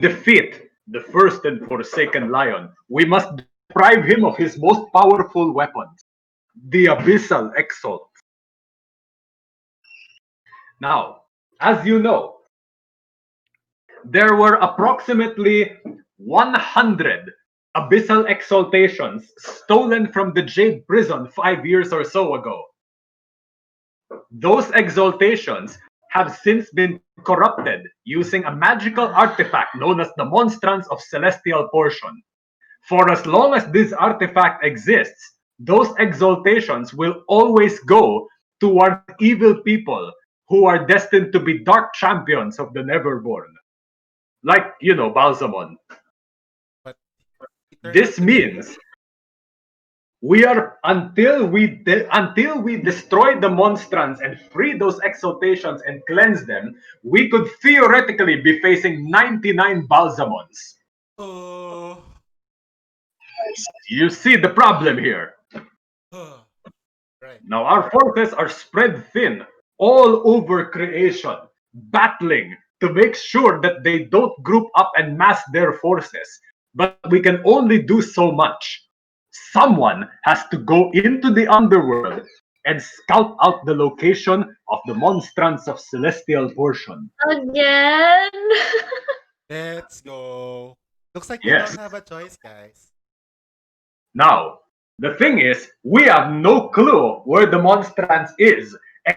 defeat the first and forsaken lion, we must deprive him of his most powerful weapons, the abyssal exalt. Now, as you know, there were approximately 100 abyssal exaltations stolen from the Jade Prison 5 years or so ago. Those exaltations have since been corrupted using a magical artifact known as the Monstrance of Celestial Portion. For as long as this artifact exists, those exaltations will always go toward evil people who are destined to be dark champions of the Neverborn. Like, Balsamon. But he turned out This to be means we are until we destroy the monstrance and free those exaltations and cleanse them, we could theoretically be facing 99 Balsamons. oh, You see the problem here. right. Now our forces are spread thin all over creation, battling to make sure that they don't group up and mass their forces. But we can only do so much. Someone has to go into the underworld and scout out the location of the Monstrance of Celestial Portion. Again? Let's go. Looks like we Yes. don't have a choice, guys. Now, the thing is, we have no clue where the Monstrance is,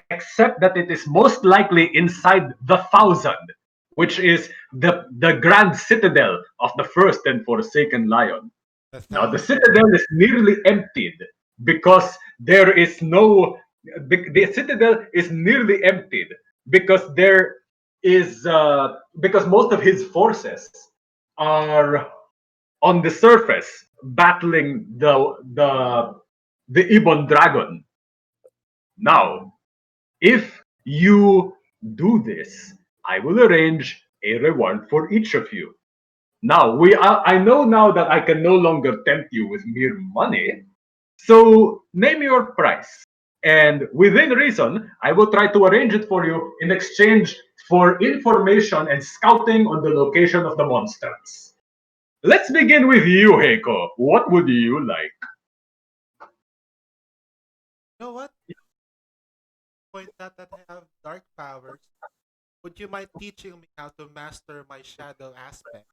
except that it is most likely inside the Thousand, which is the grand citadel of the first and forsaken lion. Now, the citadel is nearly emptied because there is no. The citadel is nearly emptied because there is because most of his forces are on the surface battling the Ibon dragon. Now, if you do this, I will arrange a reward for each of you. Now, I know now that I can no longer tempt you with mere money, so name your price. And within reason, I will try to arrange it for you in exchange for information and scouting on the location of the monsters. Let's begin with you, Heiko. What would you like? You know what? Point out that I have dark powers. Would you mind teaching me how to master my shadow aspect,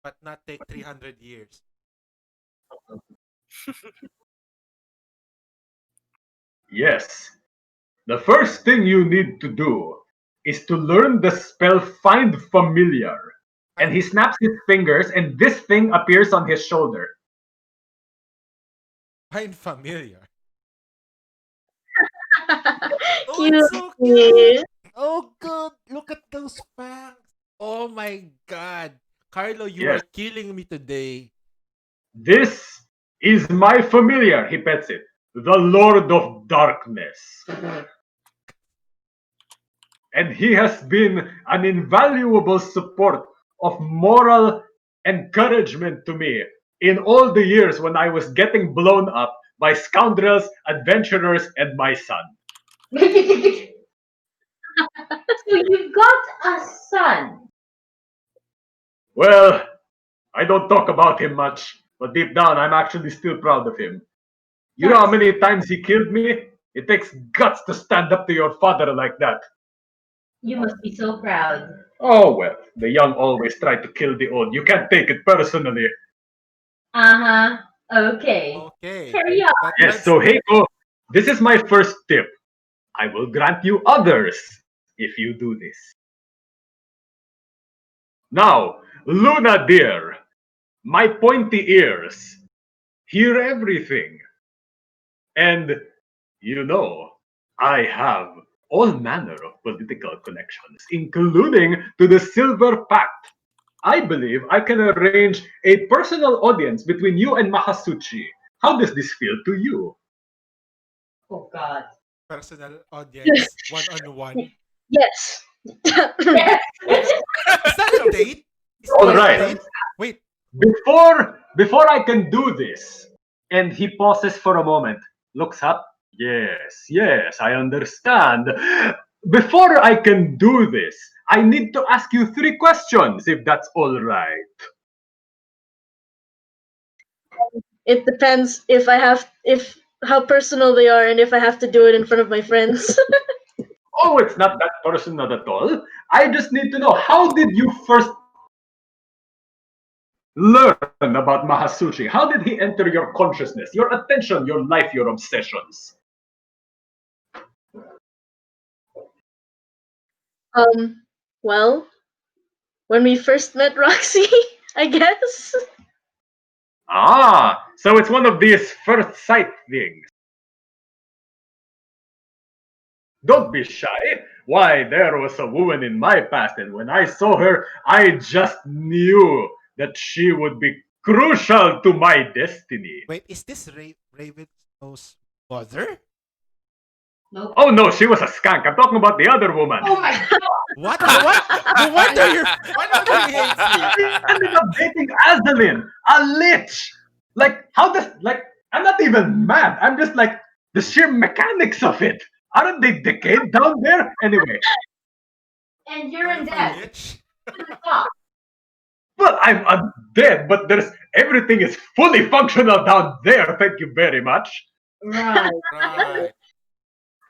but not take 300 years? Yes. The first thing you need to do is to learn the spell Find Familiar. And he snaps his fingers, and this thing appears on his shoulder. Find familiar. Oh, Cute. it's so cute. Oh, good. Look at those fangs. Oh my god. Carlo, you Yes. are killing me today. This is my familiar, he pets it. The Lord of Darkness. And he has been an invaluable support of moral encouragement to me in all the years when I was getting blown up by scoundrels, adventurers, and my son. So you've got a son. Well, I don't talk about him much, but deep down I'm actually still proud of him. You know how many times he killed me? It takes guts to stand up to your father like that. You must be so proud. Oh well, the young always try to kill the old. You can't take it personally. Uh-huh. Okay. Okay. Carry on. That Yes, so Heiko, this is my first tip. I will grant you others if you do this. Now, Luna dear, my pointy ears hear everything. And you know, I have all manner of political connections, including to the Silver Pact. I believe I can arrange a personal audience between you and Mahasuchi. How does this feel to you? Oh God. personal audience, one-on-one. Yes. Yes. Is that a date? Is All that a right. date? Wait, Before I can do this, and he pauses for a moment, looks up. Yes, I understand. before I can do this, I need to ask you 3 questions, if that's all right. It depends if how personal they are and if I have to do it in front of my friends. Oh, it's not that personal at all. I just need to know, how did you first learn about Mahasuchi? How did he enter your consciousness, your attention, your life, your obsessions? Well, when we first met Roxy, I guess. Ah, so it's one of these first sight things. Don't be shy. Why, there was a woman in my past, and when I saw her, I just knew that she would be crucial to my destiny. Wait, is this Ravensnow's mother? Nope. Oh no, she was a skunk. I'm talking about the other woman. Oh my god. What? No wonder he hates you. She ended up dating Azalin, a lich. Like, how does, like, I'm not even mad. I'm just like, the sheer mechanics of it. Aren't they decayed down there? Anyway, And you're in A debt. lich? Fuck. well, I'm undead, but everything is fully functional down there. Thank you very much. Right. Right.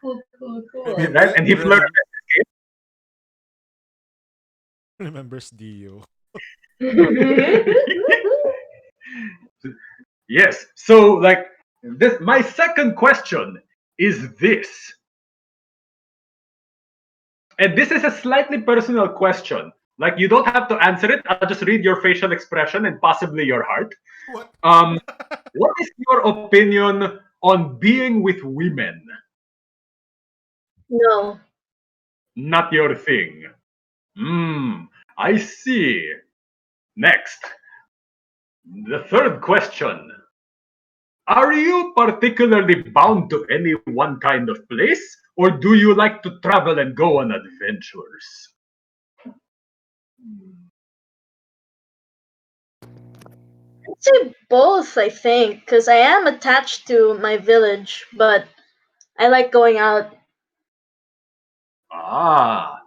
Cool, cool, cool. Right? And he flirted. Remembers Dio. Yes. So, like, this. My second question is this, and this is a slightly personal question. Like, you don't have to answer it. I'll just read your facial expression and possibly your heart. What? What is your opinion on being with women? No. Not your thing. I see. Next, the third question. Are you particularly bound to any one kind of place, or do you like to travel and go on adventures? I'd say both, I think, because I am attached to my village, but I like going out. Ah,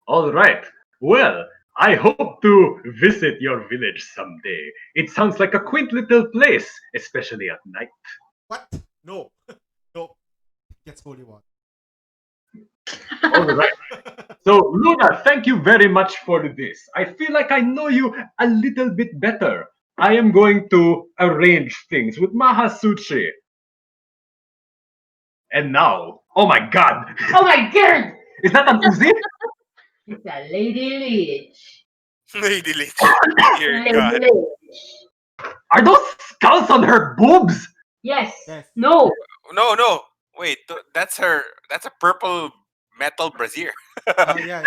all right. Well, I hope to visit your village someday. It sounds like a quaint little place, especially at night. What? No. No. Gets fully one. All right. So, Luna, thank you very much for this. I feel like I know you a little bit better. I am going to arrange things with Mahasuchi. And now, oh my god, Oh my god! is that an Uzi? It's a lady leech. Lady Lich. Dear Lady God. leech. Are those skulls on her boobs? Yes. Yes. No. No. Wait, that's her. That's a purple metal brazier. Oh, yeah.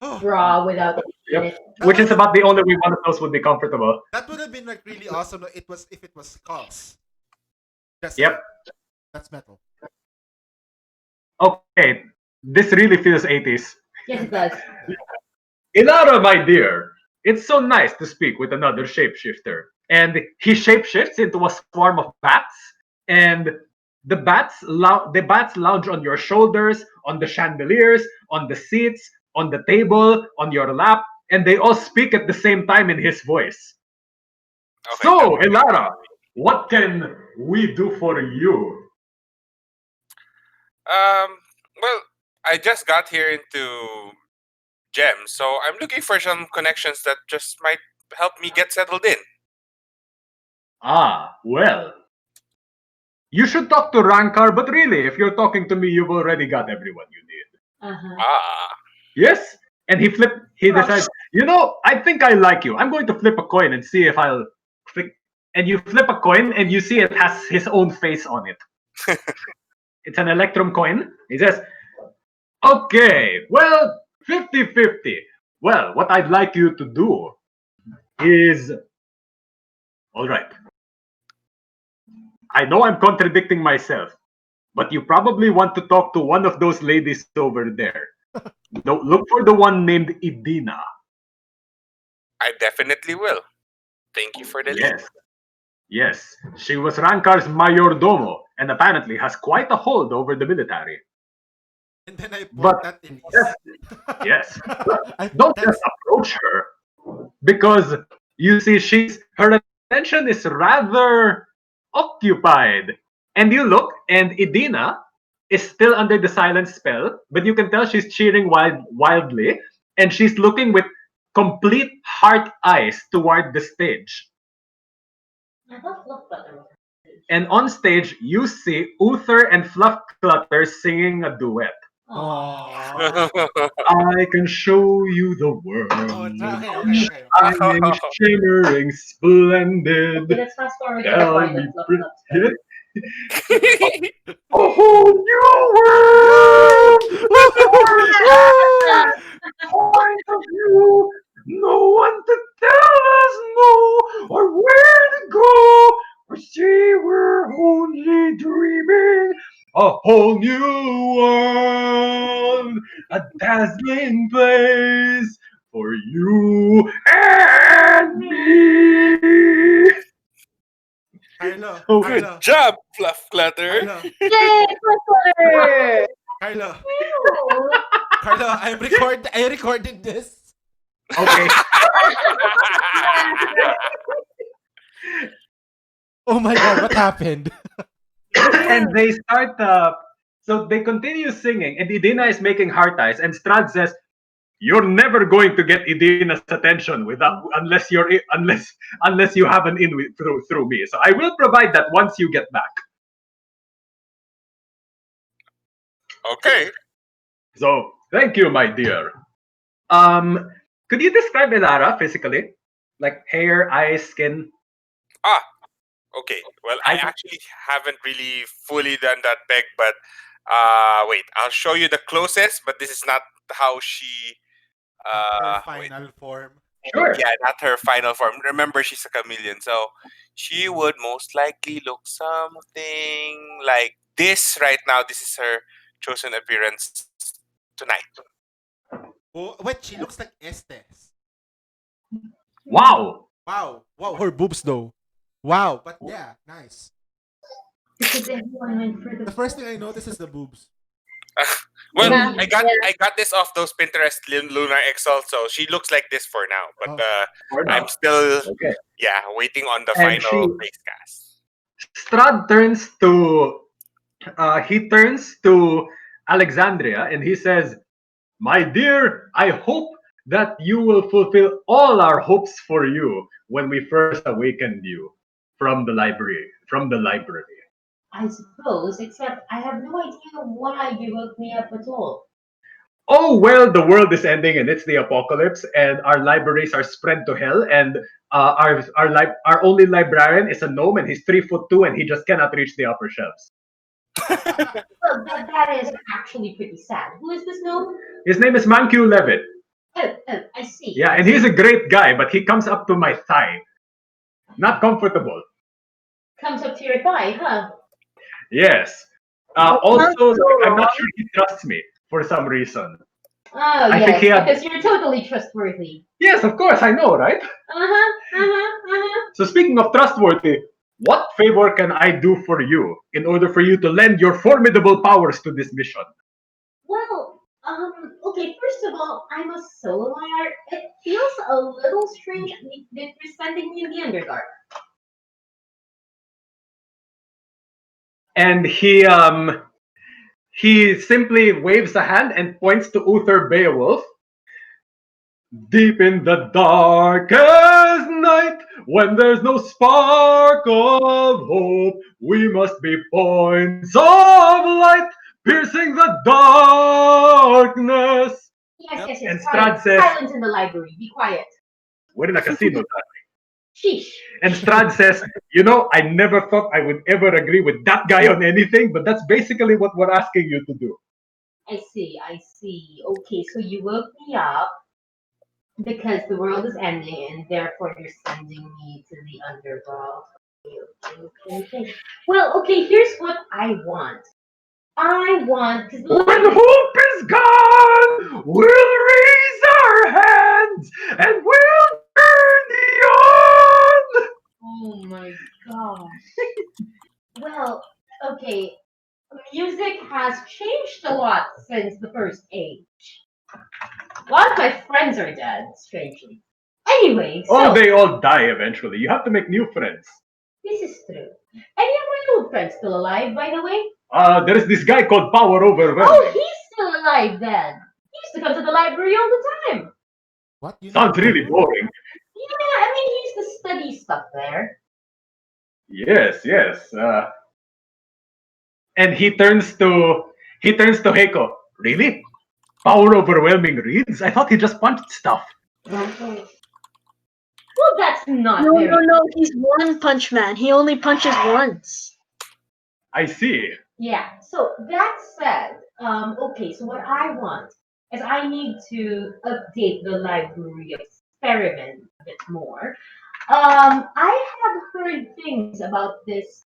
Oh, Bra without it. Yep. Which is about the only way one of those would be comfortable. that would have been like really awesome if it was skulls. Just Yep. like, that's metal. Okay, this really feels 80s. Yes, it does. Ilara, my dear, it's so nice to speak with another shapeshifter. And he shapeshifts into a swarm of bats, and the bats lounge on your shoulders, on the chandeliers, on the seats, on the table, on your lap, and they all speak at the same time in his voice. Okay, So, Ilara, what can we do for you? well, I just got here into Gem, so I'm looking for some connections that just might help me get settled in. Ah, well. You should talk to Rankar, but really, if you're talking to me, you've already got everyone you need. Uh-huh. Ah, Yes? And he decides, I think I like you. I'm going to flip a coin and see if I'll click. And you flip a coin and you see it has his own face on it. It's an Electrum coin. He says, okay, well, 50-50. Well, what I'd like you to do is, all right. I know I'm contradicting myself, but you probably want to talk to one of those ladies over there. Look for the one named Idina. I definitely will. Thank you for the lead. Yes. She was Rankar's mayordomo and apparently has quite a hold over the military. And then I point But at Elise. yes, but don't just That's approach her because you see her attention is rather occupied. And you look, and Idina is still under the silent spell, but you can tell she's cheering wildly, and she's looking with complete heart eyes toward the stage. I thought Fluff Butter was. And on stage, you see Uther and Fluffclutter singing a duet. Aww. I can show you the world, oh, okay, okay, okay. shining, shimmering, splendid. Okay, let's fast forward to the Tell part me, that Fluff Fluff said. a whole new world with point of view. No one to tell us no or where to go. Or say we're only dreaming. A whole new world, a dazzling place for you and me. Carlo, Okay. Good Carlo, job, Fluff Clutter. Carlo, Yay, Flutter! Carlo, Ew. Carlo. I recorded this. Okay. Oh my god, what happened? And they start so they continue singing, and Idina is making heart eyes, and Strad says, "You're never going to get Idina's attention without unless you have an in with, through me. So I will provide that once you get back." Okay. So thank you, my dear. Could you describe Elara physically, like hair, eyes, skin? Ah, okay. Well, I I actually haven't really fully done that peg, but wait, I'll show you the closest, but this is not how she Her wait. final form. sure. Yeah, not her final form. Remember, she's a chameleon, so she would most likely look something like this right now. This is her chosen appearance tonight. Oh, wait, she looks like Estes. Wow. Wow, wow, her boobs though. Wow, but yeah, nice. Because everyone went for The the first thing I notice is the boobs. Well, Yeah, I got yeah. I got this off those Pinterest Lunar Excel, so she looks like this for now. But Oh. For now. I'm still Okay. waiting on the And final face cast. Strad he turns to Alexandria and he says, "My dear, I hope that you will fulfill all our hopes for you when we first awakened you from the library. I suppose, except I have no idea why you woke me up at all. Oh well, the world is ending and it's the apocalypse, and our libraries are spread to hell, and our only librarian is a gnome, and he's 3'2" and he just cannot reach the upper shelves. Well, that is actually pretty sad. Who is this gnome? His name is Mankiw Levitt. Oh, I see. Yeah, and he's a great guy, but he comes up to my thigh. Not comfortable. Comes up to your thigh, huh? Yes. Also, I'm not sure he trusts me for some reason. Oh, I yes, think he had- because you're totally trustworthy. Yes, of course, I know, right? Uh-huh. So speaking of trustworthy, what favor can I do for you in order for you to lend your formidable powers to this mission? Well, okay, first of all, I'm a solo liar. It feels a little strange that you're sending me in the Underdark. And he simply waves a hand and points to Uther Beowulf. Deep in the darkest night, when there's no spark of hope, we must be points of light, piercing the darkness. Yes. And Quiet. Strad says, Silence in the library. Be quiet. "We're in a casino." Sheesh. And Strad says, I never thought I would ever agree with that guy on anything, but that's basically what we're asking you to do. I see. Okay, so you woke me up because the world is ending and therefore you're sending me to the underworld. Okay. Well, okay, here's what I want. Because When hope is gone, we'll raise our hands and we'll journey on. oh my gosh. Well, okay, music has changed a lot since the first age. A lot of my friends are dead, strangely. Anyway, Oh, so they all die eventually. You have to make new friends. this is true. Any of my old friends still alive, by the way? There is this guy called Power Oh, Overwhelming. he's still alive then. He used to come to the library all the time. What? You Sounds know really him? boring. Yeah, I mean, he used to study stuff there. Yes, yes. And he turns to Heiko. Really? Power Overwhelming reads? I thought he just punched stuff. Well, that's not No, very. no, no. He's One Punch Man. He only punches once. I see. Yeah. So that said, okay. So what I want is I need to update the library experiment a bit more. I have heard things about this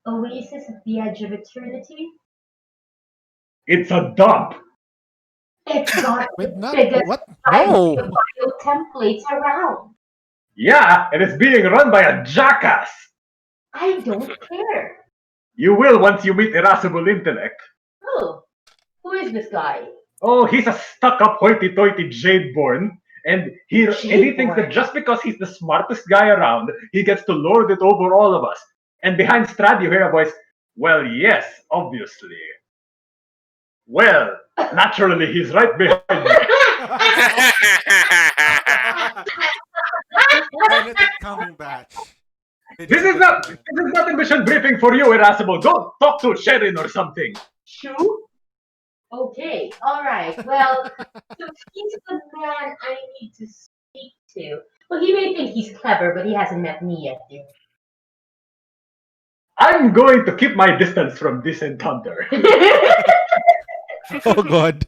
oasis at the edge of eternity. It's a dump. It's got Wait, the not biggest what? library No. of bio templates around. Yeah, and it's being run by a jackass. I don't care. You will once you meet irascible intellect. Oh, who is this guy? Oh, he's a stuck-up hoity-toity Jadeborn, and he thinks that Jadeborn? just because he's the smartest guy around, he gets to lord it over all of us. And behind Strad, you hear a voice, well, yes, obviously. Well, naturally, he's right behind me. Benedict Cumberbatch. This is not a mission briefing for you, irascible. Go talk to Sharon or something. Shoo? Okay, alright. Well, so he's the man I need to speak to. Well, he may think he's clever, but he hasn't met me yet, dude. I'm going to keep my distance from this encounter. Oh God.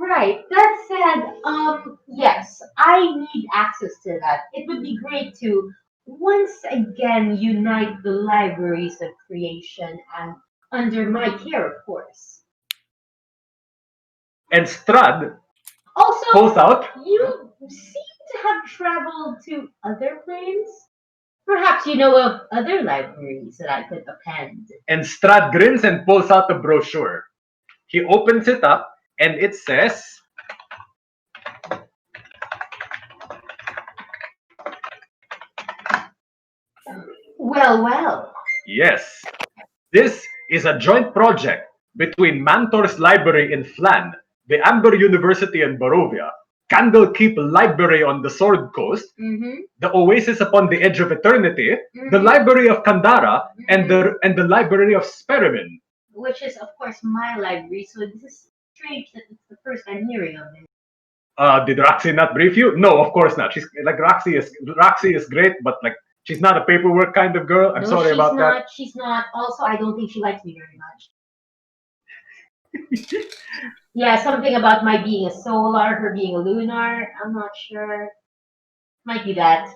Right. That said, yes, I need access to that. It would be great to once again unite the libraries of creation and under my care, of course. And Strad Also, pulls out. you seem to have traveled to other planes. Perhaps you know of other libraries that I could append. And Strad grins and pulls out the brochure. He opens it up, and it says, Well, well. yes, this is a joint project between Mantor's Library in Flan, the Amber University in Barovia, Candlekeep Library on the Sword Coast, Mm-hmm. the Oasis upon the Edge of Eternity, the Mhm. Library of Kandara, and the Library of Sperimin. Which is, of course, my library, so this is strange that it's the first I'm hearing of it. Did Roxy not brief you? No, of course not. She's like Roxy is great, but like she's not a paperwork kind of girl. I'm No, sorry she's about not. that. She's not. Also, I don't think she likes me very much. Yeah, something about my being a solar, her being a lunar. I'm not sure. Might be that.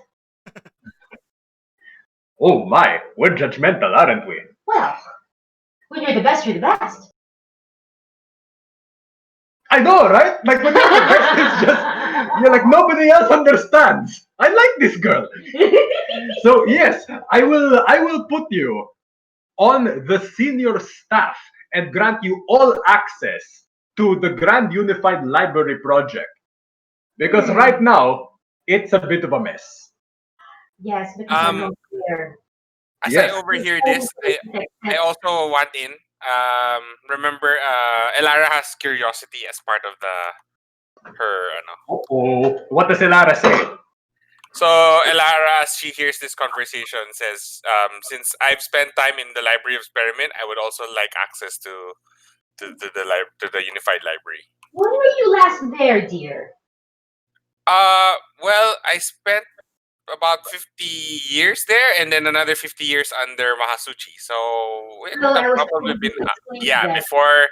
Oh my, we're judgmental, aren't we? Well, when you're the best, you're the best. I know, right? Like when you're the best, it's just you're like nobody else understands. I like this girl. So yes, I will put you on the senior staff and grant you all access to the Grand Unified Library project. Because right now, it's a bit of a mess. Yes, because I'm Um, not here. as Yes. I overhear this, I also want in. Remember, Elara has curiosity as part of her. Oh, what does Elara say? So Elara, as she hears this conversation, says, "Since I've spent time in the Library of Experiment, I would also like access to the Unified Library." When were you last there, dear? Well, I spent about 50 years there, and then another 50 years under Mahasuchi. So it Well, would I have was probably been between yeah them. before.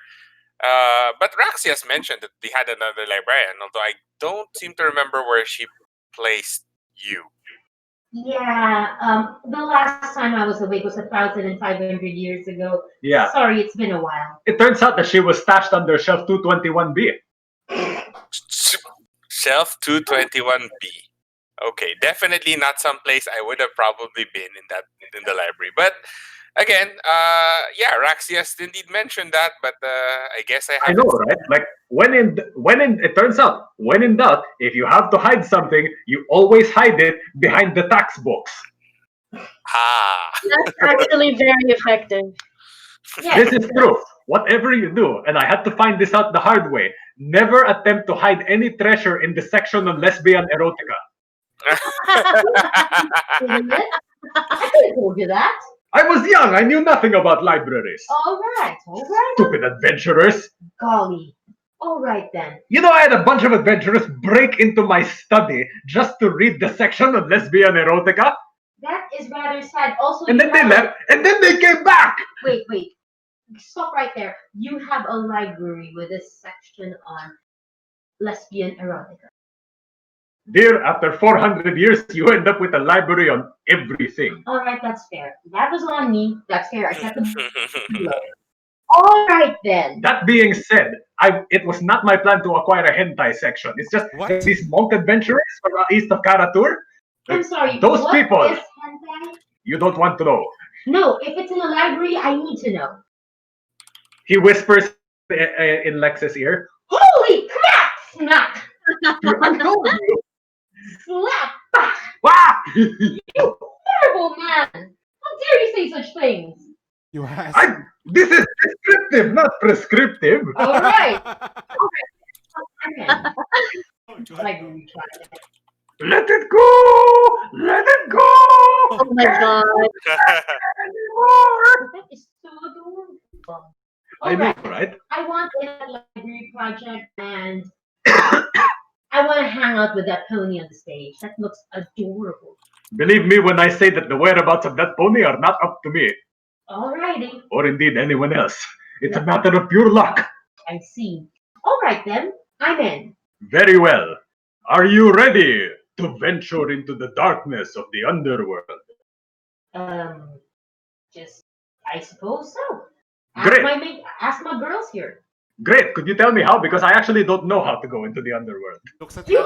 But Roxy has mentioned that they had another librarian, although I don't seem to remember where she placed you. Yeah, the last time I was awake was 1,500 years ago. Yeah. Sorry, it's been a while. It turns out that she was stashed under shelf 221B. Shelf 221B. Okay, definitely not someplace I would have probably been in the library. But again, yeah, Raxias indeed mentioned that, but I guess I I know, haven't. right? Like it turns out, when in doubt, if you have to hide something, you always hide it behind the tax books. Ah. That's actually very effective. This is true. Whatever you do, and I had to find this out the hard way. Never attempt to hide any treasure in the section on lesbian erotica. Isn't it? I could have told you that. I was young. I knew nothing about libraries. All right. Stupid adventurers. Golly. All right then. You know, I had a bunch of adventurers break into my study just to read the section on lesbian erotica, That is rather sad. Also, and you then they have left, and then they came back. Wait. Stop right there. You have a library with a section on lesbian erotica. Dear, after 400 years, you end up with a library on everything. All right, that's fair. That was on me. That's fair. I kept them. All right then. That being said, it was not my plan to acquire a hentai section. It's just What? these monk adventurers from east of Karatur. I'm sorry. Those what people. is hentai? You don't want to know. No, if it's in a library, I need to know. He whispers in Lex's ear. Holy crap! Snap! I told you. Slap! Bah! Wah! Horrible man! How dare you say such things? You asked. This is descriptive, not prescriptive. All right. Okay. Oh, God. Library project. Let it go! Let it go! Oh my god. Anymore! That is so adorable. I know, Alright, right? I want a library project and I want to hang out with that pony on the stage. That looks adorable. Believe me when I say that the whereabouts of that pony are not up to me, Alrighty, or indeed anyone else. It's a matter of pure luck. I see. Alright then, I'm in. Very well. Are you ready to venture into the darkness of the underworld? Just, I suppose so. Great. Ask my girls here. Great. Could you tell me how? Because I actually don't know how to go into the underworld. Looks at You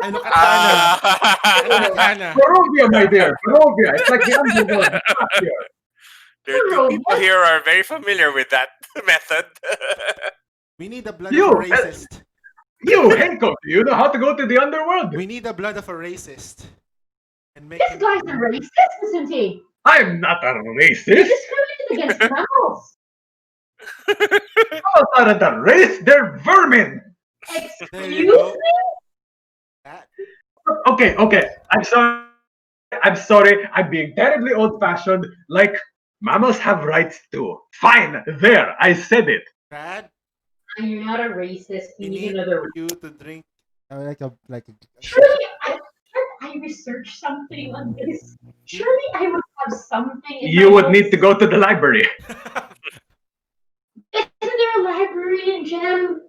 I look at Hannah. I look at Hannah. Barovia, my dear. Barovia. It's like the underworld. It's not here. There are two people here who are very familiar with that method. We need the blood You, of a racist. You, Heiko, do you know how to go to the underworld? We need the blood of a racist. And make This him guy's a racist, isn't he? I'm not a He racist. discriminated against mammals. Mammals aren't a race, they're vermin. There Excuse you go. me? That- Okay. I'm sorry. I'm being terribly old-fashioned. Like, mammals have rights too. Fine. There. I said it. Brad, You're not a racist. we You need need another. you to drink Surely, I researched something on this. Surely, I would have something. In You my would need notes. to go to the library. Isn't there a library in Gem?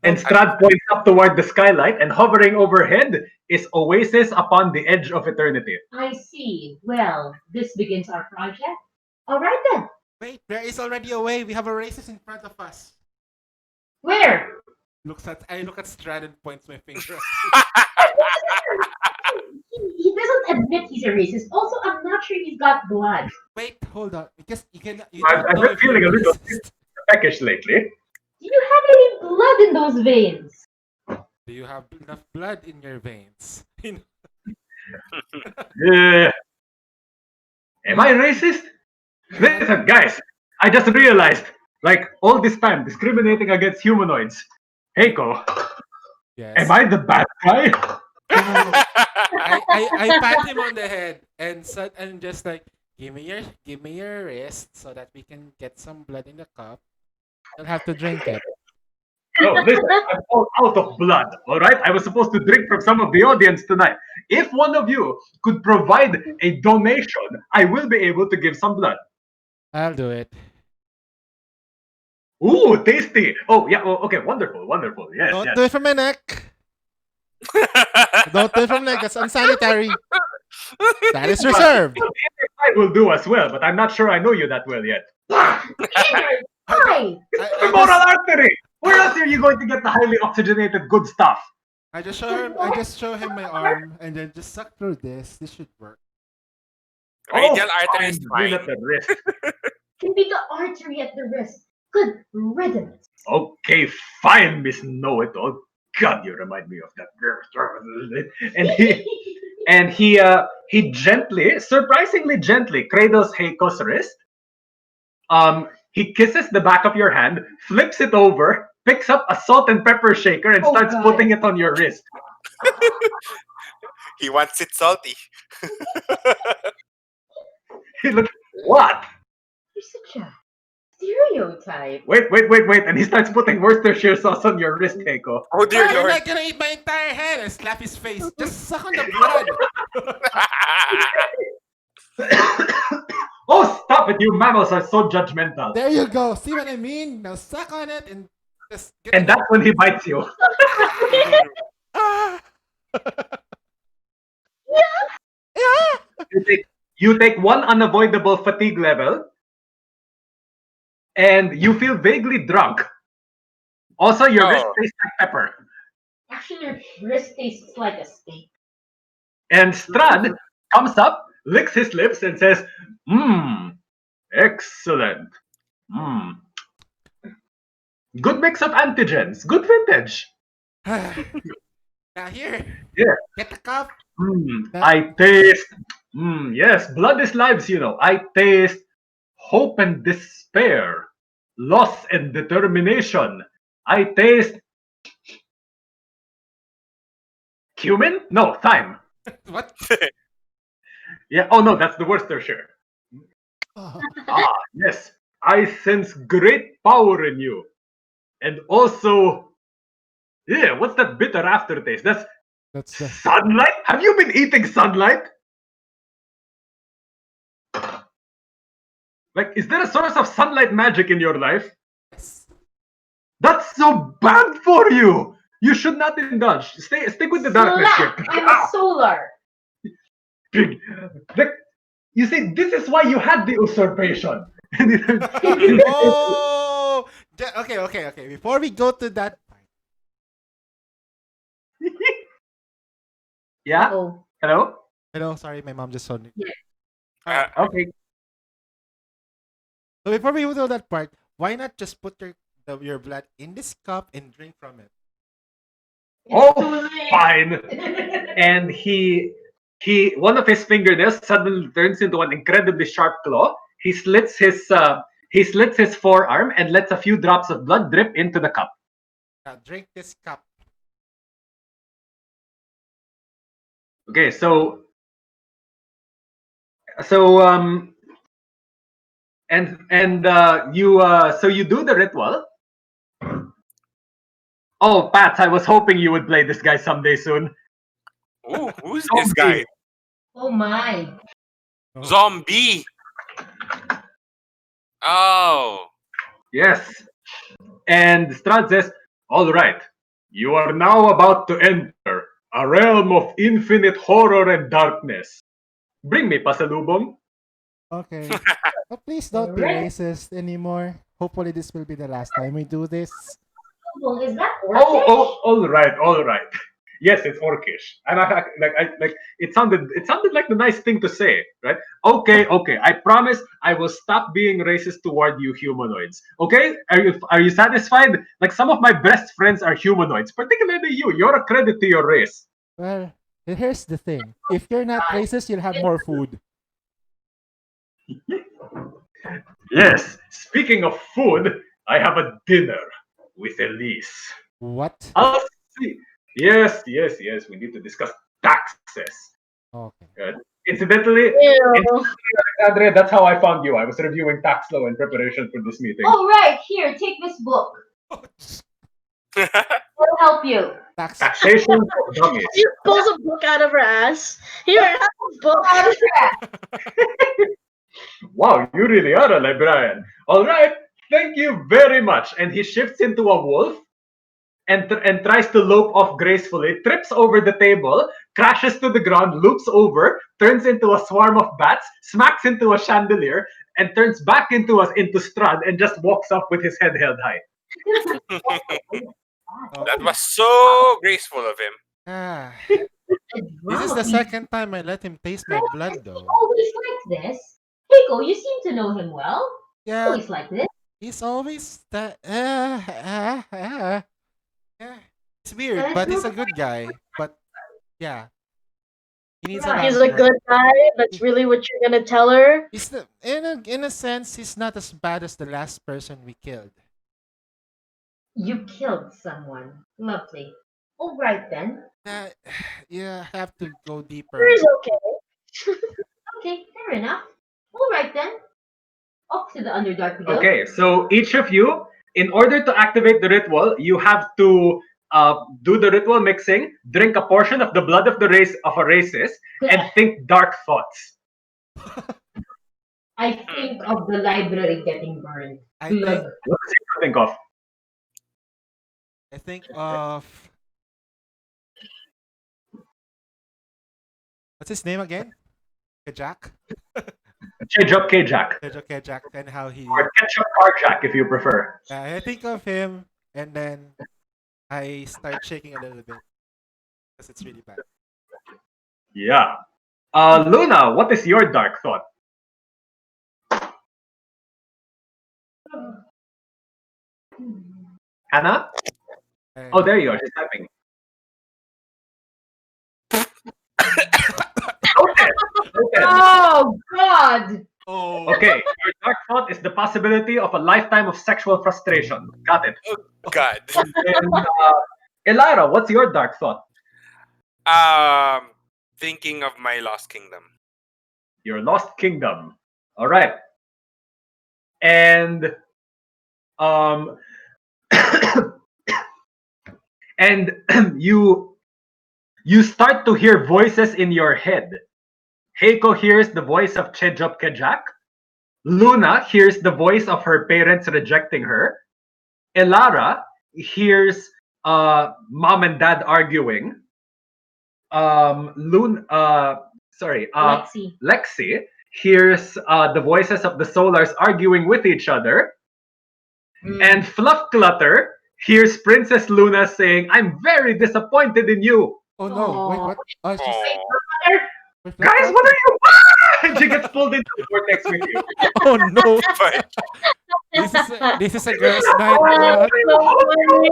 And Strad points up toward the skylight, and hovering overhead is Oasis upon the edge of eternity. I see. Well, this begins our project. All right then. Wait, there is already a way. We have a racist in front of us. Where? I look at Strad and points my finger. He doesn't admit he's a racist. Also, I'm not sure he's got blood. Wait, hold on. Because you can. I've don't know been if feeling you're a little racist. peckish lately. Do you have any blood in those veins? Do you have enough blood in your veins? Am I racist? Listen, guys, I just realized, like, all this time discriminating against humanoids. Heiko, Yes. am I the bad guy? I pat him on the head and said, and just like, give me your wrist so that we can get some blood in the cup. You'll have to drink it. No, listen, I'm all out of blood, alright? I was supposed to drink from some of the audience tonight. If one of you could provide a donation, I will be able to give some blood. I'll do it. Ooh, tasty! Oh, yeah, okay, wonderful. Yes, Don't yes. do it from my neck. Don't do it from my neck. That's unsanitary. That is reserved. I will do as well, but I'm not sure I know you that well yet. Hi. The moral artery! Where else are you going to get the highly oxygenated good stuff? I just show him my arm and then just suck through this. This should work. Radial Oh, artery fine. is Vein fine. at the wrist. Can be the artery at the wrist. Good riddance. Okay, fine, Miss Know-It-All. God, you remind me of that. And he gently, surprisingly gently, cradles Heiko's wrist. He kisses the back of your hand, flips it over, picks up a salt and pepper shaker, and Oh, starts God. putting it on your wrist. He wants it salty. He looks, what? You're such a stereotype. Wait, and he starts putting Worcestershire sauce on your wrist, Heiko. Oh dear You're lord. not gonna eat my entire head and slap his face. Just suck on the blood. Oh, stop it! You mammals are so judgmental. There you go. See what I mean? Now suck on it and just get And that's when he bites you. Ah! You take one unavoidable fatigue level, and you feel vaguely drunk. Also, your wrist Oh. tastes like pepper. Actually, your wrist tastes like a steak. And Strad comes up, licks his lips, and says, "Mmm, excellent. Mmm, good mix of antigens. Good vintage. Now here. Yeah. Get the cup. I taste. Yes, blood is lives. I taste hope and despair, loss and determination. I taste cumin? No, thyme. What? Yeah. Oh no, that's the Worcestershire. Oh, Yes. I sense great power in you, and also, yeah. What's that bitter aftertaste? That's that's the sunlight. Have you been eating sunlight? Like, is there a source of sunlight magic in your life? yes. That's so bad for you. You should not indulge. Stick with the darkness here. Slap! I'm a solar. You see, this is why you had the usurpation. Oh, okay. Before we go to that part, Yeah. Oh. Hello. hello, sorry, my mom just saw me. Okay. So before we go to that part, why not just put your blood in this cup and drink from it? Oh, It's too late. fine. And one of his fingernails suddenly turns into an incredibly sharp claw. He slits his forearm and lets a few drops of blood drip into the cup. Now drink this cup. Okay, so you do the ritual. Oh, Pat, I was hoping you would play this guy someday soon. Ooh, who's this guy? Oh my. Zombie. Oh. Yes. And Strad says, "All right, you are now about to enter a realm of infinite horror and darkness. Bring me pasalubong." Okay. But please don't be Alright. racist anymore. Hopefully this will be the last time we do this. Well, is that Oh, orcish? all right. Yes, it's orcish, and it sounded like the nice thing to say, right? Okay. I promise I will stop being racist toward you humanoids. Okay, are you satisfied? Like, some of my best friends are humanoids, particularly you. You're a credit to your race. Well, here's the thing. If you're not racist, you'll have more food. Yes. Speaking of food, I have a dinner with Elise. What? I'll see. Yes. We need to discuss taxes. Okay. Incidentally, Ew. Alexandre, that's how I found you. I was reviewing tax law in preparation for this meeting. Oh, right. Here, take this book. It'll help you. Tax. Taxation for dummies. She pulls a book out of her ass. Here, have a book. Out of that. Wow, you really are a librarian. All right, thank you very much. And he shifts into a wolf and tries to lope off gracefully, trips over the table, crashes to the ground, loops over, turns into a swarm of bats, smacks into a chandelier, and turns back into Strad and just walks up with his head held high. That was so graceful of him. Ah. This is Wow, the he second time I let him taste my blood, he though. always like this. Keiko, you seem to know him well. Yeah, Always like this. he's always that. Yeah, it's weird, That's but he's not a good guy. But yeah, he needs a lot right. He's of a work. good guy. That's He- really what you're gonna tell her. He's the in a sense, he's not as bad as the last person we killed. You killed someone. Lovely. All right then. Uh, yeah, I have to go deeper. He's okay. Okay, fair enough. All right then. Off to the Underdark we go. Okay, so each of you, in order to activate the ritual, you have to do the ritual mixing, drink a portion of the blood of the race of a racist, and think dark thoughts. I think of the library getting burned. I Blood. think What does you think of? I think of what's his name again? Kajak. Chejok Kajak, Kajak, and how he. or Ketchup Karjak if you prefer. I think of him, and then I start shaking a little bit because it's really bad. Yeah. Luna, what is your dark thought? Hannah? Oh, there you are. She's typing. Okay. Okay. Oh God! Oh, Okay. Your dark thought is the possibility of a lifetime of sexual frustration. Got it. Oh God. And, Elara, what's your dark thought? Thinking of my lost kingdom. Your lost kingdom. All right. And and you start to hear voices in your head. Heiko hears the voice of Chejop Kejak. Luna hears the voice of her parents rejecting her. Elara hears mom and dad arguing. Lexi. Lexi hears the voices of the Solars arguing with each other. And Fluff Clutter hears Princess Luna saying, "I'm very disappointed in you." oh no! Wait, what? Oh, she's Oh, wait, Guys, what are you? And she gets pulled into the vortex with you. Oh no! but This is a girl's night. Oh, What? so funny.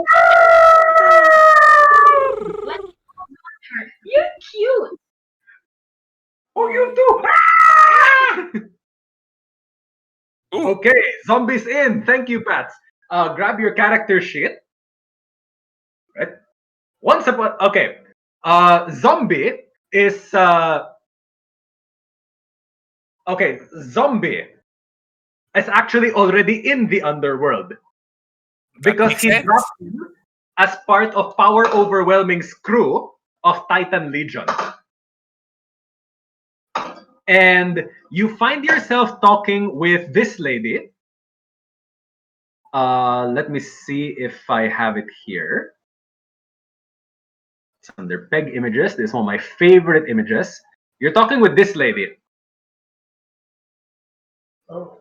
You're cute. Oh, you too. Ooh. Okay, zombies in. Thank you, Pats. Grab your character sheet. Right. Once upon okay. Zombie is okay. Zombie is actually already in the underworld That because makes he sense. dropped in as part of Power Overwhelming's crew of Titan Legion. And you find yourself talking with this lady. Let me see if I have it here. It's under Peg Images. This is one of my favorite images. You're talking with this lady. Oh.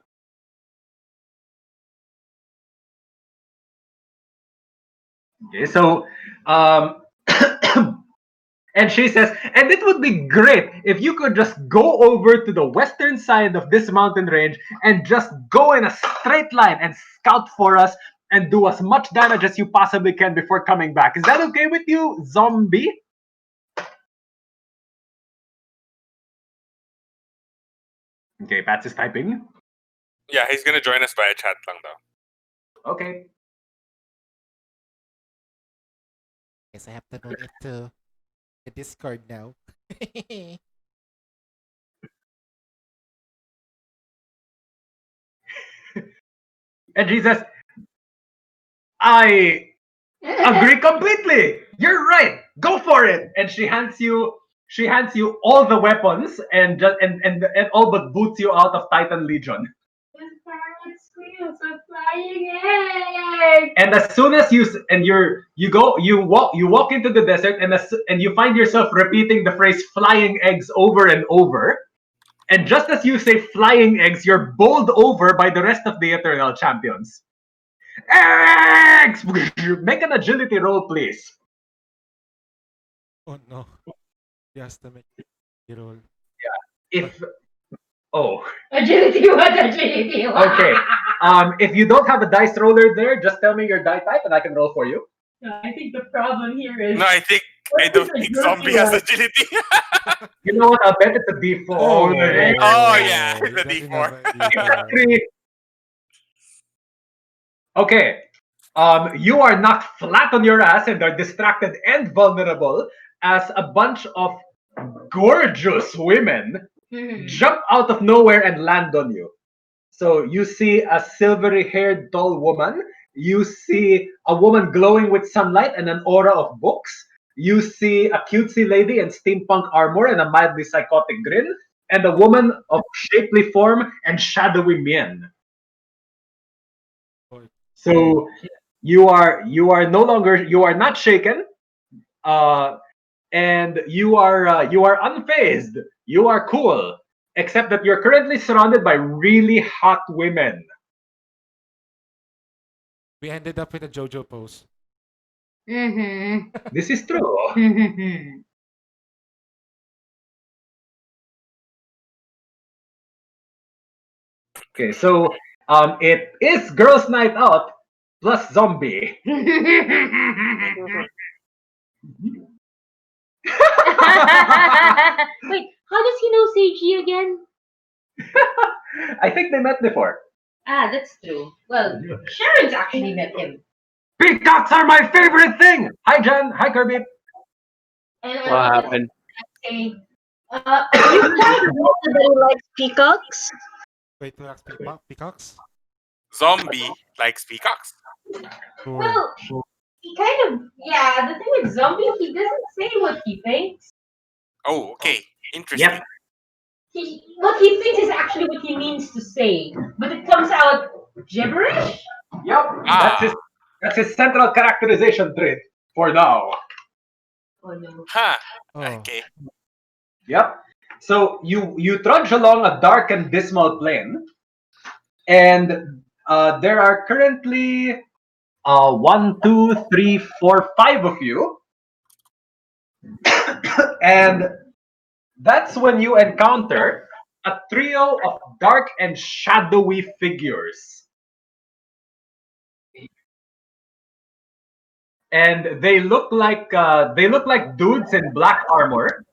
Okay, so and she says, and it would be great if you could just go over to the western side of this mountain range and just go in a straight line and scout for us and do as much damage as you possibly can before coming back. Is that okay with you, zombie? Okay, Pats is typing. Yeah, he's gonna join us via chat lang though. Okay. Guess I have to donate to the Discord now. And she says, I agree completely. You're right. Go for it. And she hands you all the weapons and just and all but boots you out of Titan Legion. The parrot squeals a flying egg. And as soon as you walk into the desert and you find yourself repeating the phrase "flying eggs" over and over. And just as you say "flying eggs," you're bowled over by the rest of the Eternal Champions. Eggs! Make an agility roll, please. Oh no! Yes, to make it roll. If oh, Agility what? Agility what? okay. If you don't have a dice roller there, just tell me your die type and I can roll for you. No, I think the problem here is No, I what is don't think agility zombie has what? agility. You know what? I'll bet it's a D4. Oh, Oh, yeah, he the doesn't D4. have a D4. Three. Okay. You are knocked flat on your ass and are distracted and vulnerable as a bunch of gorgeous women jump out of nowhere and land on you. So you see a silvery haired tall woman. You see a woman glowing with sunlight and an aura of books. You see a cutesy lady in steampunk armor and a mildly psychotic grin. And a woman of shapely form and shadowy mien. Oh, So you are no longer you are not shaken. Uh, and you are unfazed. You are cool, except that you're currently surrounded by really hot women. we ended up with a JoJo pose. Mm-hmm. This is true. Okay, so it is girls' night out plus zombie. Wait, how does he know Seiji again? I think they met before. Ah, that's true. Well, Sharon's actually met him. Peacocks are my favorite thing. Hi Jen. Hi Kirby. And What I happened? say, Everybody likes peacocks. Wait, to ask peacocks? Zombie likes peacocks. Sure. well, he kind of, yeah, the thing with Zombie, he doesn't say what he thinks. Oh, okay. Interesting. Yep. What he thinks is actually what he means to say, but it comes out gibberish. Yep. Ah. That's his central characterization trait for now. Oh no. Huh. Oh, Okay. Yep. So you trudge along a dark and dismal plain, and there are currently one, two, three, four, five of you, and that's when you encounter a trio of dark and shadowy figures. And they look like dudes in black armor.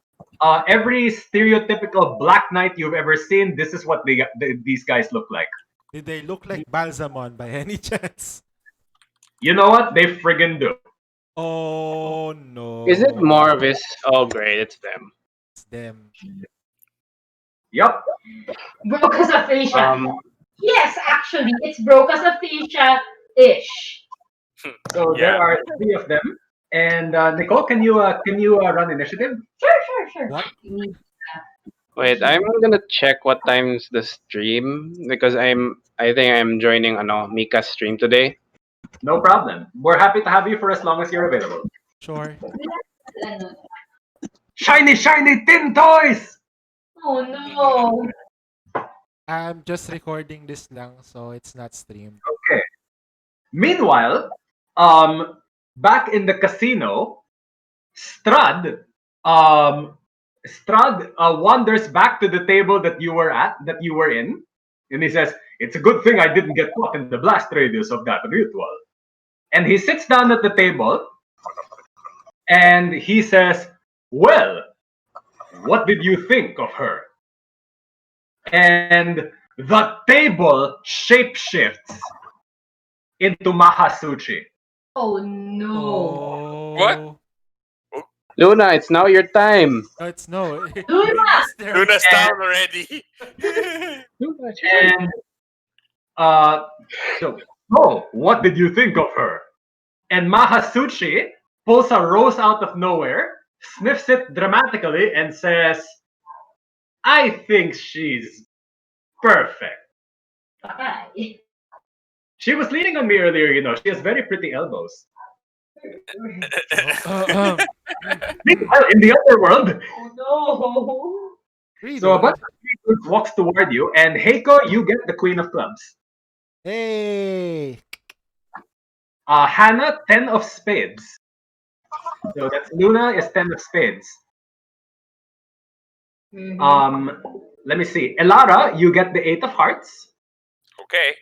Every stereotypical Black Knight you've ever seen, this is what these guys look like. did they look like Balsamon by any chance? You know what? They friggin' do. Oh no. Is it Marvis? Oh, great, it's them. It's them. Yup. Brocas aphasia. Um, Yes, actually, it's Brocas aphasia-ish. So there Yeah. are three of them. And Nicole, can you run initiative? Sure. What? You need- wait, I'm gonna check what time's the stream because I think I'm joining Mika's stream today. No problem. We're happy to have you for as long as you're available. Sure. Shiny, shiny tin toys! Oh no. I'm just recording this lang, so it's not streamed. Okay. Meanwhile, back in the casino, Strad, wanders back to the table that you were in, and he says, "It's a good thing I didn't get caught in the blast radius of that ritual." And he sits down at the table, and he says, "Well, what did you think of her?" And the table shapeshifts into Mahasuchi. Oh no. Oh. What? Luna, it's now your time. No, it's no. Luna! It's there. Luna's down already. Luna, And so, oh, what did you think of her? And Mahasuchi pulls a rose out of nowhere, sniffs it dramatically, and says, "I think she's perfect." Hi. She was leaning on me earlier, you know. She has very pretty elbows. Oh, Meanwhile, in the underworld, Oh Redo. so a bunch of people walks toward you, and Heiko, you get the Queen of Clubs. Hey. Hannah, 10 of spades. So that's Luna is 10 of spades. Let me see. Elara, you get the 8 of hearts. Okay.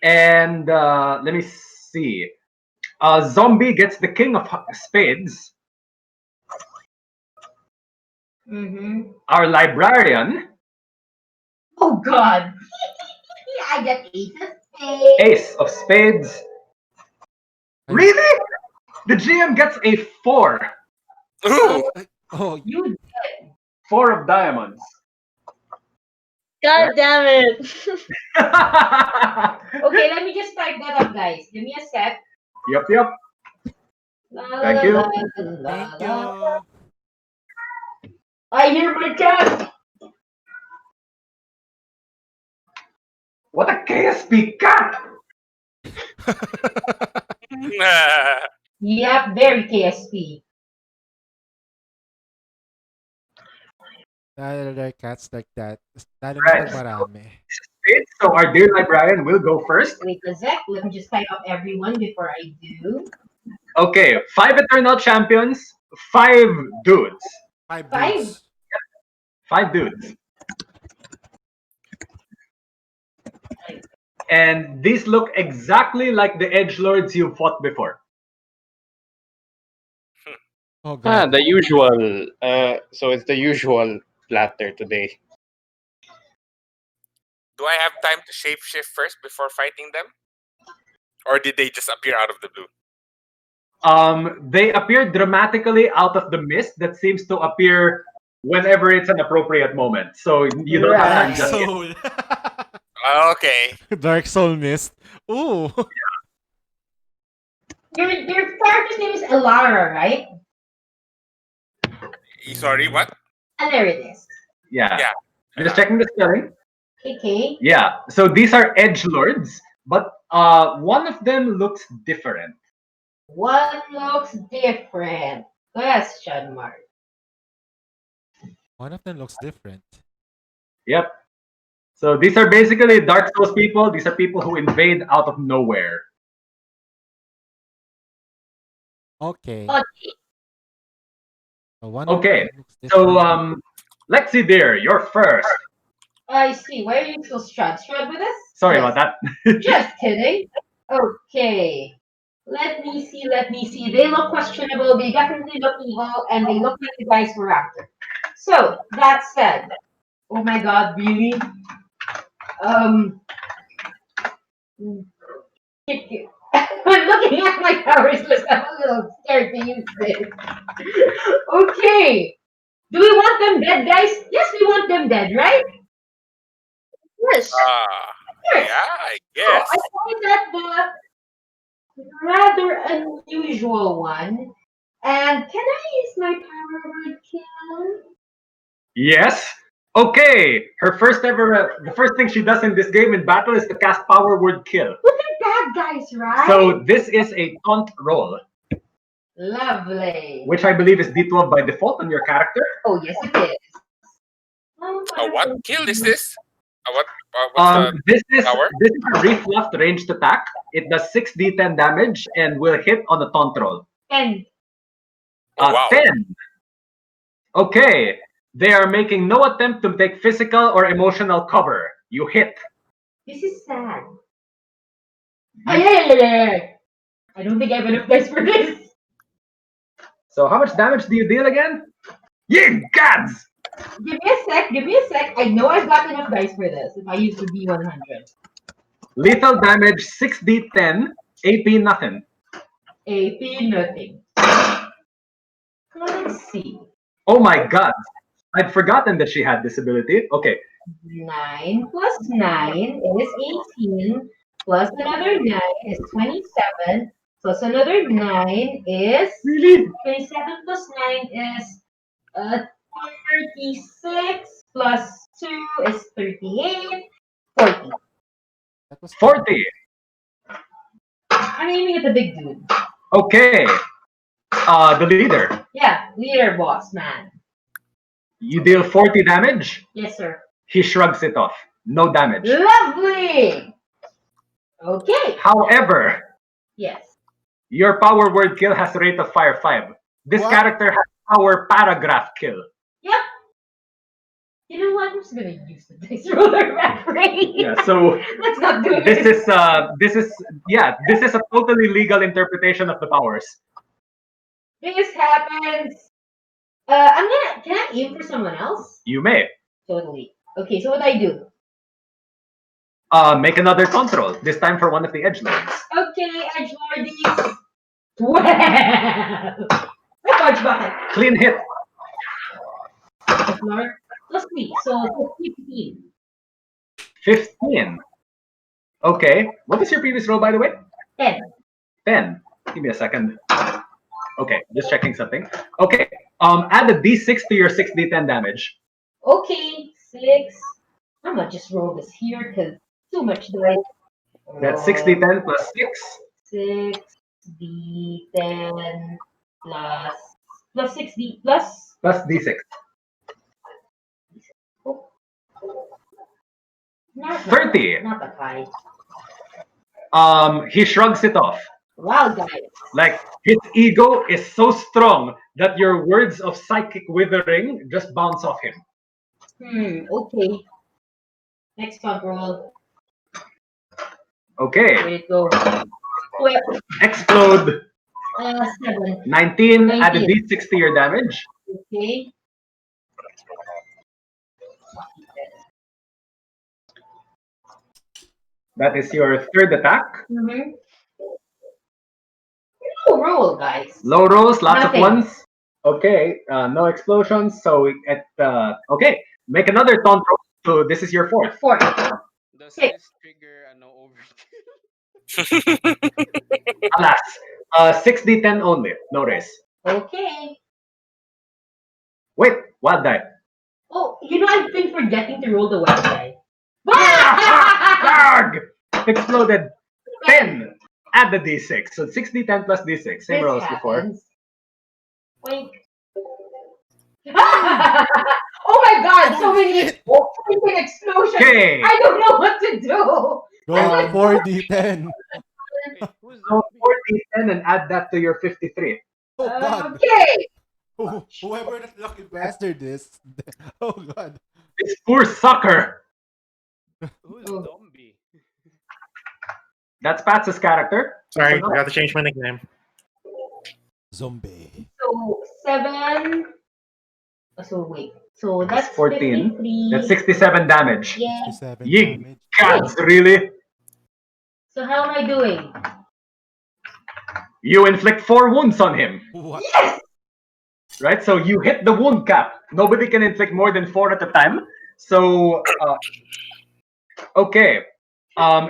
And let me see. Zombie gets the king of spades. Our librarian, Oh God. I get ace of spades. ace of spades. Really? The GM gets a 4. Ooh. Oh, You 4 of diamonds. God damn it. okay? Let me just type that up, guys. Give me a sec. Yep. La, Thank la, you. la, thank la, la. you. I hear my cat. What a KSP cat! Yep, very KSP. Lalo there are cats like that. Lalo na Right. pag marami. Spades, so our dear librarian will go first. Wait a sec. Let me just type up everyone before I do. Okay, 5 eternal champions, 5 dudes. 5 Five? dudes. 5 dudes. And these look exactly like the edgelords you fought before. Oh god. The usual. So it's the usual platter today. Do I have time to shapeshift first before fighting them? Or did they just appear out of the blue? They appear dramatically out of the mist that seems to appear whenever it's an appropriate moment. So you don't have time Dark just yet. Soul. Okay. Dark Soul Mist. Ooh. Your character's name is Elara, right? Sorry, what? And there it is. Yeah. Yeah. Just checking the spelling. Okay. Yeah. So these are edgelords, but one of them looks different. One looks different. Question mark. One of them looks different. Yep. So these are basically Dark Souls people. These are people who invade out of nowhere. Okay. Okay. So one Okay. of them looks different. So Lexi dear, you're first. I see. Why are you still Strud? Strud with us? Sorry Yes. about that. Just kidding. Okay. Let me see. They look questionable. They definitely look evil, and they look like the guys we're after. So that said, oh my God, really? I'm looking at my powers list. I'm a little scared to use this. Okay. Do we want them dead, guys? Yes, we want them dead, right? Yes. Yes. Yeah, I So guess. I find that the rather unusual one. And can I use my power word kill? Yes. Okay. Her first ever, the first thing she does in this game in battle is to cast Power Word Kill. But they're bad guys, right? So this is a taunt roll, Lovely. which I believe is D12 by default on your character. Oh, yes, it is. What kill is this? What's the This is power? a refluffed ranged attack. It does 6d10 damage and will hit on a taunt roll. 10. Oh, wow. 10. Okay. They are making no attempt to take physical or emotional cover. You hit. This is sad. Ay. I don't think I have enough dice for this. So how much damage do you deal again? Ye gods! Give me a sec. I know I've got enough dice for this if I use the D100. Lethal damage 6d10, AP nothing. AP nothing. Let's see. Oh my god. I'd forgotten that she had this ability. Okay. 9 plus 9 is 18, plus another 9 is 27, plus another 9 is... Really? 27 plus 9 is 36, plus 2 is 38, 40. That was 40. I'm aiming at the big dude. Okay. The leader. Yeah, leader boss, man. You deal 40 damage. Yes, sir. He shrugs it off. No damage. Lovely! Okay. However, Yes. your power word kill has a rate of fire 5. This What? character has power paragraph kill. Yep. You know what? I'm just gonna use the dice roller referee. Yeah, so Let's not do this this. this is a totally legal interpretation of the powers. This happens. Can I aim for someone else? You may Totally. Okay, so what do I do? make another control, this time for one of the edgelords. Okay, edgelordies. 12. Punch bucket. Clean hit. Edgelord. Plus 3, so 15. 15. Okay. What is your previous roll, by the way? 10. 10. Give me a second. Okay, just checking something. Okay. Add a d6 to your 6d10 damage. Okay, 6. I'm gonna just roll this here because too much dice. That's 6d10 plus 6. 6d10 plus 6d plus. Plus d6. Oh, not 30. Not that high. He shrugs it off. Wow, guys. Like, his ego is so strong that your words of psychic withering just bounce off him. Okay. Next control. Okay. Where it go? Wait, Explode. 7. 19. Add a 19. d6 to your damage. Okay. That is your third attack. Mm-hmm. No roll, guys. Low rolls, lots Nothing. of ones. Okay, no explosions. So okay, make another taunt roll. So this is your fourth. 4. Does Okay. this trigger no overkill? Alas, 6d10 only, no raise. Okay. Wait, wild die. Oh, I've been forgetting to roll the wild die. Arg! Exploded. 10. Add the d6. So 6d10 plus d6. Same This roll as before. happens. Wait. Oh my god, so many freaking explosions. Okay. I don't know what to do. Roll 4d10. Wait, who's So zombie? 4d10 and add that to your 53. Oh god. Okay. Whoever that lucky bastard is. Oh god. This poor sucker. Who's zombie? That's Pat's character. Sorry, So I got to change my nickname. Zombie. So 7. So wait. So that's 14. 53. That's 67 damage. Yeah. 67 Yig. damage. Gods, really? So how am I doing? You inflict 4 wounds on him. What? Yes. Right? So you hit the wound cap. Nobody can inflict more than 4 at a time. So, okay.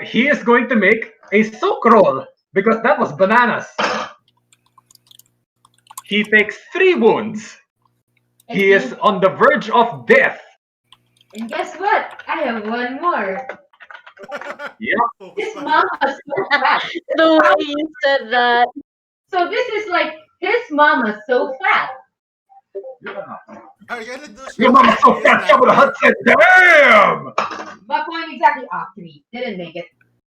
He is going to make a soak roll because that was bananas. He takes 3 wounds. He is on the verge of death. And guess what? I have one more. Yeah. This mama's so fat. The way you said that. So this is like his mama's so fat. Are you gonna do Your mama's so fat, Jabba the Hutt said, damn! But point exactly. 3. Didn't make it.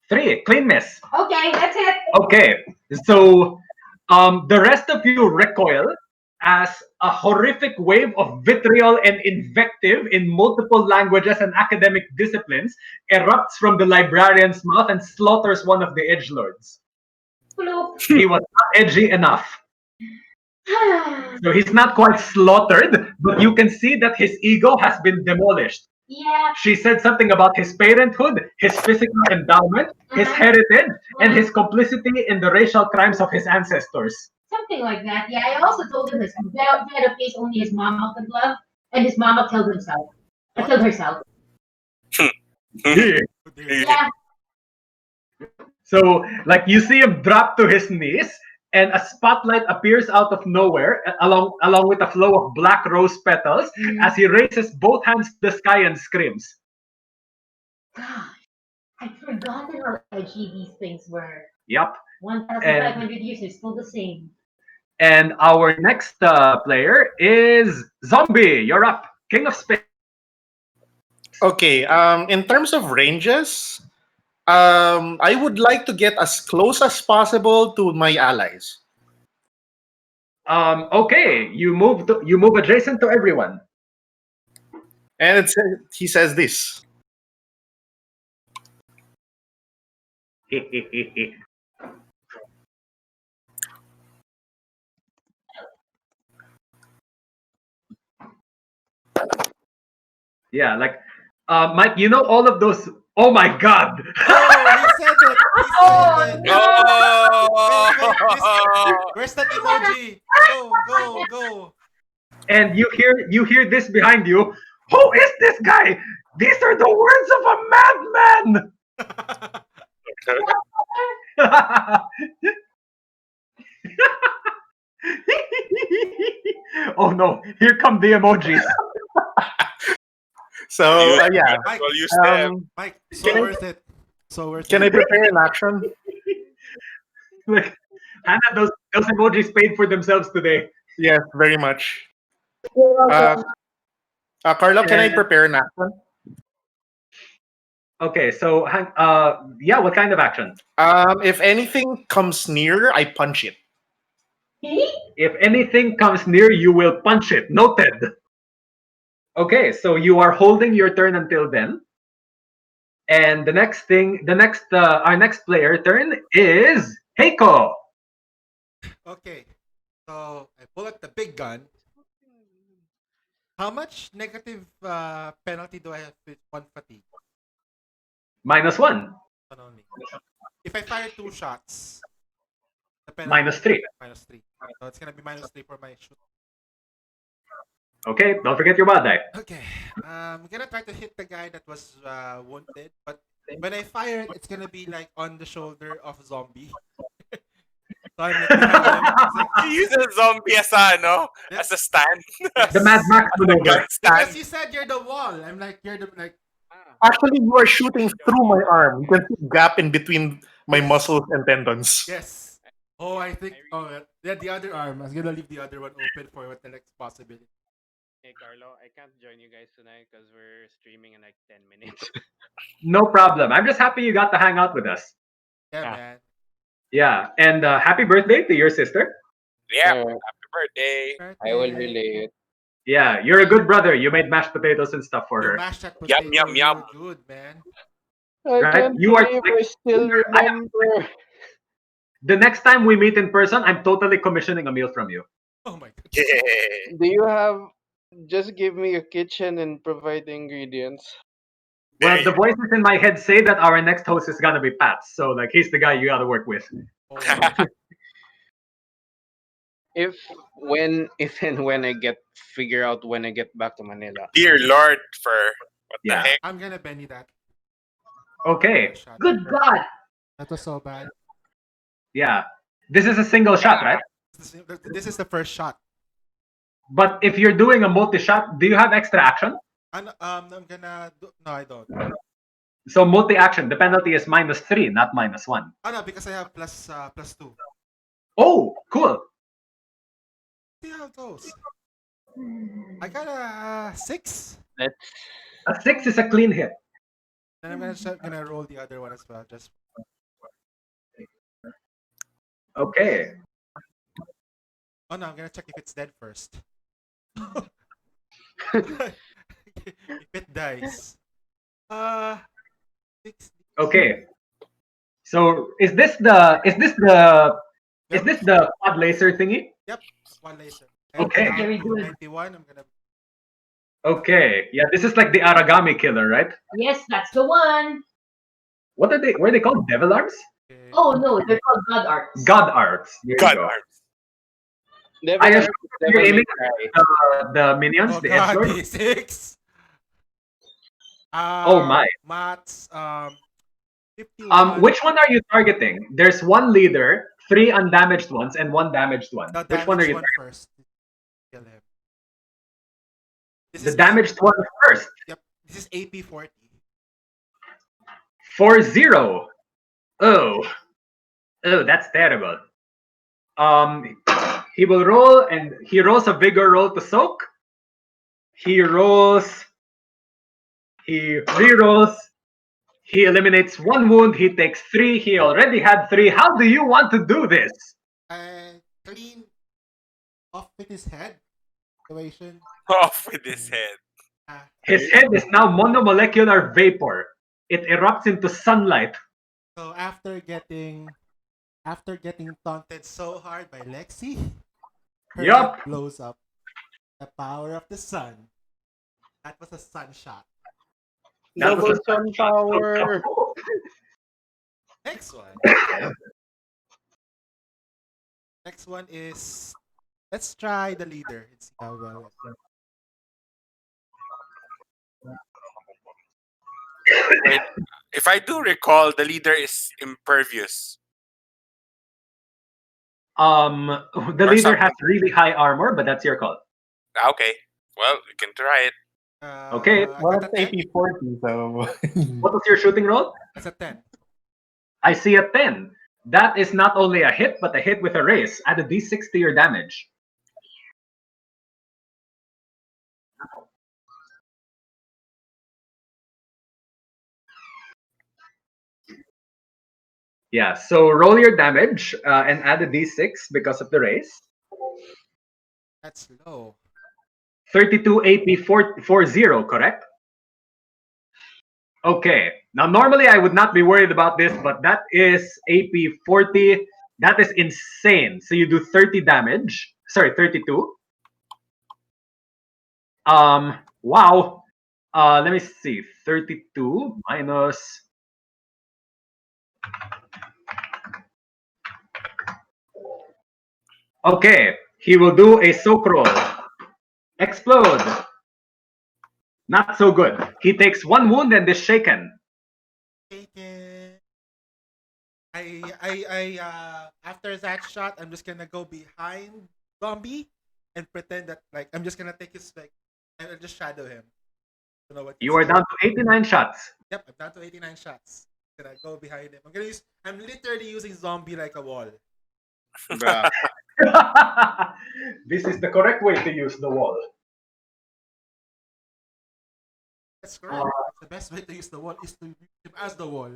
3, clean miss. Okay, that's it. Okay, so the rest of you recoil as a horrific wave of vitriol and invective in multiple languages and academic disciplines erupts from the librarian's mouth and slaughters one of the edgelords. Bloop. He was not edgy enough. So he's not quite slaughtered, but you can see that his ego has been demolished. Yeah. She said something about his parenthood, his physical endowment, his heritage, and his complicity in the racial crimes of his ancestors. Something like that. Yeah, I also told him this. He had a face only his mama could love, and his mama killed himself. Or killed herself. Yeah. So, like, you see him drop to his knees, and a spotlight appears out of nowhere, along with a flow of black rose petals, as he raises both hands to the sky and screams. Gosh, I'd forgotten how edgy these things were. Yep. 1,500 years are still the same. And our next player is Zombie. You're up. King of Space. Okay, in terms of ranges, I would like to get as close as possible to my allies. Okay, you move adjacent to everyone. And he says this. Yeah, like Mike, you know all of those. Oh my God! Oh, he said it. He said Oh it. Oh! Where's that emoji? Go. And you hear this behind you. Who is this guy? These are the words of a madman. Oh no! Here come the emojis. So yeah. Mike, Well, use them. Mike, so Can I- worth it. So worth Can I it. prepare an action? Like, Hannah, those emojis paid for themselves today. Yes, very much. You're Uh, welcome. Carlo, can I And- prepare an action? Okay, so yeah, what kind of action? If anything comes near, I punch it. If anything comes near, you will punch it. Noted. Okay, so you are holding your turn until then. And our next player turn is Heiko. Okay. So I pull out the big gun. How much negative penalty do I have with one fatigue? -1. One only. If I fire 2 shots, the penalty -3. -3. So it's gonna be -3 for my shoot. Okay, don't forget your wild die. Okay. I'm gonna try to hit the guy that was wounded, but when I fire it, it's gonna be like on the shoulder of zombie. So I'm like behind him. It's like, You use a zombie as as a stand. The Mad Max Gun maneuver. because stand. you said you're the wall. I'm like you're the like. Actually, you are shooting through my arm. You can see a gap in between my muscles and tendons. Yes. Oh, I think. Oh, yeah. The other arm. I was gonna leave the other one open for what the next possibility. Hey Carlo, I can't join you guys tonight because we're streaming in like 10 minutes. No problem. I'm just happy you got to hang out with us. Yeah, Ah. man. Yeah, and happy birthday to your sister. Yeah. Uh, Happy birthday. I will relay it. Yeah, you're a good brother. You made mashed potatoes and stuff for You her. mashed that Yum, potato yum, yum. real good, man. I Right? can't You are believe I still remember. The next time we meet in person, I'm totally commissioning a meal from you. Oh my god. Yeah. Do you have? Just give me a kitchen and provide the ingredients. Well, There the you voices in my head say that our next host is gonna be Pat, so like he's the guy you gotta work with. Oh, If and when I figure out when I get back to Manila. Dear Lord, for what Yeah. the heck? I'm gonna Benny that. Okay. Shot. Good God. That was so bad. Yeah. This is a single shot, right? This is the first shot. But if you're doing a multi-shot, do you have extra action? And I'm gonna do. No, I don't. So multi-action, the penalty is -3, not -1. Oh no, because I have +2. Oh, cool. See how it goes. I got a 6. Let's. A 6 is a clean hit. Then I'm gonna roll the other one as well. Just Okay. oh no, I'm gonna check if it's dead first. If it dies. 6. Okay. So is this the quad laser thingy? Yep, one laser. Okay. And Very now, good. 91. I'm gonna. Okay. Yeah, this is like the Aragami killer, right? Yes, that's the one. What are they? What are they called? Devil arms? Okay. Oh no, they're called God arts. God arts. There you God go. arms. I assume you're Devil aiming May Cry. the minions, Oh the god, edgelords. D6. Oh my. Mats, 51. Which one are you targeting? There's one leader, 3 undamaged ones, and 1 damaged one. The Which one are damaged you one targeting? first. Kill him. This The is damaged one first. Yep. This is AP 40. 4-0. Oh, that's terrible. He will roll, and he rolls a vigor roll to soak. He rolls. He re-rolls. He eliminates 1 wound. He takes 3. He already had 3. How do you want to do this? Clean. Off with his head situation. Off with his head. Ah, His head is now monomolecular vapor. It erupts into sunlight. so after getting taunted so hard by Lexi, her head Yup. blows up. The power of the sun. That was a sun shot. That was Double a sun power. Next one. Next one is, let's try the leader and see how well. Wait, if I do recall, the leader is impervious. The Or leader has something. really high armor, but that's your call. Okay. Well, we can try it. Okay. I Well, got it's a 10. AP 40, so. What was your shooting roll? That's a 10. I see a 10. That is not only a hit, but a hit with a raise. Add a d6 to your damage. Yeah, so roll your damage and add a d6 because of the raise. That's low. 32 AP 40, correct? Okay. Now, normally I would not be worried about this, but that is AP 40. That is insane. So you do 30 damage. Sorry, 32. Wow. Let me see. 32 minus. Okay. He will do a soak roll. Explode. Not so good. He takes one wound and is shaken. Taken. After that shot, I'm just gonna go behind zombie and pretend that like I'm just gonna take his like I'll just shadow him. You know what? You are down to 89 shots. Yep, I'm down to 89 shots. Gonna go behind him. I'm literally using zombie like a wall. Bruh. This is the correct way to use the wall. That's correct. The best way to use the wall is to use him as the wall.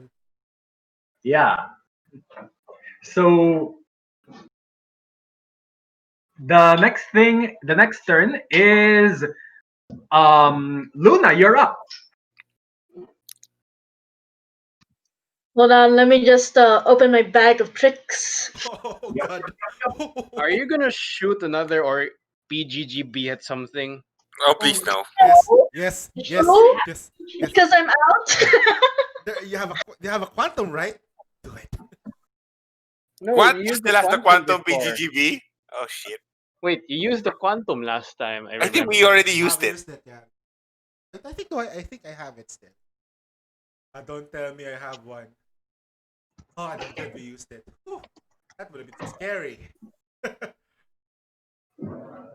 Yeah. So the next turn is Luna, you're up. Hold on, let me just open my bag of tricks. Oh Yep. god. Are you gonna shoot another or PGGB at something? Oh, please no. Yes. No, Yes. because I'm out. You have a quantum, right? Do it. No, What? you You used the still have the quantum before. BGGB? Oh, shit. Wait, you used the quantum last time. I I think remember. we already I've used it. used it, yeah. But I think I have it still. Don't tell me I have one. Oh, I don't think we used it. Whew, that would have been scary.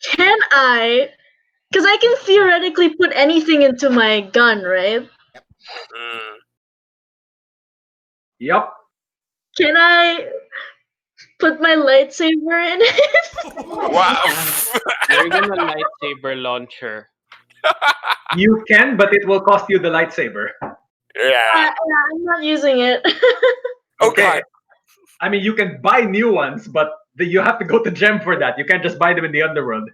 Can I? Because I can theoretically put anything into my gun, right? Mm. Yep. Can I put my lightsaber in it? Wow. You're gonna lightsaber launcher. You can, but it will cost you the lightsaber. Yeah. I'm not using it. Oh, Okay. God. I mean, you can buy new ones, but you have to go to Gem for that. You can't just buy them in the underworld.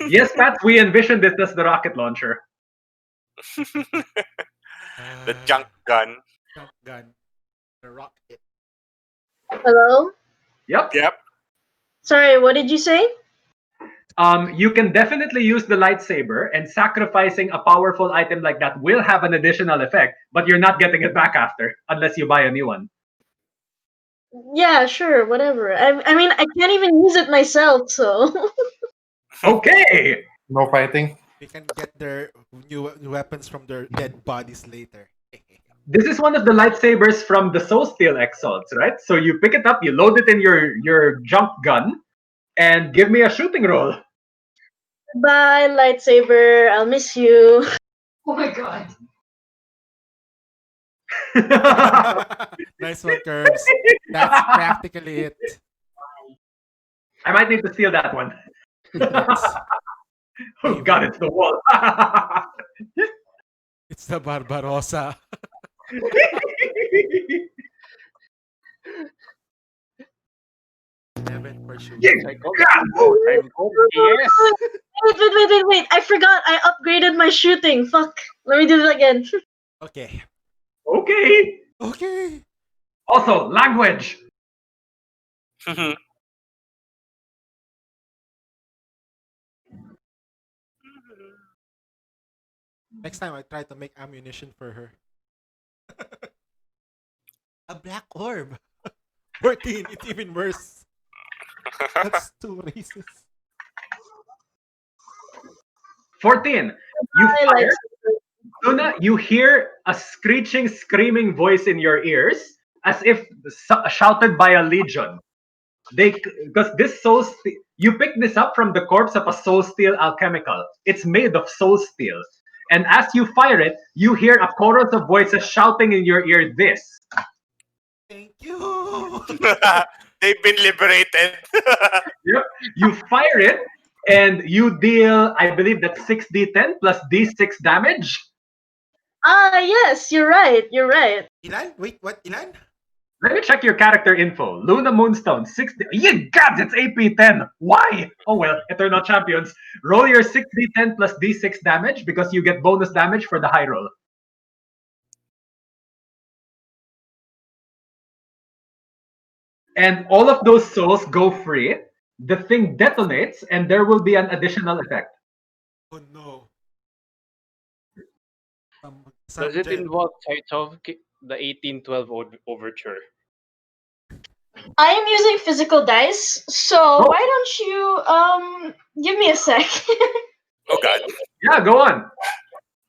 Yes, Pat, we envisioned this as the rocket launcher. The junk gun. Junk gun. The rocket. Hello? Yep. Yep. Sorry, what did you say? You can definitely use the lightsaber, and sacrificing a powerful item like that will have an additional effect, but you're not getting it back after, unless you buy a new one. Yeah, sure, whatever. I mean, I can't even use it myself, so. Okay! No fighting. We can get their new weapons from their dead bodies later. This is one of the lightsabers from the Soul Steel Exalts, right? So you pick it up, you load it in your jump gun, and give me a shooting roll. Bye, lightsaber. I'll miss you. Oh my god. Nice one, Curbs. That's practically it. I might need to steal that one. Yes. Oh god, it's the wall. It's the Barbarossa. 11 for shooting. Yeah. I called it. I'm called yes. Wait. I forgot. I upgraded my shooting. Fuck. Let me do it again. Okay. Okay. Okay. Also, language. Next time I try to make ammunition for her. A black orb. 14. It's even worse. That's too racist. 14. You I like. fire. Luna, you hear a screeching, screaming voice in your ears, as if shouted by a legion. Because this you pick this up from the corpse of a soul steel alchemical. It's made of soul steel, and as you fire it, you hear a chorus of voices shouting in your ear. This. Thank you. They've been liberated. Yep. You fire it, and you deal. I believe that's 6d10 plus d6 damage. Yes, you're right. You're right. Ilan? Wait, what? Ilan? Let me check your character info. Luna Moonstone, 60. Yeah, God, it's AP10. Why? Oh well, Eternal Champions. Roll your 6d10 plus d6 damage because you get bonus damage for the high roll. And all of those souls go free. The thing detonates, and there will be an additional effect. Oh no. Does it involve Tchaikovsky, the 1812 overture? I am using physical dice, so why don't you give me a sec? Oh God. Yeah, go on.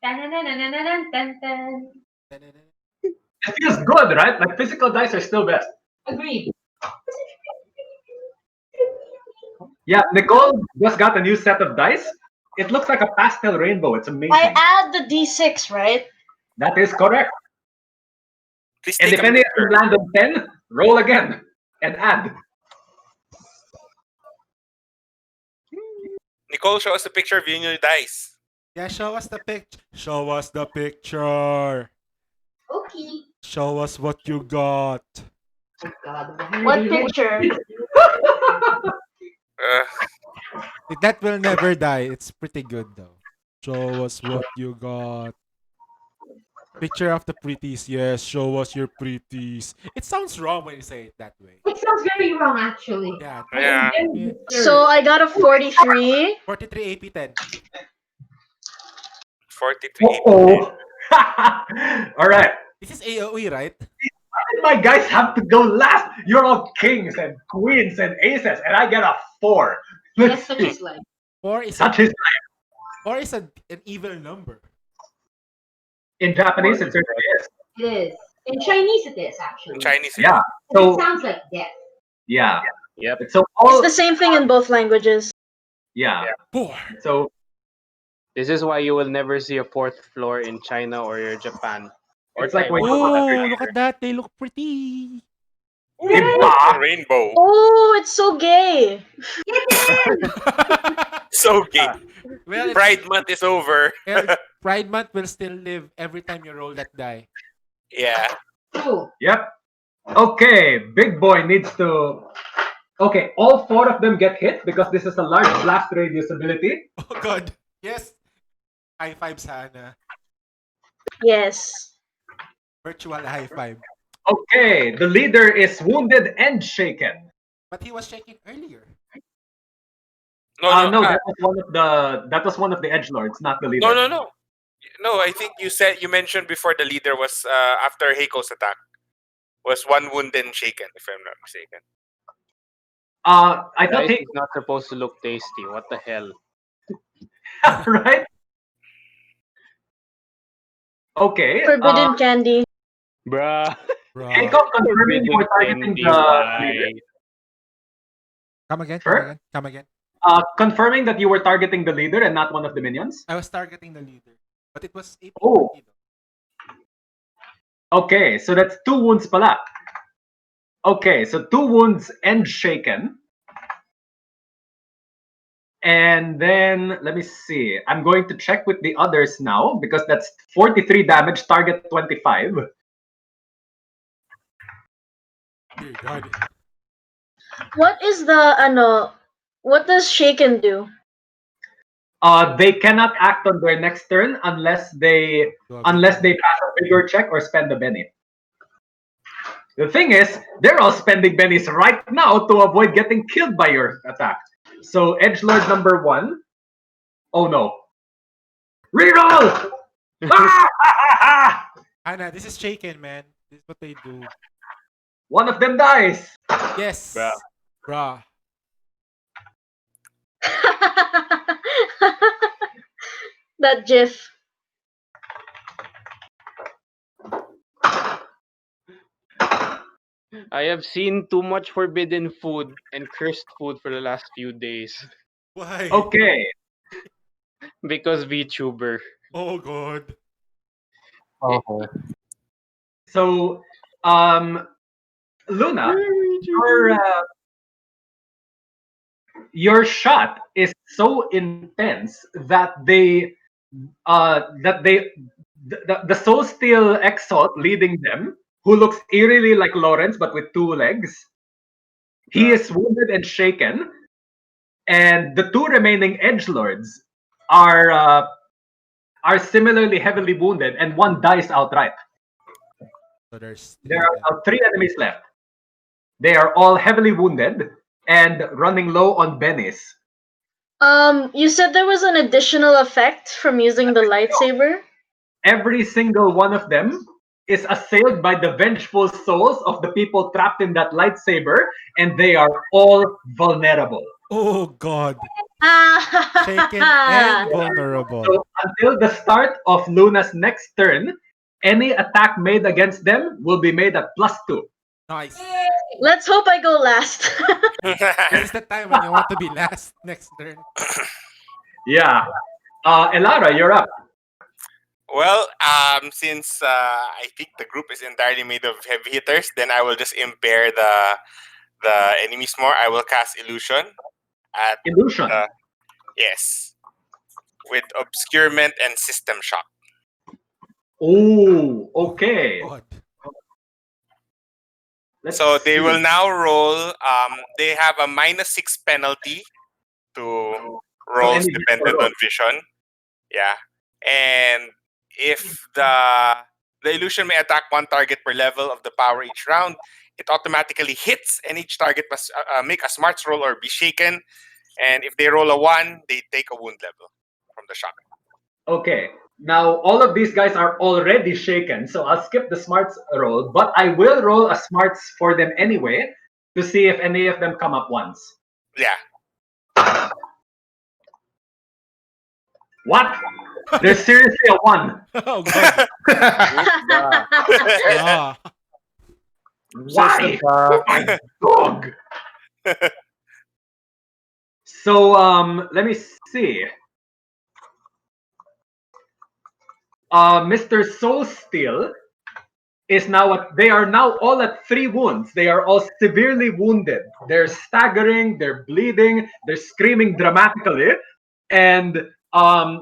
Dun-dun-dun-dun-dun-dun-dun. It feels good, right? Like physical dice are still best. Agreed. Yeah, Nicole just got a new set of dice. It looks like a pastel rainbow. It's amazing. I add the d6, right? That is correct. Please And take if a any of picture. them land on 10, roll again and add. Nicole, show us a picture of you and your dice. Yeah, show us the picture. Show us the picture. Okay. Show us what you got. Oh God. What picture? That will never die. It's pretty good though. Show us what you got. Picture of the pretties. Yes, show us your pretties. It sounds wrong when you say it that way. It sounds very wrong, actually. Yeah. Yeah. Yeah. So I got a 43. 43 AP10. 43. Oh. All right. This is AOE, right? Why did my guys have to go last? You're all kings and queens and aces, and I get a 4. Let's That's such see. a slide. 4 is Such a, is 4 is an evil number. in Japanese, it certainly is. It is. In Chinese, it is, actually. Chinese. Yeah. It So sounds like death. yeah. Yep. So It's all the same thing in both languages. yeah. 4. So This is why you will never see a fourth floor in China or Japan. Or it's like when Taiwan. Oh, look at that. They look pretty. Diba? Rainbow. Oh, it's so gay. So gay. Well, Pride month is over. Pride Month will still live every time you roll that die. Yeah. True. Yep. Okay, big boy needs to. Okay, all 4 of them get hit because this is a large blast radius ability. Oh god. Yes. High five sana. Yes. Virtual high five. Okay, the leader is wounded and shaken. But he was shaking earlier. No, no, that was one of the edgelords, not the leader. no. No, I think you mentioned before the leader was after Heiko's attack was one wound and shaken, if I'm not mistaken. I thought Rice he is not supposed to look tasty. What the hell? right. Okay. Forbidden candy. Bruh. Heiko confirming you were targeting the leader. Come again, Sure. come again, come again. Confirming that you were targeting the leader and not one of the minions. I was targeting the leader. But it was AP. Oh. Okay, so that's 2 wounds pala. Okay, so 2 wounds and shaken. And then, let me see. I'm going to check with the others now because that's 43 damage, target 25. Dear God. What is the what does Shaken do? They cannot act on their next turn Do a big unless they one. pass a bigger check or spend a Benny. The thing is, they're all spending bennies right now to avoid getting killed by your attack. So Edgelord number 1. Oh no. Reroll! Anna, this is Shaken, man. This is what they do. One of them dies. Yes. Bruh. Bruh. That GIF. I have seen too much forbidden food and cursed food for the last few days Why? Okay. because VTuber. Oh god. Okay. So, Luna, your shot is so intense that the Soul Steel Exalt leading them, who looks eerily like Lawrence but with 2 legs, he is wounded and shaken, and the 2 remaining edgelords are similarly heavily wounded, and 1 dies outright. So there's There 3 are left. now 3 enemies left. They are all heavily wounded and running low on bennies. You said there was an additional effect from using the lightsaber? Every single one of them is assailed by the vengeful souls of the people trapped in that lightsaber, and they are all vulnerable. Oh god. Ah. Shaken and vulnerable. So until the start of Luna's next turn, any attack made against them will be made at +2. Nice. Let's hope I go last. This is the time when you want to be last next turn. Yeah. Elara, you're up. Well, since I think the group is entirely made of heavy hitters, then I will just impair the enemies more. I will cast illusion at Illusion. yes, with obscurement and system shock. Oh, okay. God. Let's So they see. will now roll. They have a -6 penalty to rolls any dependent roll. on vision. Yeah, and if the illusion may attack 1 target per level of the power each round, it automatically hits, and each target must make a smarts roll or be shaken. And if they roll a 1, they take a wound level from the shock. Okay. Now, all of these guys are already shaken, so I'll skip the smarts roll, but I will roll a smarts for them anyway to see if any of them come up once. Yeah. What? There's seriously a 1. Oh god. Ah. Why? System Oh my dog. So, let me see. Mr. Soul Steel is now they are now all at 3 wounds. They are all severely wounded. They're staggering, they're bleeding, they're screaming dramatically, and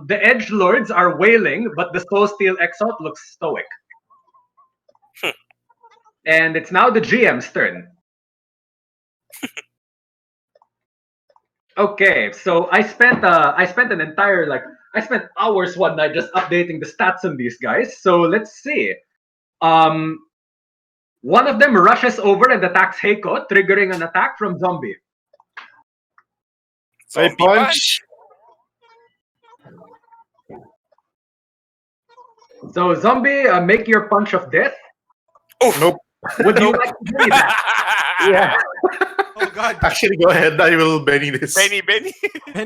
the edge lords are wailing, but the Soul Steel Exalt looks stoic. And it's now the GM's turn. Okay, so I spent an entire I spent hours one night just updating the stats on these guys. So let's see. One of them rushes over and attacks Heiko, triggering an attack from Zombie. I Zombie punch. So Zombie, make your punch of death. Oof. Nope. Would you like to do that? Yeah. Oh god. Actually, go ahead. I will Benny this. Benny. Benny,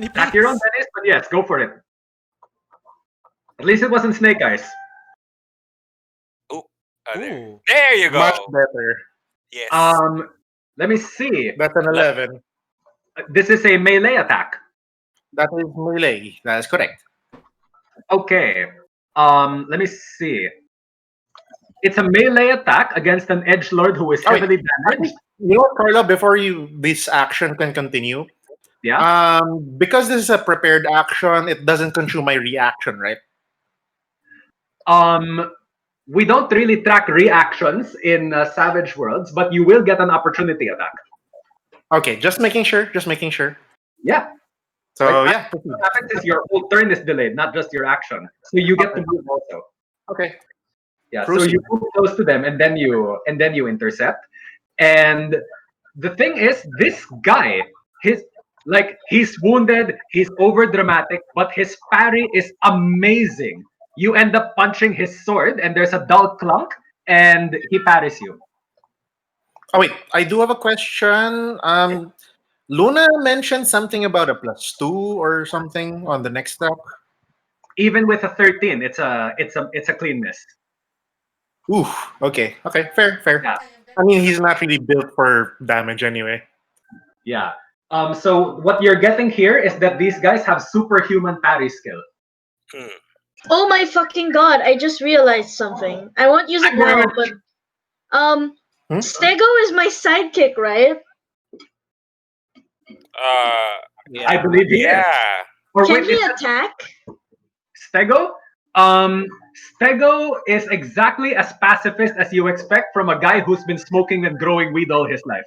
Attack your own please. Dennis, but yes, go for it. At least it wasn't Snake Eyes. Oh, there. Ooh. There you go. Much better. Yes. Let me see. That's an 11. This is a melee attack. That is melee. That is correct. Okay. Let me see. It's a melee attack against an edgelord who is Oh, wait. heavily damaged. You know what, Carla? Before this action can continue, Yeah. because this is a prepared action, it doesn't consume my reaction, right? We don't really track reactions in Savage Worlds, but you will get an opportunity attack. Okay, just making sure. Just making sure. Yeah. So Right. yeah. What happens is your whole turn is delayed, not just your action. So you get to move also. Okay. Yeah. So Proceed. you move close to them, and then you intercept. And the thing is, this guy, he's wounded, he's over dramatic, but his parry is amazing. You end up punching his sword, and there's a dull clunk, and he parries you. Oh wait, I do have a question. Luna mentioned something about a +2 or something on the next step. Even with a 13, it's a clean miss. Oof. Okay. Okay. Fair. Fair. Yeah. I mean, he's not really built for damage anyway. Yeah. So what you're getting here is that these guys have superhuman parry skill. Hmm. Oh my fucking god! I just realized something. I won't use it now, but Hmm? Stego is my sidekick, right? Uh, I believe he is. yeah. Or Can wait, he is that attack? Stego? Stego is exactly as pacifist as you expect from a guy who's been smoking and growing weed all his life.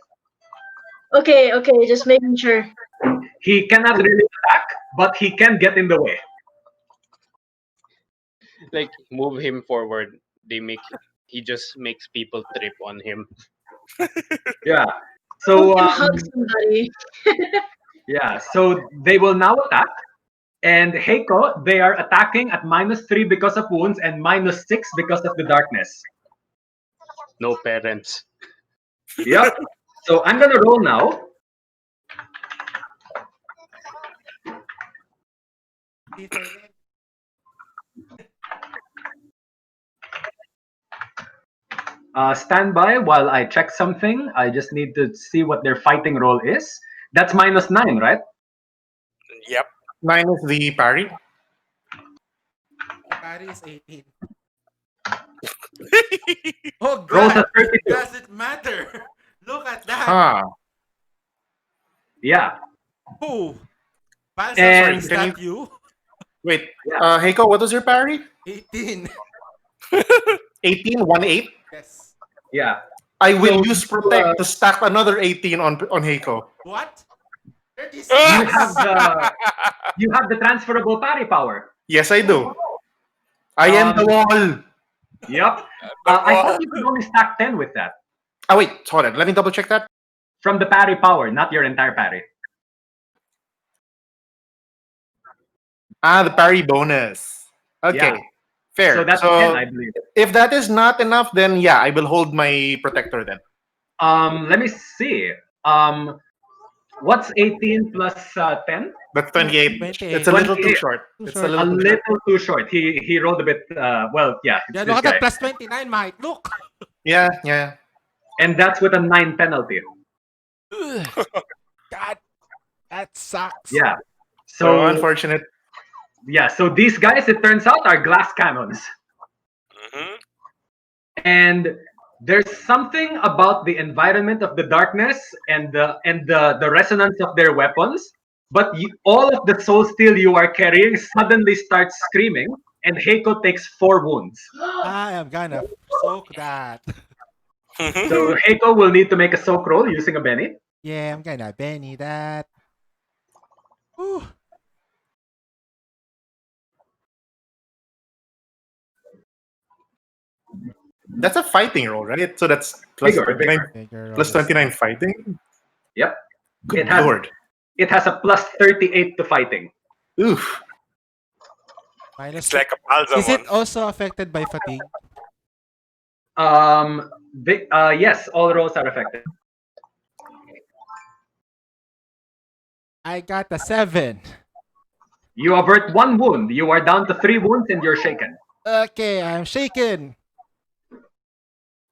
Okay, just making sure. He cannot really attack, but he can get in the way. Like move him forward. He just makes people trip on him. Yeah. Who So can hug somebody? yeah, so they will now attack. And Heiko, they are attacking at -3 because of wounds and -6 because of the darkness. No parents. Yep. So I'm gonna roll now. Stand by while I check something. I just need to see what their fighting roll is. That's -9, right? Yep. 9 is the parry. Parry is 18. Oh Rolls god! a It 32. doesn't matter! Look at that! Huh. Yeah. Oh! Balsam, And is Can you that you? wait? yeah. Heiko, what was your parry? 18. 18, 1-8. Yes. Yeah. I will So use protect to stack another 18 on Heiko. What? you 36! have the transferable parry power. Yes, I do. I am the wall. Yep. The I wall. thought you could only stack 10 with that. Oh wait, hold on. Let me double check that. From the parry power, not your entire parry. Ah, the parry bonus. Okay, Yeah. fair. So that's 10, I believe. if that is not enough, then yeah, I will hold my protector then. Let me see. What's 18 plus 10? That's 28. 28. It's a little too 28. short. Too It's short. a A little too short. little too short. He rolled a bit. Well, yeah, it's Yeah, this look at guy, that plus 29, mate. Look! Yeah, yeah. and that's with a 9 penalty. God, that sucks. Yeah. So So unfortunate. yeah. So these guys, it turns out, are glass cannons, Hmm. and there's something about the environment of the darkness and the resonance of their weapons. But all of the soul steel you are carrying suddenly starts screaming, and Heiko takes 4 wounds. I am gonna soak that. So Heiko will need to make a soak roll using a Benny. Yeah, I'm gonna Benny that. Whew. That's a fighting roll, right? So that's plus Bigger, 29. Bigger Plus rolls. 29 fighting. Yep. Good It has- lord. It has a plus 38 to fighting. Oof. Minus It's like a balsam Is it one. also affected by fatigue? Yes, all rolls are affected. I got a 7. You avert 1 wound. You are down to 3 wounds, and you're shaken. Okay, I'm shaken.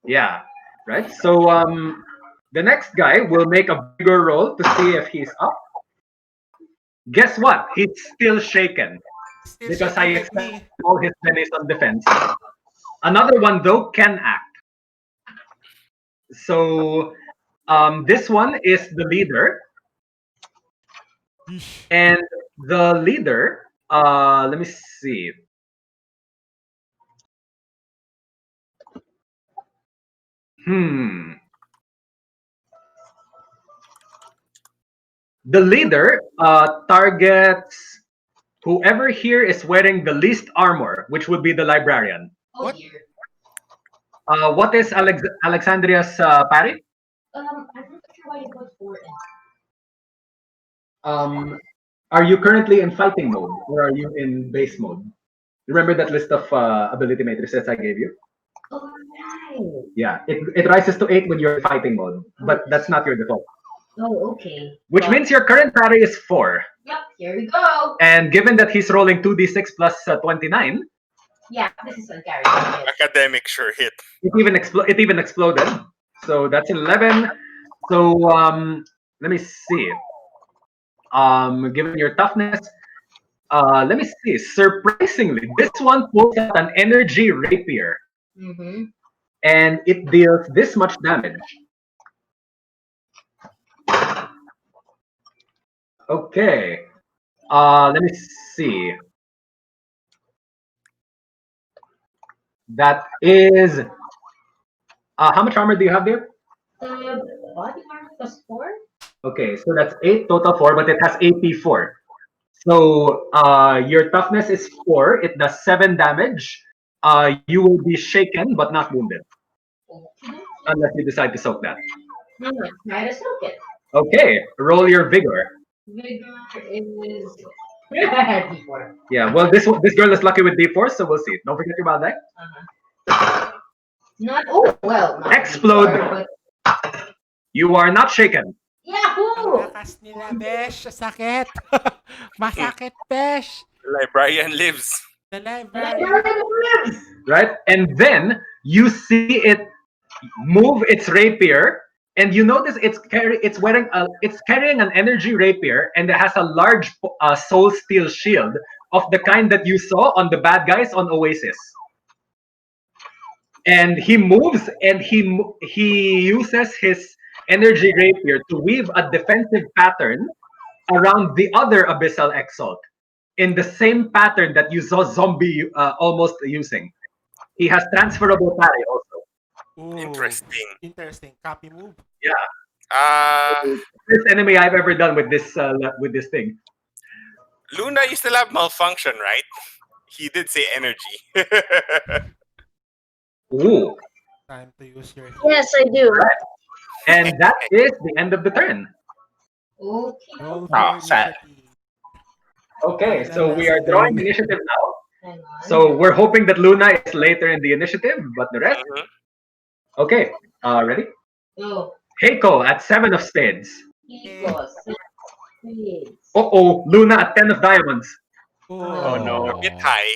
Yeah. Right. So the next guy will make a bigger roll to see if he's up. Guess what? He's still shaken Still because shaken I like expect me. all his bennies on defense. Another one though can act. So this one is the leader, and the leader. Let me see. Hmm. The leader targets whoever here is wearing the least armor, which would be the librarian. Oh What? dear. What is Alexandria's parry? I'm not sure why you put four in. Um, are you currently in fighting mode or are you in base mode? Remember that list of ability matrices I gave you? Oh right. Yeah, it rises to 8 when you're in fighting mode, but that's not your default. Oh okay. Which means your current parry is 4. Yep. Here we go. And given that he's rolling 2d6 plus 29, Yeah, this is uncharacteristic. Academic sure hit. it even exploded. So that's 11. So let me see. Given your toughness, let me see. Surprisingly, this one pulls out an energy rapier, Mm-hmm. and it deals this much damage. Okay. Let me see. That is. How much armor do you have there? Body armor plus 4? Okay, so that's 8 total 4, but it has AP 4. So your toughness is 4. It does 7 damage. You will be shaken but not wounded Okay. unless you decide to soak that. Try to soak it. Okay, roll your vigor. Vigor is D4. Yeah, well, this girl is lucky with D4, so we'll see. Don't forget your bad die. Not well, not Explode. D4, but You are not shaken. Ang Yahoo! lakas nila, besh. Sakit. Masakit, besh. The librarian lives. The Librarian library. lives! Right? And then you see it move its rapier, and you notice it's carrying an energy rapier, and it has a large soul steel shield of the kind that you saw on the bad guys on Oasis. And he moves, and he uses his energy rapier to weave a defensive pattern around the other abyssal exalt in the same pattern that you saw zombie almost using. He has transferable parry also. Ooh, Interesting. interesting. Copy move. First enemy I've ever done with this thing. Luna, you still have malfunction, right? He did say energy. Ooh, Time to use your heat. Yes, I do. and that is the end of the turn. Okay. Roll Oh, for sad. initiative. Okay, so we are drawing initiative now. Hang on. So we're hoping that Luna is later in the initiative, but the rest. Mhm. Okay, ready? Go. Keiko at 7 of spades. Equals. Spades. Oh, Luna at 10 of diamonds. Oh no, a bit Oh. high.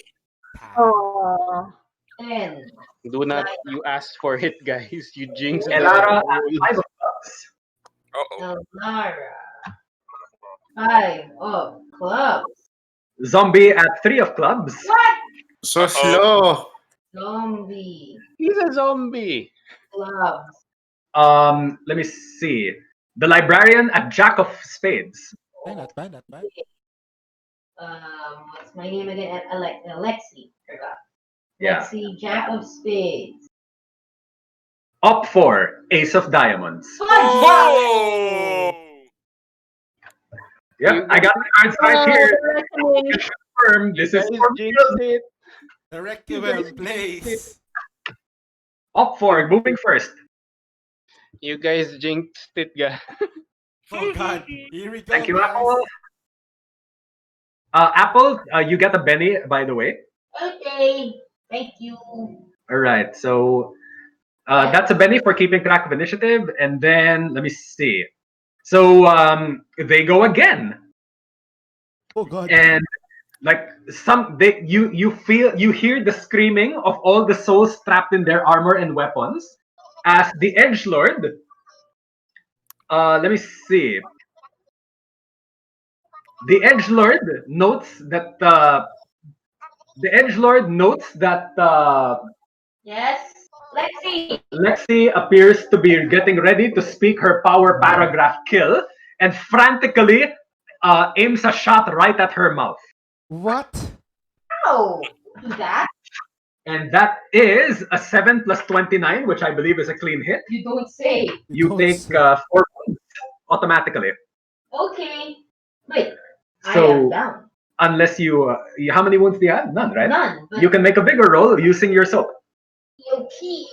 Oh. 10. Do not you asked for it, guys. You jinxed the Elara at roll. 5 of clubs. Uh-oh. Elara. 5 of clubs. Zombie at 3 of clubs. What? So Uh-oh. slow. Zombie. He's a zombie. Clubs. Let me see. The librarian at Jack of spades. Not bad, not bad. What's my name again? Alexi. Forgot. Yeah. Lexi, Jack of Spades. Up 4, Ace of diamonds. Oh! Yep, I got the cards right here. Reckoning. Confirm this is Guys for jinxed real. it. The Requiem plays. Up 4, moving first. You guys jinxed it, guys. Oh god. Here we go, Thank you, guys. Apple. Apple, you get a Benny, by the way. Okay. Thank you. All right, so that's a Benny for keeping track of initiative. And then, let me see. So they go again. Oh god. And like you hear the screaming of all the souls trapped in their armor and weapons as the edgelord let me see, the edgelord notes that Yes. Lexi. Lexi appears to be getting ready to speak her power paragraph kill and frantically aims a shot right at her mouth. What? Ow. Do that? And that is a 7 plus 29, which I believe is a clean hit. You don't say. You don't take say. 4 points automatically. Okay. Wait, I am So down. unless how many wounds do you have? None, right? None. But You can make a bigger roll using your soap. okay.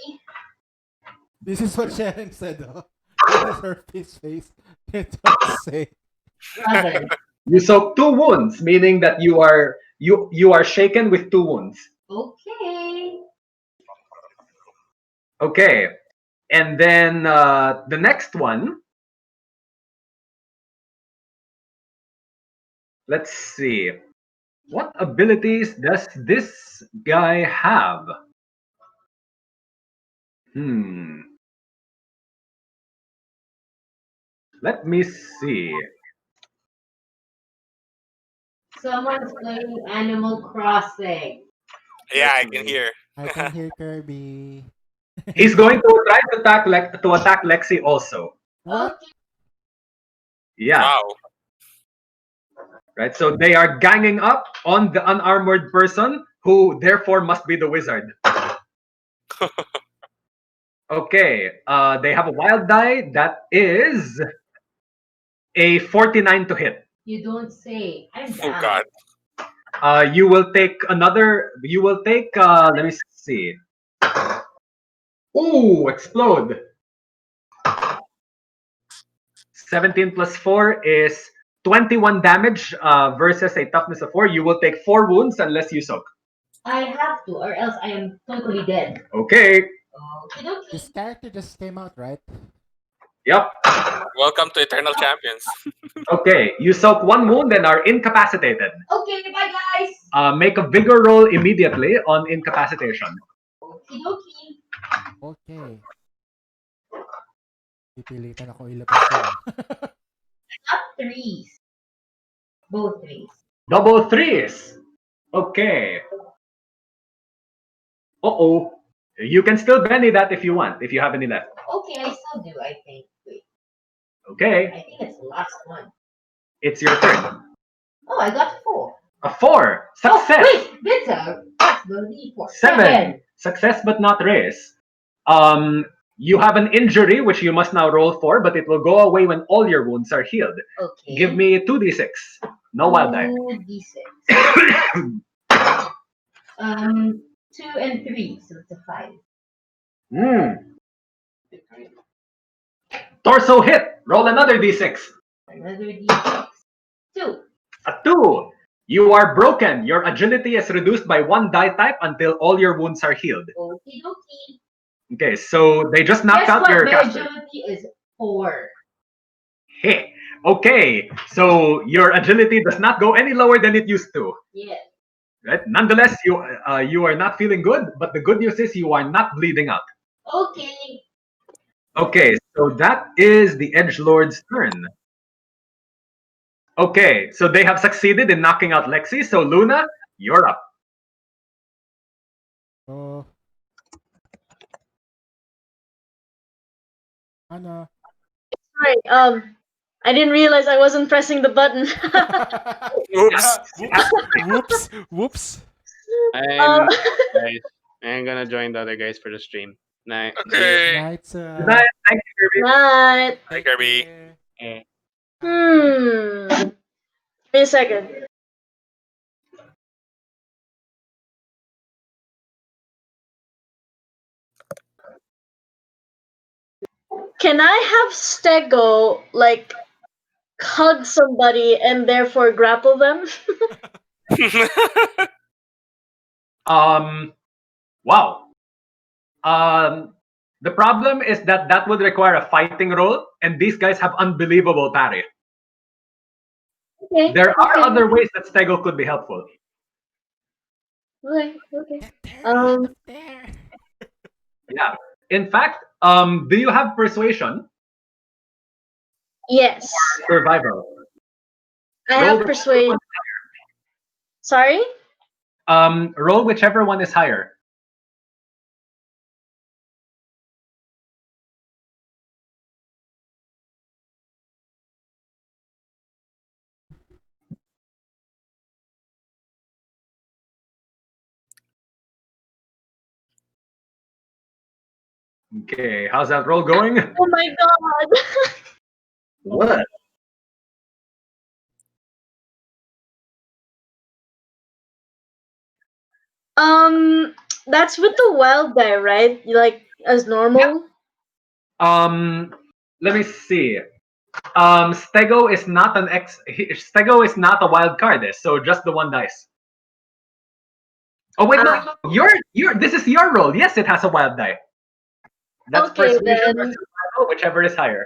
This is what Sharon said, oh. This is her face. Don't say. 7. You soak 2 wounds, meaning that you are shaken with 2 wounds. Okay. Okay, and then the next one. Let's see. What abilities does this guy have? Hmm. Let me see. Someone's playing Animal Crossing. Yeah, Let I can me- hear. I can hear Kirby. He's going to try to attack Lexi also. What? Okay. Yeah, Wow. right. So they are ganging up on the unarmored person, who therefore must be the wizard. Okay. They have a wild die that is a 49 to hit. You don't say. I'm Oh down. God. You will take another. You will take. Let me see. Ooh, explode. 17 plus 4 is 21 damage versus a toughness of 4. You will take 4 wounds unless you soak. I have to, or else I am totally dead. Okay. Okay, okay. This character just came out, right? Yep. Welcome to Eternal Champions. Okay. You soak 1 wound and are incapacitated. Okay, bye guys. Make a vigor roll immediately on incapacitation. Okay, okay. Okay. Pipilitan ako ilabas yun. Up 3s. Both 3s. Double threes. Okay. Uh-oh. You can still Benny that if you want, if you have any left. Okay, I still do, I think. Wait, Okay. I think it's the last one. It's your turn. Oh, I got 4. A 4. Success. Oh, wait, that's gonna be 4. 7. Success but not raise. You have an injury which you must now roll for, but it will go away when all your wounds are healed. Okay. Give me 2d6. No wild die. 2d6. 2 and 3, so it's a 5. Torso hit. Roll another d6. Another d6. 2. A 2. You are broken. Your agility is reduced by 1 die type until all your wounds are healed. Okie dokie. Okay, so they just knocked Guess out what? your My caster. agility is 4. Hey. Okay, so your agility does not go any lower than it used to. Yeah. Right? Nonetheless, you are not feeling good, but the good news is you are not bleeding out. Okay. Okay, so that is the Edgelord's turn. Okay, so they have succeeded in knocking out Lexi. So Luna, you're up. So, ano? Sorry, I didn't realize I wasn't pressing the button. Oops. Whoops. I'm guys. I'm gonna join the other guys for the stream. Night. Okay. Night, Good night. Thank you, Kirby. Right. Hi, Kirby. Eh. Give me a second. Can I have Stego like hug somebody and therefore grapple them? Wow. The problem is that that would require a fighting roll, and these guys have unbelievable parry. Okay. There are okay. other ways that Stego could be helpful. Okay. Okay. Get there. Um. Up there. Yeah. In fact, do you have persuasion? Yes. Survival. I Roll have persuade. Sorry. roll whichever one is higher. Okay, how's that roll going? Oh my god. What? That's with the wild die, right? Like as normal. Um, let me see. Stego is not Stego is not a wild card, so just the one dice. Oh wait, no, Ah, your this is your roll. Yes, it has a wild die. That's okay persuasion then. versus survival, whichever is higher.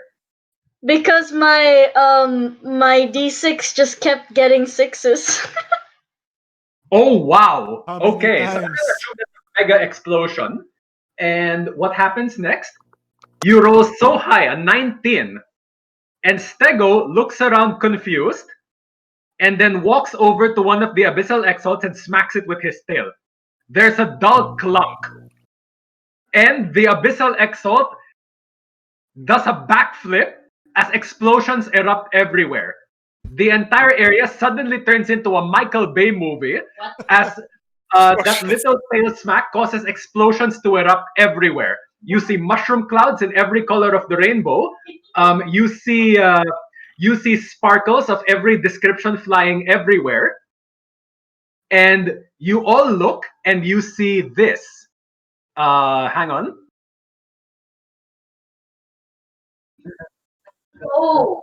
Because my D6 just kept getting sixes. Oh wow. How many Okay, so I'm gonna times? do this mega explosion. And what happens next? You roll so high, a 19, and Stego looks around confused, and then walks over to one of the abyssal exalts and smacks it with his tail. There's a dull clunk, and the abyssal exalt does a backflip as explosions erupt everywhere. The entire area suddenly turns into a Michael Bay movie as that little tail smack causes explosions to erupt everywhere. You see mushroom clouds in every color of the rainbow. You see sparkles of every description flying everywhere, and you all look and you see this. Hang on. Oh,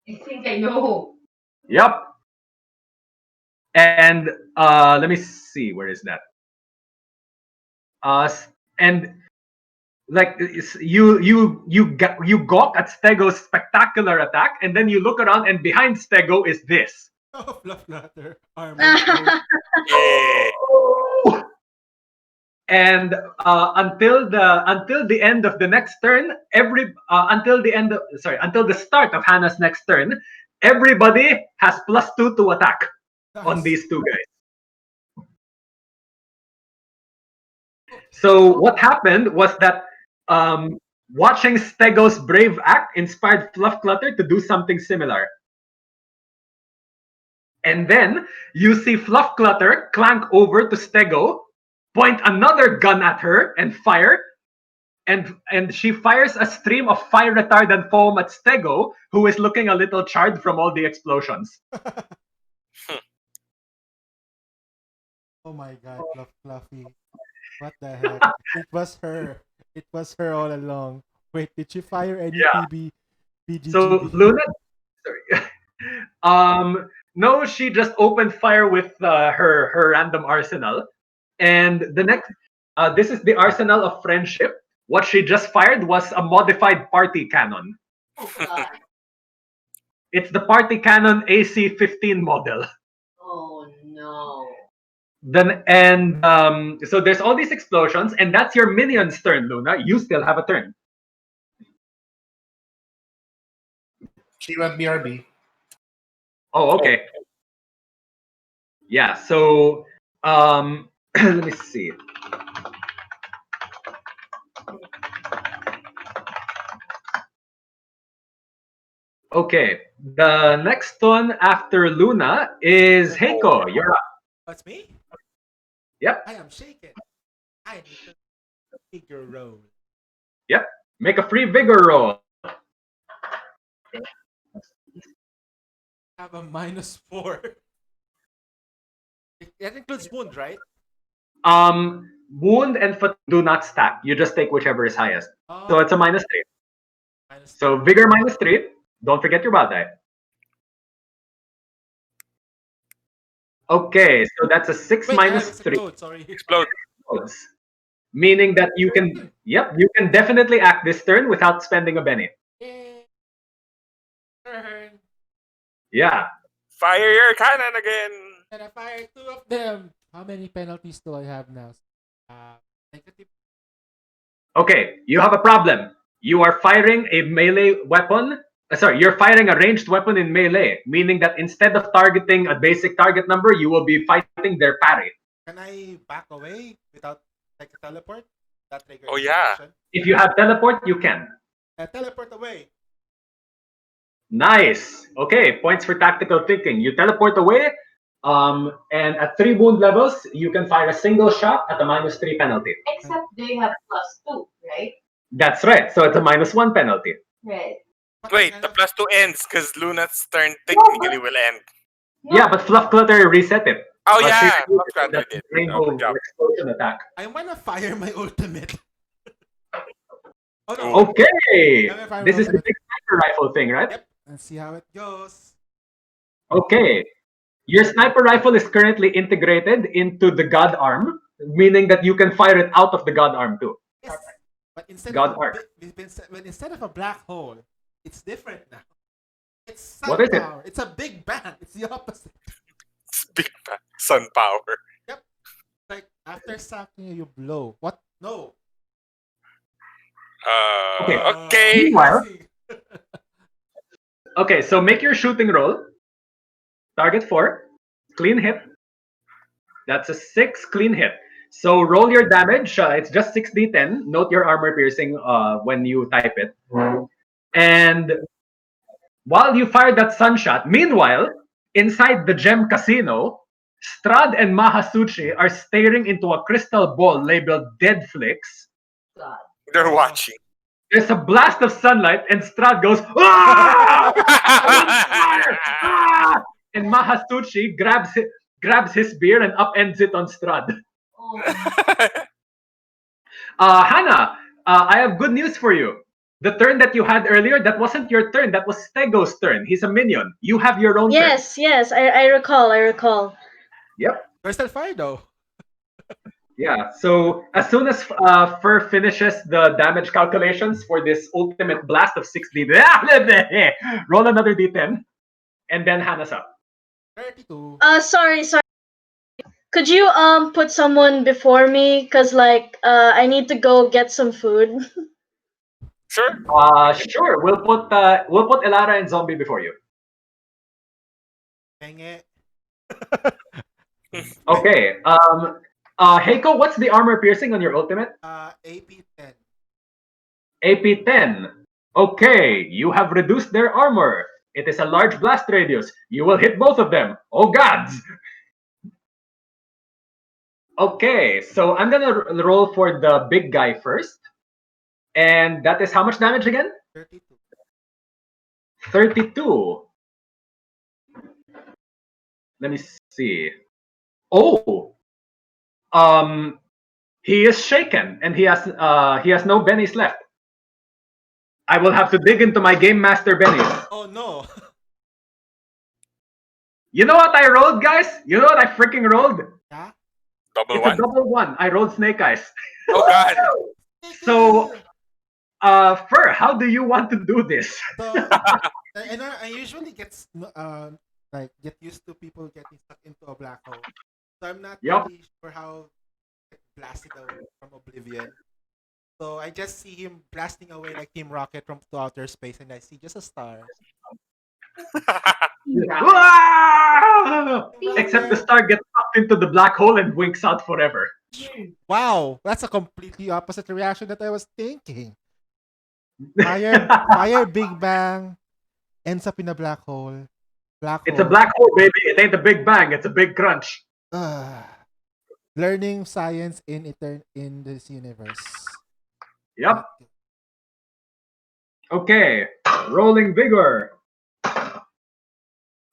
I think I know. Yep. And let me see. Where is that? And like you gawk at Stego's spectacular attack, and then you look around, and behind Stego is this. Oh, fluff flutter. Armor coat. Yeah. And until the end of the next turn, until the start of Hannah's next turn, everybody has +2 to attack on Nice. these two guys. So what happened was that watching Stego's brave act inspired Fluff Clutter to do something similar. And then you see Fluff Clutter clank over to Stego, point another gun at her, and fire. And she fires a stream of fire retardant foam at Stego, who is looking a little charred from all the explosions. Oh my god, Fluffy. What the heck? It was her. It was her all along. Wait, did she fire any Yeah. PG, So BGGB? Luna, sorry. No, she just opened fire with her random arsenal, and the next, this is the arsenal of friendship. What she just fired was a modified party cannon. Oh God. It's the party cannon AC-15 model. Oh no. Then and so there's all these explosions, and that's your minion's turn, Luna. You still have a turn. She went BRB. Oh, okay. Yeah. So let me see. Okay, the next one after Luna is Heiko. You're up. That's me? Yep, I am shaken. I need to figure roll. yep. Make a free vigor roll. I have a -4. That includes wound, right? Wound and fatigue do not stack. You just take whichever is highest. So Oh, it's a -3. minus So vigor -3. Don't forget your bad die. Okay, so that's a 6 Wait, I have -3. explode, sorry. Explode. Meaning that you can, yep, you can definitely act this turn without spending a penny. Yay. Turn. Yeah. Fire your cannon again. And I fired 2 of them. How many penalties do I have now? Negative. Okay, you have a problem. You are firing a melee weapon. You're firing a ranged weapon in melee, meaning that instead of targeting a basic target number, you will be fighting their parry. Can I back away without like a teleport? That trigger Oh, yeah. action. If you have teleport, you can. Teleport away. Nice. Okay, points for tactical thinking. You teleport away, and at 3 wound levels, you can fire a single shot at a -3 penalty. Except they have +2, right? That's right. So it's a -1 penalty. Right. But Wait, I the have- +2 ends because Luna's turn technically will end. No, Yeah, but Fluff Clutter reset it. Oh She yeah, removed Fox it. Commander That's did. rainbow Good job. explosion attack. I wanna fire my ultimate. Oh no. Ooh. Okay, I'm gonna fire my this is the ultimate. big sniper rifle thing, right? Yep. Let's see how it goes. Okay, your sniper rifle is currently integrated into the God Arm, meaning that you can fire it out of the God Arm too. Yes. But instead God of Arm. instead of a black hole, it's different now. It's sun What is it? power. It's a big bang. It's the opposite. It's big sun power. Yep. Like after sacking you blow. What? No. Okay. Okay. Meanwhile- easy. Okay, so make your shooting roll. Target 4. Clean hit. That's a 6 clean hit. So roll your damage. It's just 6d10. Note your armor piercing when you type it. And while you fire that sunshot, meanwhile, inside the Gem Casino, Strad and Mahasuchi are staring into a crystal ball labeled Dead Flicks. God. They're watching. There's a blast of sunlight, and Strad goes, "Ah! Ah!" And Mahasuchi grabs his beer and upends it on Strad. Oh, Hannah, I have good news for you. The turn that you had earlier, that wasn't your turn. That was Stego's turn. He's a minion. You have your own turn. Yes, I recall. Yep. We're still fire though. Yeah. So as soon as Fur finishes the damage calculations for this ultimate blast of 6d, roll another d10, and then Hannah's up. 32. Sorry. Could you put someone before me? Cause like I need to go get some food. Sure. Sure. We'll put Elara and Zombie before you. Dang it. Okay. Heiko, what's the armor piercing on your ultimate? AP 10. AP 10. Okay, you have reduced their armor. It is a large blast radius. You will hit both of them. Oh gods! Okay, so I'm gonna roll for the big guy first. And that is how much damage again? 32. 32. Let me see. Oh! He is shaken and he has no bennies left. I will have to dig into my Game Master bennies. Oh no. You know what I rolled, guys? You know what I freaking rolled? Yeah. Double It's one. a double one. I rolled Snake Eyes. Oh god. So, Fur, how do you want to do this? So I usually get used to people getting stuck into a black hole. So I'm not Yup. really sure how to get blasted away from oblivion. So I just see him blasting away like Team Rocket from to outer space, and I see just a star. Ah! Except the Rocket. star gets sucked into the black hole and winks out forever. Wow, that's a completely opposite reaction that I was thinking. Fire, Big Bang, ends up in a black hole. It's a black hole, baby. It ain't a big bang. It's a big crunch. Learning science in this universe. Yep. Okay. Rolling vigor.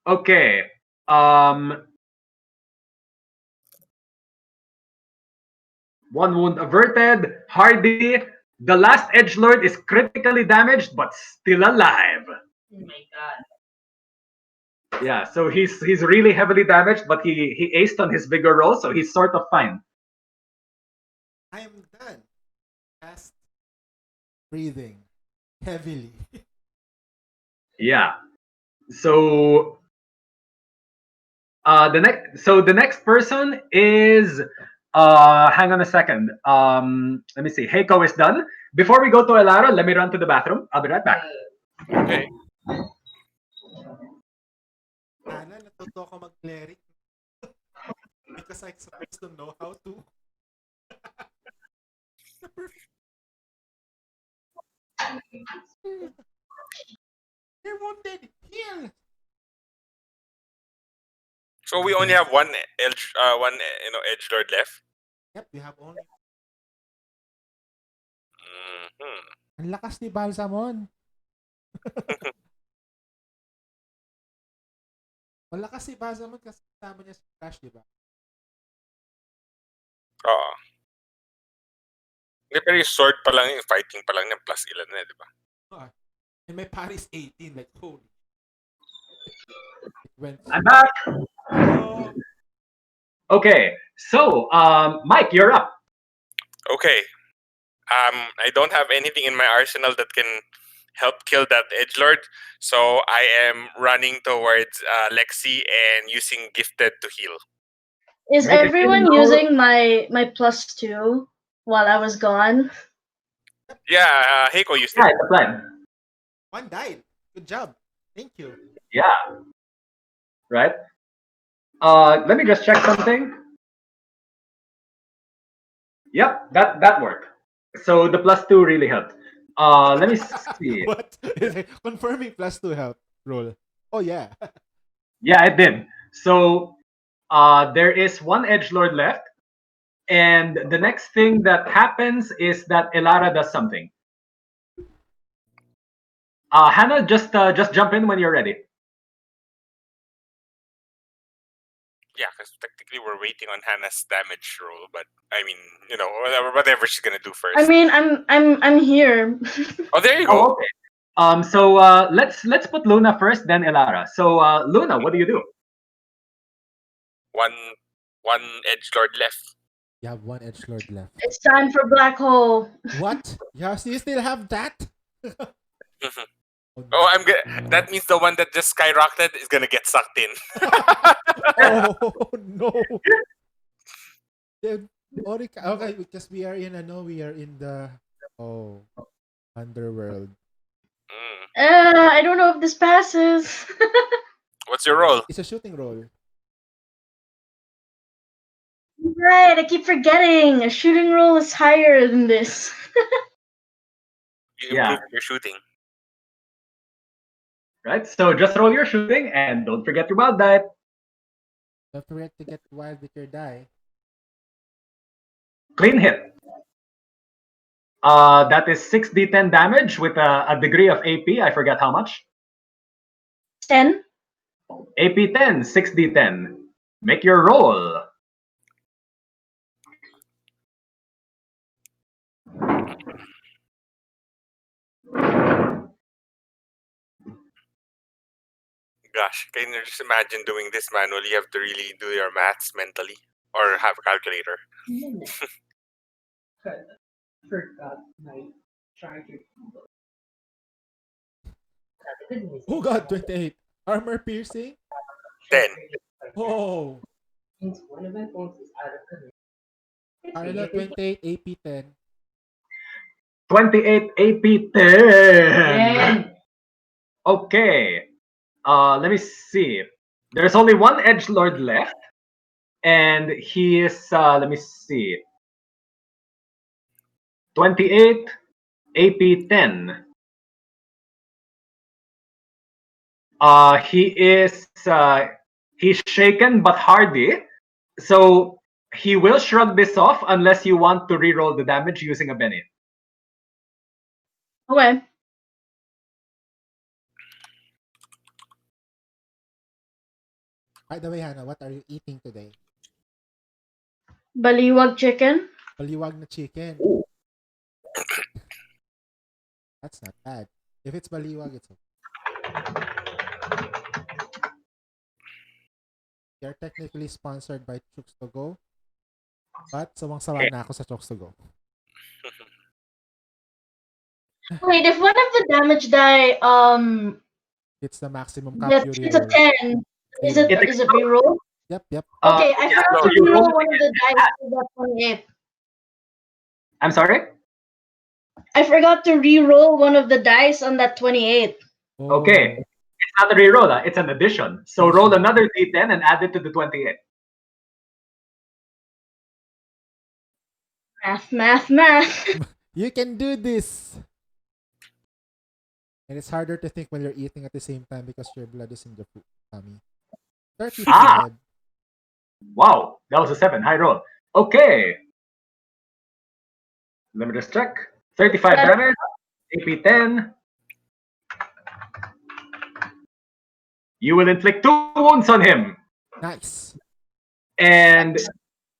Okay. One wound averted. Hardy. The last edgelord is critically damaged but still alive. oh my god. Yeah, so he's really heavily damaged, but he aced on his vigor roll, so he's sort of fine. I am done. Just breathing heavily. Yeah. So the next person is hang on a second. Let me see. Heiko is done. Before we go to Elara, let me run to the bathroom. I'll be right back. Okay. Sana natuto ako mag-cleric because I'm supposed to know how to. They're wounded. Heal. So we only have one edge lord left. Yep, we have only. Mhm. Ang lakas ni Balsamon. Malakas si Balsamon kasi kasama niya si Crash, di ba? Oo. Hindi, pero yung sword pa lang, yung fighting pa lang niya, plus ilan na, di ba? Ah, and my party's 18. Like, holy. It went. I'm back. Hello. Okay, so Mike, you're up. Okay. I don't have anything in my arsenal that can help kill that edgelord, so I am running towards Lexi and using gifted to heal. Is Make a everyone healing roll. using my +2 while I was gone? Yeah, Heiko used Yeah, it. it's a plan. One died. Good job. Thank you. Yeah. Right. Let me just check something. Yep, that worked. So the +2 really helped. Let me see. What? Confirming +2 help roll. Oh yeah. Yeah, it did. So there is one edgelord left, and the next thing that happens is that Elara does something. Hannah, just jump in when you're ready. Yeah, because technically we're waiting on Hannah's damage roll, but I mean, you know, whatever she's gonna do first. I mean, I'm here. Oh, there you go. Oh, okay. So let's put Luna first, then Elara. So Luna, what do you do? One edgelord left. You have one edgelord left. It's time for black hole. What? Yes, you still have that? Oh, I'm good. That means the one that just skyrocketed is gonna get sucked in. Oh no. Yeah, okay, because we are in the underworld. I don't know if this passes. What's your roll? It's a shooting roll. Right, I keep forgetting. A shooting roll is higher than this. You Yeah. improved your shooting. Right. So just roll your shooting, and don't forget your wild die. Don't forget to get wild with your die. Clean hit. That is 6d10 damage with a degree of AP. I forget how much. 10. AP 10, 6d10. Make your roll. Gosh, can you just imagine doing this manually? You have to really do your maths mentally or have a calculator. Forgot my charger. Oh god, 28. Armor piercing? 10. Oh. Means one of my phones is out of connection. Arlo 28, AP 10. 28 AP 10. Okay. Let me see. There's only one edgelord left, and he is. Let me see. 28 AP 10. He is. He's shaken but hardy, so he will shrug this off unless you want to reroll the damage using a Benny. Okay. By the way, Hannah, what are you eating today? Baliwag chicken. Baliwag na chicken. That's not bad. If it's baliwag, it's okay. They're technically sponsored by Chooks to Go. But sawang-sawa na ako sa Chooks to Go. Wait, if one of the damage die It's the maximum gets cap you it's a reroll. 10, is it reroll? Yep. Okay, I Yeah, forgot so to you roll reroll one of the dice to that 28. I'm sorry? I forgot to re-roll one of the dice on that 28. Okay. It's not a reroll, it's an addition. So roll another d10 and add it to the 28. Math. You can do this. And it's harder to think when you're eating at the same time because your blood is in the tummy. 35. Wow, that was a 7. High roll. Okay. Let me just check. 35 damage. AP 10. You will inflict 2 wounds on him. Nice. And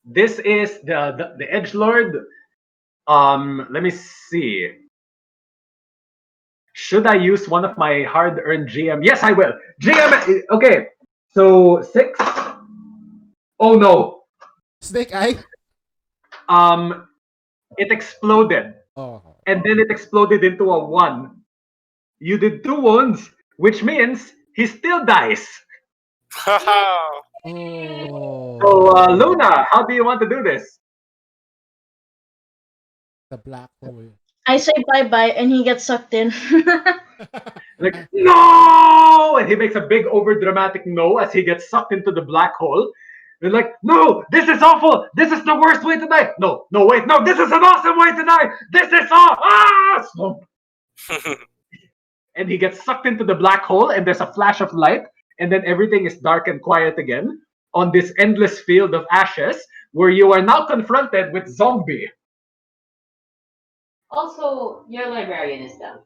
This is the edgelord. Let me see. Should I use one of my hard-earned GM? Yes, I will. GM. Okay. So 6. Oh no. Snake Eye? Um, it exploded, Oh. and then it exploded into a 1. You did 2 wounds, which means he still dies. So, Oh. Luna, how do you want to do this? The black hole. I say bye bye, and he gets sucked in. Like, no! And he makes a big over dramatic no as he gets sucked into the black hole. They're like, no, this is awful. This is the worst way to die. No, no, wait, no, this is an awesome way to die. This is awesome. And he gets sucked into the black hole, and there's a flash of light, and then everything is dark and quiet again on this endless field of ashes where you are now confronted with zombie. Also, your librarian is down.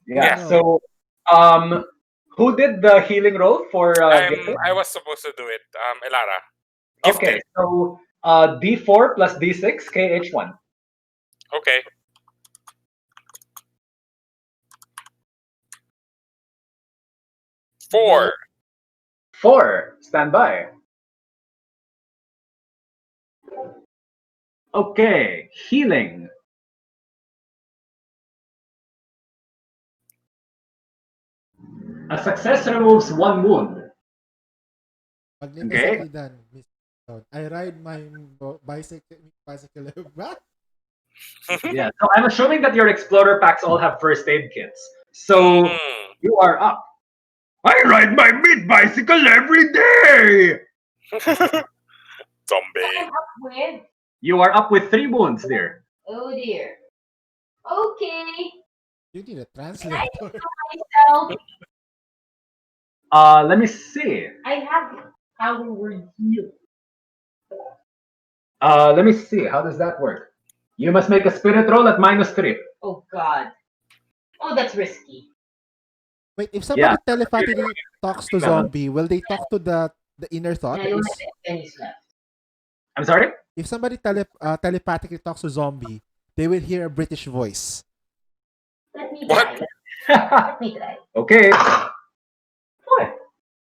Yeah. No. So, who did the healing roll for? Gifted? I was supposed to do it. Elara. Gifted. Okay. So, D4 plus D6 KH1. Okay. Four. 4. Stand by. Okay. Healing. A success removes 1 wound. Magnificently done, Miss Todd. I ride my bicycle. What? Yeah. So I'm assuming that your explorer packs all have first aid kits. So you are up. I ride my meat bicycle every day. Zombie. I'm up with. You are up with 3 wounds there. Oh dear. Okay. You need a Can I translator. myself? Let me see. I have power word heal. Let me see. How does that work? You must make a spirit roll at -3. Oh god. Oh, that's risky. Wait, if somebody telepathically talks to zombie, will they talk to the inner thought? And I don't have pennies left. I'm sorry? If somebody telepathically talks to zombie, they will hear a British voice. Let me What? try. Let me try. Okay. Four.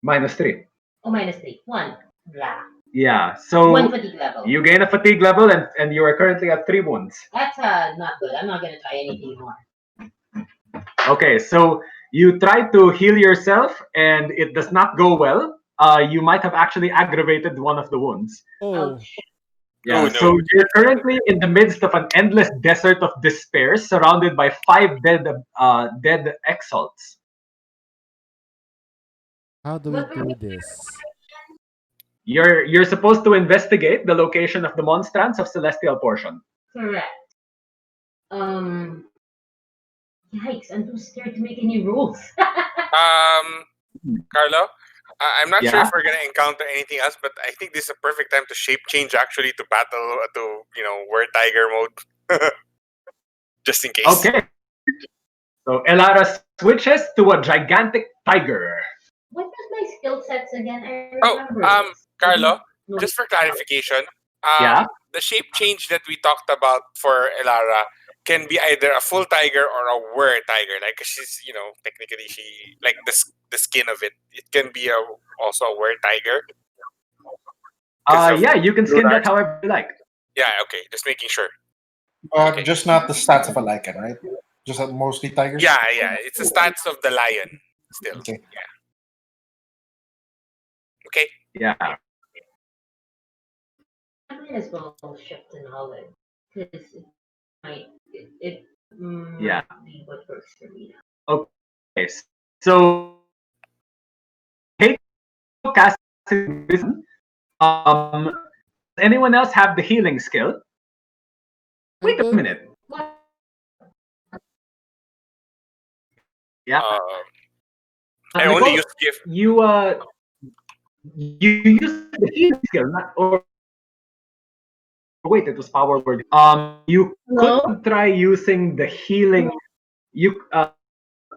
-3. Oh, -3. 1. Blah. Yeah. So 1 fatigue level. you gain a fatigue level, and you are currently at 3 wounds. That's not good. I'm not gonna try anything more. Okay. So you try to heal yourself, and it does not go well. You might have actually aggravated one of the wounds. Oh, Ouch. Yeah, Oh, no. so you're currently in the midst of an endless desert of despair, surrounded by 5 dead exalts. how do we What were do we- this? You're supposed to investigate the location of the Monstrance of Celestial Portion. Correct. Yikes! I'm too scared to make any rules. Carlo, I'm not sure Yeah? if we're gonna encounter anything else, but I think this is a perfect time to shape change actually to battle to were tiger mode, just in case. Okay. So Elara switches to a gigantic tiger. What was my skill sets again? I Oh, remember. this. Carlo, No. just for clarification, Yeah? the shape change that we talked about for Elara can be either a full tiger or a were tiger. Like she's, technically she like the skin of it. It can be also a were tiger. 'Cause of Yeah, you can skin that Lunars. however you like. Yeah, okay, just making sure. But Okay. just not the stats of a lichen, right? Just mostly tigers. Yeah, it's the stats of the lion still. Okay. Yeah. Okay. Yeah. I might as well shift to knowledge because it Yeah. might be what works for me now. Okay. So take casting wisdom. Does anyone else have the healing skill? Wait a minute. What? Yeah. I only Nicole, use gift. you use the healing skill, not or wait, it was power word. You Hello? could try using the healing. You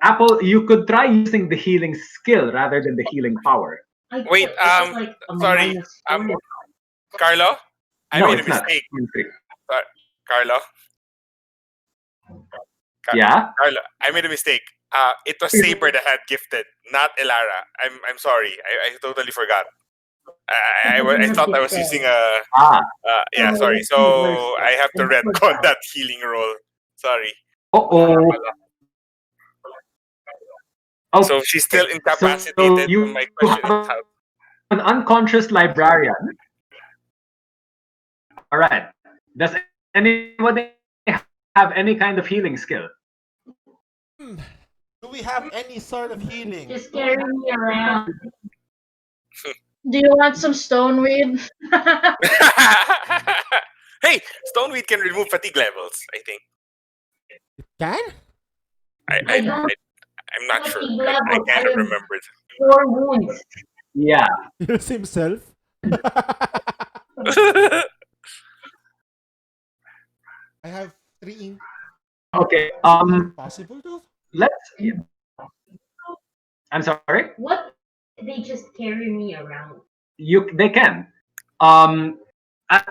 Apple, you could try using the healing skill rather than the healing power. I Wait, put like a sorry, -4. Carlo, I No, made a it's not. mistake. Mistake. Carlo. Yeah. Carlo, I made a mistake. It was Saber that had gifted, not Elara. I'm sorry. I totally forgot. I thought I was using a. Ah. Yeah, Oh, sorry. let's see where's So I have to I retcon forgot. that healing roll. Sorry. Oh. Okay. So she's still So incapacitated. you My have question is how. an unconscious librarian. All right. Does anybody have any kind of healing skill? Hmm. Do we have any sort of healing? Just carry me around. Do you want some stone weed? Hey, Stoneweed can remove fatigue levels. I think. It can? I I'm not sure. Fatigue I levels. can't I have remember. 4 wounds. Yeah. Heals himself? I have 3 in. Okay. Is it possible though? Let's. I'm sorry. What? They just carry me around. They can. Um, at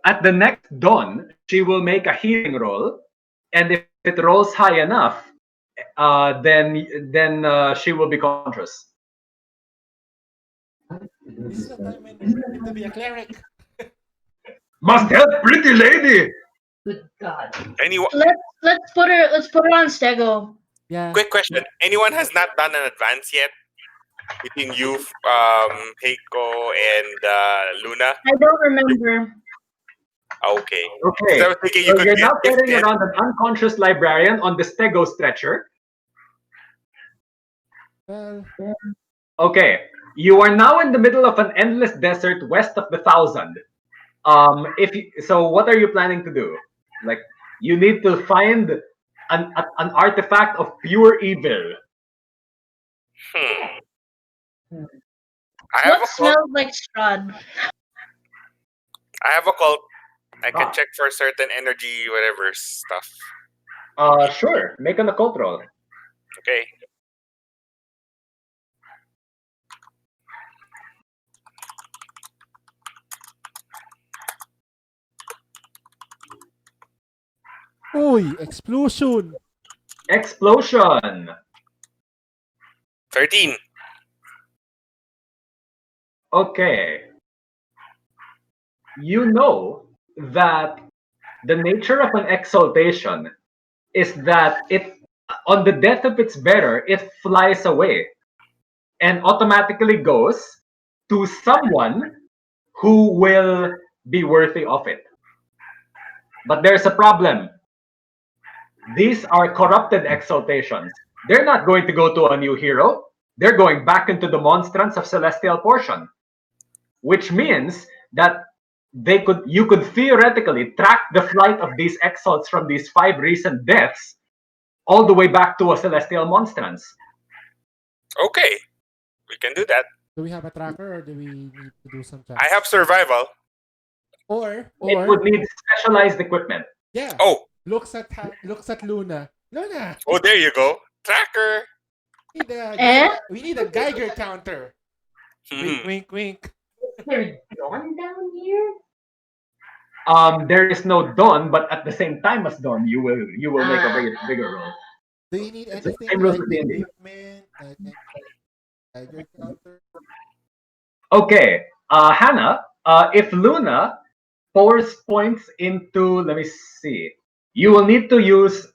at the next dawn, she will make a healing roll, and if it rolls high enough, then she will be conscious. This is the time when you need to be a cleric. Must help, pretty lady. Good God. Anyone? Let's put her on Stego. Yeah. Quick question. Anyone has not done an advance yet? Between you, Heiko, and Luna? I don't remember. Okay. Okay. I was thinking you So could you're get now carrying gifted. around an unconscious librarian on the Stego stretcher. Well, Okay. You are now in the middle of an endless desert west of the Thousand. So what are you planning to do? Like, you need to find an artifact of pure evil. I have What a cult. smells like Strahd? I have a cult. I can Ah. check for certain energy, whatever stuff. Sure. Make an occult roll. Okay. Uy, explosion. Explosion. 13. Okay. You know that the nature of an exaltation is that on the death of its bearer, it flies away and automatically goes to someone who will be worthy of it. But there's a problem. These are corrupted exaltations. They're not going to go to a new hero. They're going back into the Monstrance of Celestial Portion, which means that you could theoretically track the flight of these exalts from these 5 recent deaths all the way back to a Celestial Monstrance. Okay. We can do that. Do we have a tracker or do we need to do some checks? I have survival. Or It would need specialized equipment. yeah. Oh. Looks at Luna. Luna. Oh, there you go. Tracker. We need a Geiger counter. Wink, wink, wink. Is there dawn down here? There is no dawn, but at the same time as dawn, you will make a bigger roll. Do you need It's the anything same rules like for D&D. equipment? Like Geiger counter? Okay, Hannah, if Luna pours points into, let me see, you will need to use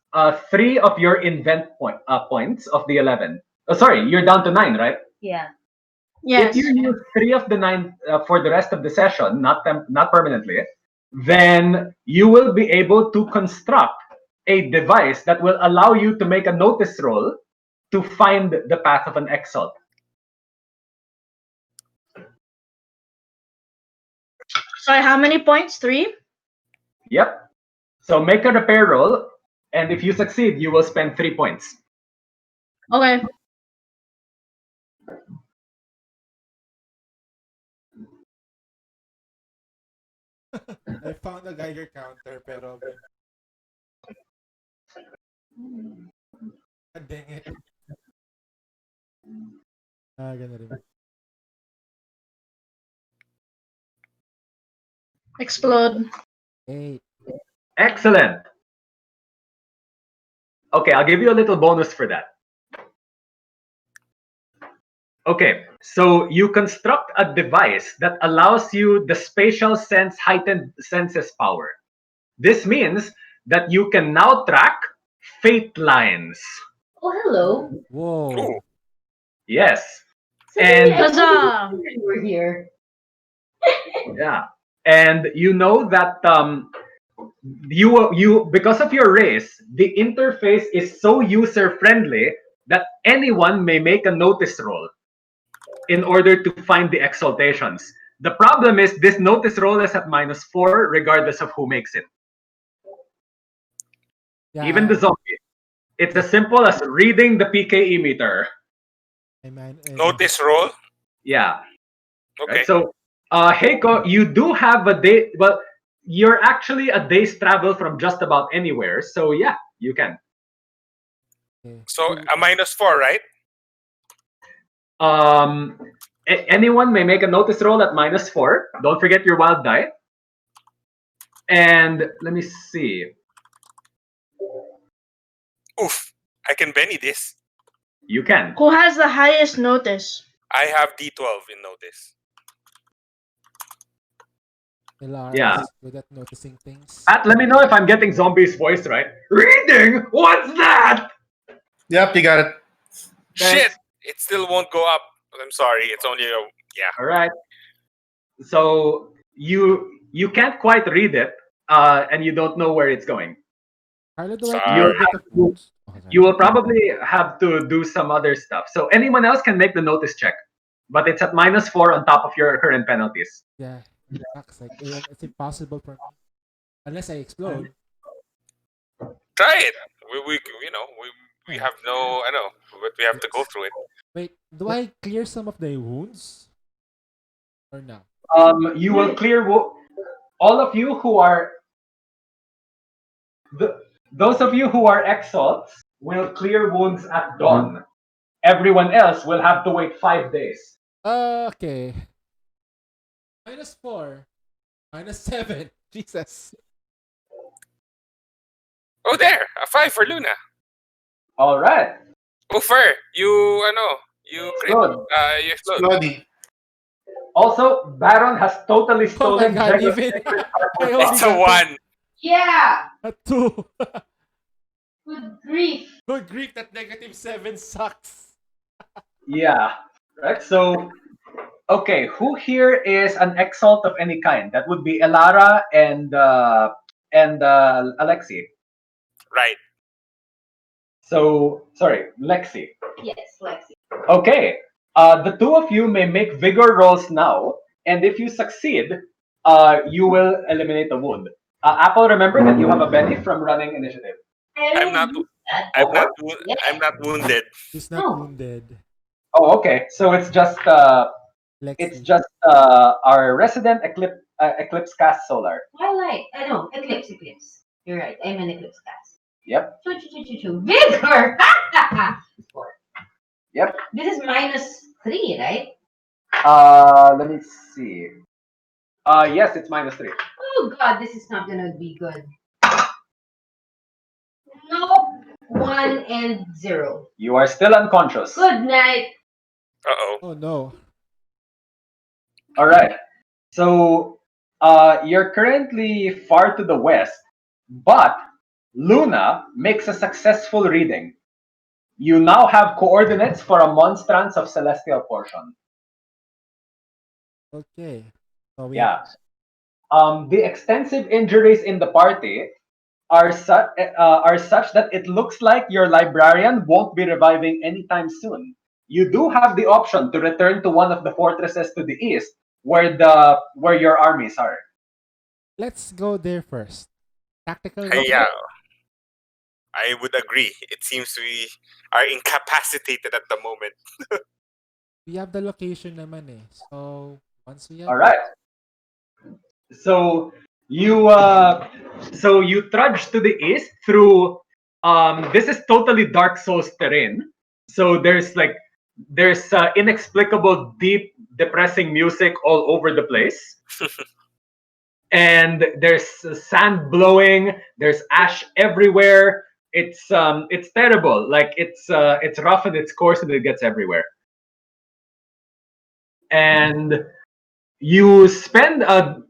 3 of your invent points of the 11. Oh, sorry, you're down to 9, right? Yeah. Yes. If you use 3 of the 9 for the rest of the session, not permanently, then you will be able to construct a device that will allow you to make a notice roll to find the path of an exalt. Sorry, how many points? 3? Yep. So make a repair roll, and if you succeed, you will spend 3 points. Okay. I found a Geiger counter pero dang it. Ganda rin. Explode. 8. Excellent. Okay, I'll give you a little bonus for that. Okay, so you construct a device that allows you the spatial sense heightened senses power. This means that you can now track fate lines. Oh, hello. Whoa. Ooh. Yes. Suddenly, And I Huzzah! didn't know you were here. yeah. And you know that you because of your race, the interface is so user friendly that anyone may make a notice roll in order to find the exaltations. The problem is this notice roll is at -4 regardless of who makes it. Yeah, Even the zombie. It's as simple as reading the PKE meter. Notice roll. Yeah. Okay. Right. So Heiko, you do have a day, well, you're actually a day's travel from just about anywhere. So yeah, you can. Okay. So a -4, right? Anyone may make a notice roll at -4. Don't forget your wild die. And let me see. Oof. I can Benny this. You can. Who has the highest notice? I have D12 in notice. Ilara Yeah. is good at noticing things. Pat, let me know if I'm getting Zombie's voice right. Reading? What's that? Yep, you got it. Thanks. Shit! It still won't go up. I'm sorry. It's only a All right. So you can't quite read it, and you don't know where it's going. Carlo, do I Sorry. clear a bit of wounds? Oh, sorry. You will probably have to do some other stuff. So anyone else can make the notice check, but it's at -4 on top of your current penalties. Yeah. Sucks. Like, it's impossible for me. Unless I explode. try it. We have no. I know, but we have to go through it. Wait, do I clear some of the wounds? Or no? You will clear all of you who are those of you who are exalts will clear wounds at dawn. Everyone else will have to wait 5 days. Okay. -4. -7. Jesus. Oh, there, a 5 for Luna. All right. Ufer, you crit. Good. You explode. Slowly. Also, Baron has totally Oh my stolen god, Gregor's even sacred I armor. only It's a got 1. Yeah. a 2. Good grief. Good grief, that -7 sucks. Yeah. Right. So, okay, who here is an exalt of any kind? That would be Elara and Alexi. Right. So, sorry, Lexi. Yes, Lexi. Okay. The two of you may make vigor rolls now, and if you succeed, you will eliminate the wound. Apple, remember that you have a benefit from running initiative. I'm not. I'm not. I'm not wounded. He's not Oh. wounded. Oh, okay. So it's just Lexi. our resident Eclipse cast solar. Twilight. I know. Eclipse. You're right. I'm an eclipse cast. Yep. Vigor. 4. Yep. This is -3, right? Let me see. Yes, it's -3. Oh God, this is not gonna be good. Nope. 1 and 0. You are still unconscious. Good night. Uh-oh. Oh no. All right. So, you're currently far to the west, but Luna makes a successful reading. You now have coordinates for a Monstrance of Celestial Portion. Okay. So we Yeah. The extensive injuries in the party are such that it looks like your librarian won't be reviving anytime soon. You do have the option to return to one of the fortresses to the east, where your armies are. let's go there first. Tactical Hey, roll. yeah. I would agree. It seems we are incapacitated at the moment. We have the location naman eh. So once we have All right. So you trudge to the east through this is totally Dark Souls terrain. So there's inexplicable deep depressing music all over the place. and there's sand blowing. There's ash everywhere. It's terrible. Like it's rough in its course and it gets everywhere. And you spend a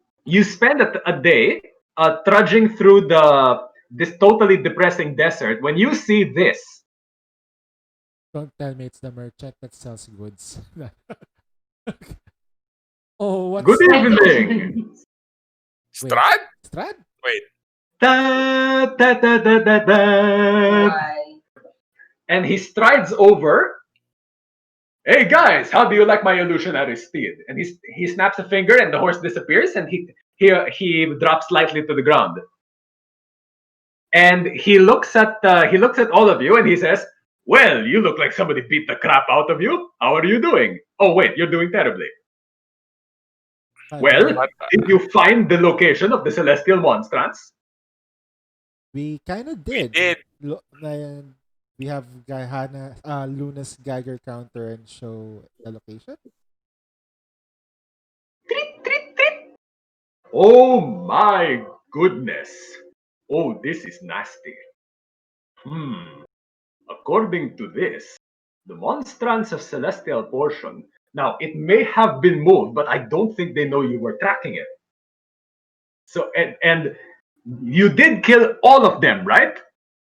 day trudging through this totally depressing desert when you see this. Don't tell me it's the merchant that sells goods. Oh, what's Good that? evening. Wait. Strad? Strad? Wait. Da, da, da, da, da, da. Why? And he strides over. Hey guys, how do you like my illusionary steed? And he snaps a finger and the horse disappears and he drops lightly to the ground. And he looks at all of you and he says, "Well, you look like somebody beat the crap out of you. How are you doing? Oh wait, you're doing terribly. Well, did you find the location of the celestial monstrance?" We kind of We did. did. And we have Luna's Geiger counter and show the location. Oh my goodness. Oh, this is nasty. According to this, the Monstrance of Celestial Portion. Now, it may have been moved, but I don't think they know you were tracking it. So, and you did kill all of them, right?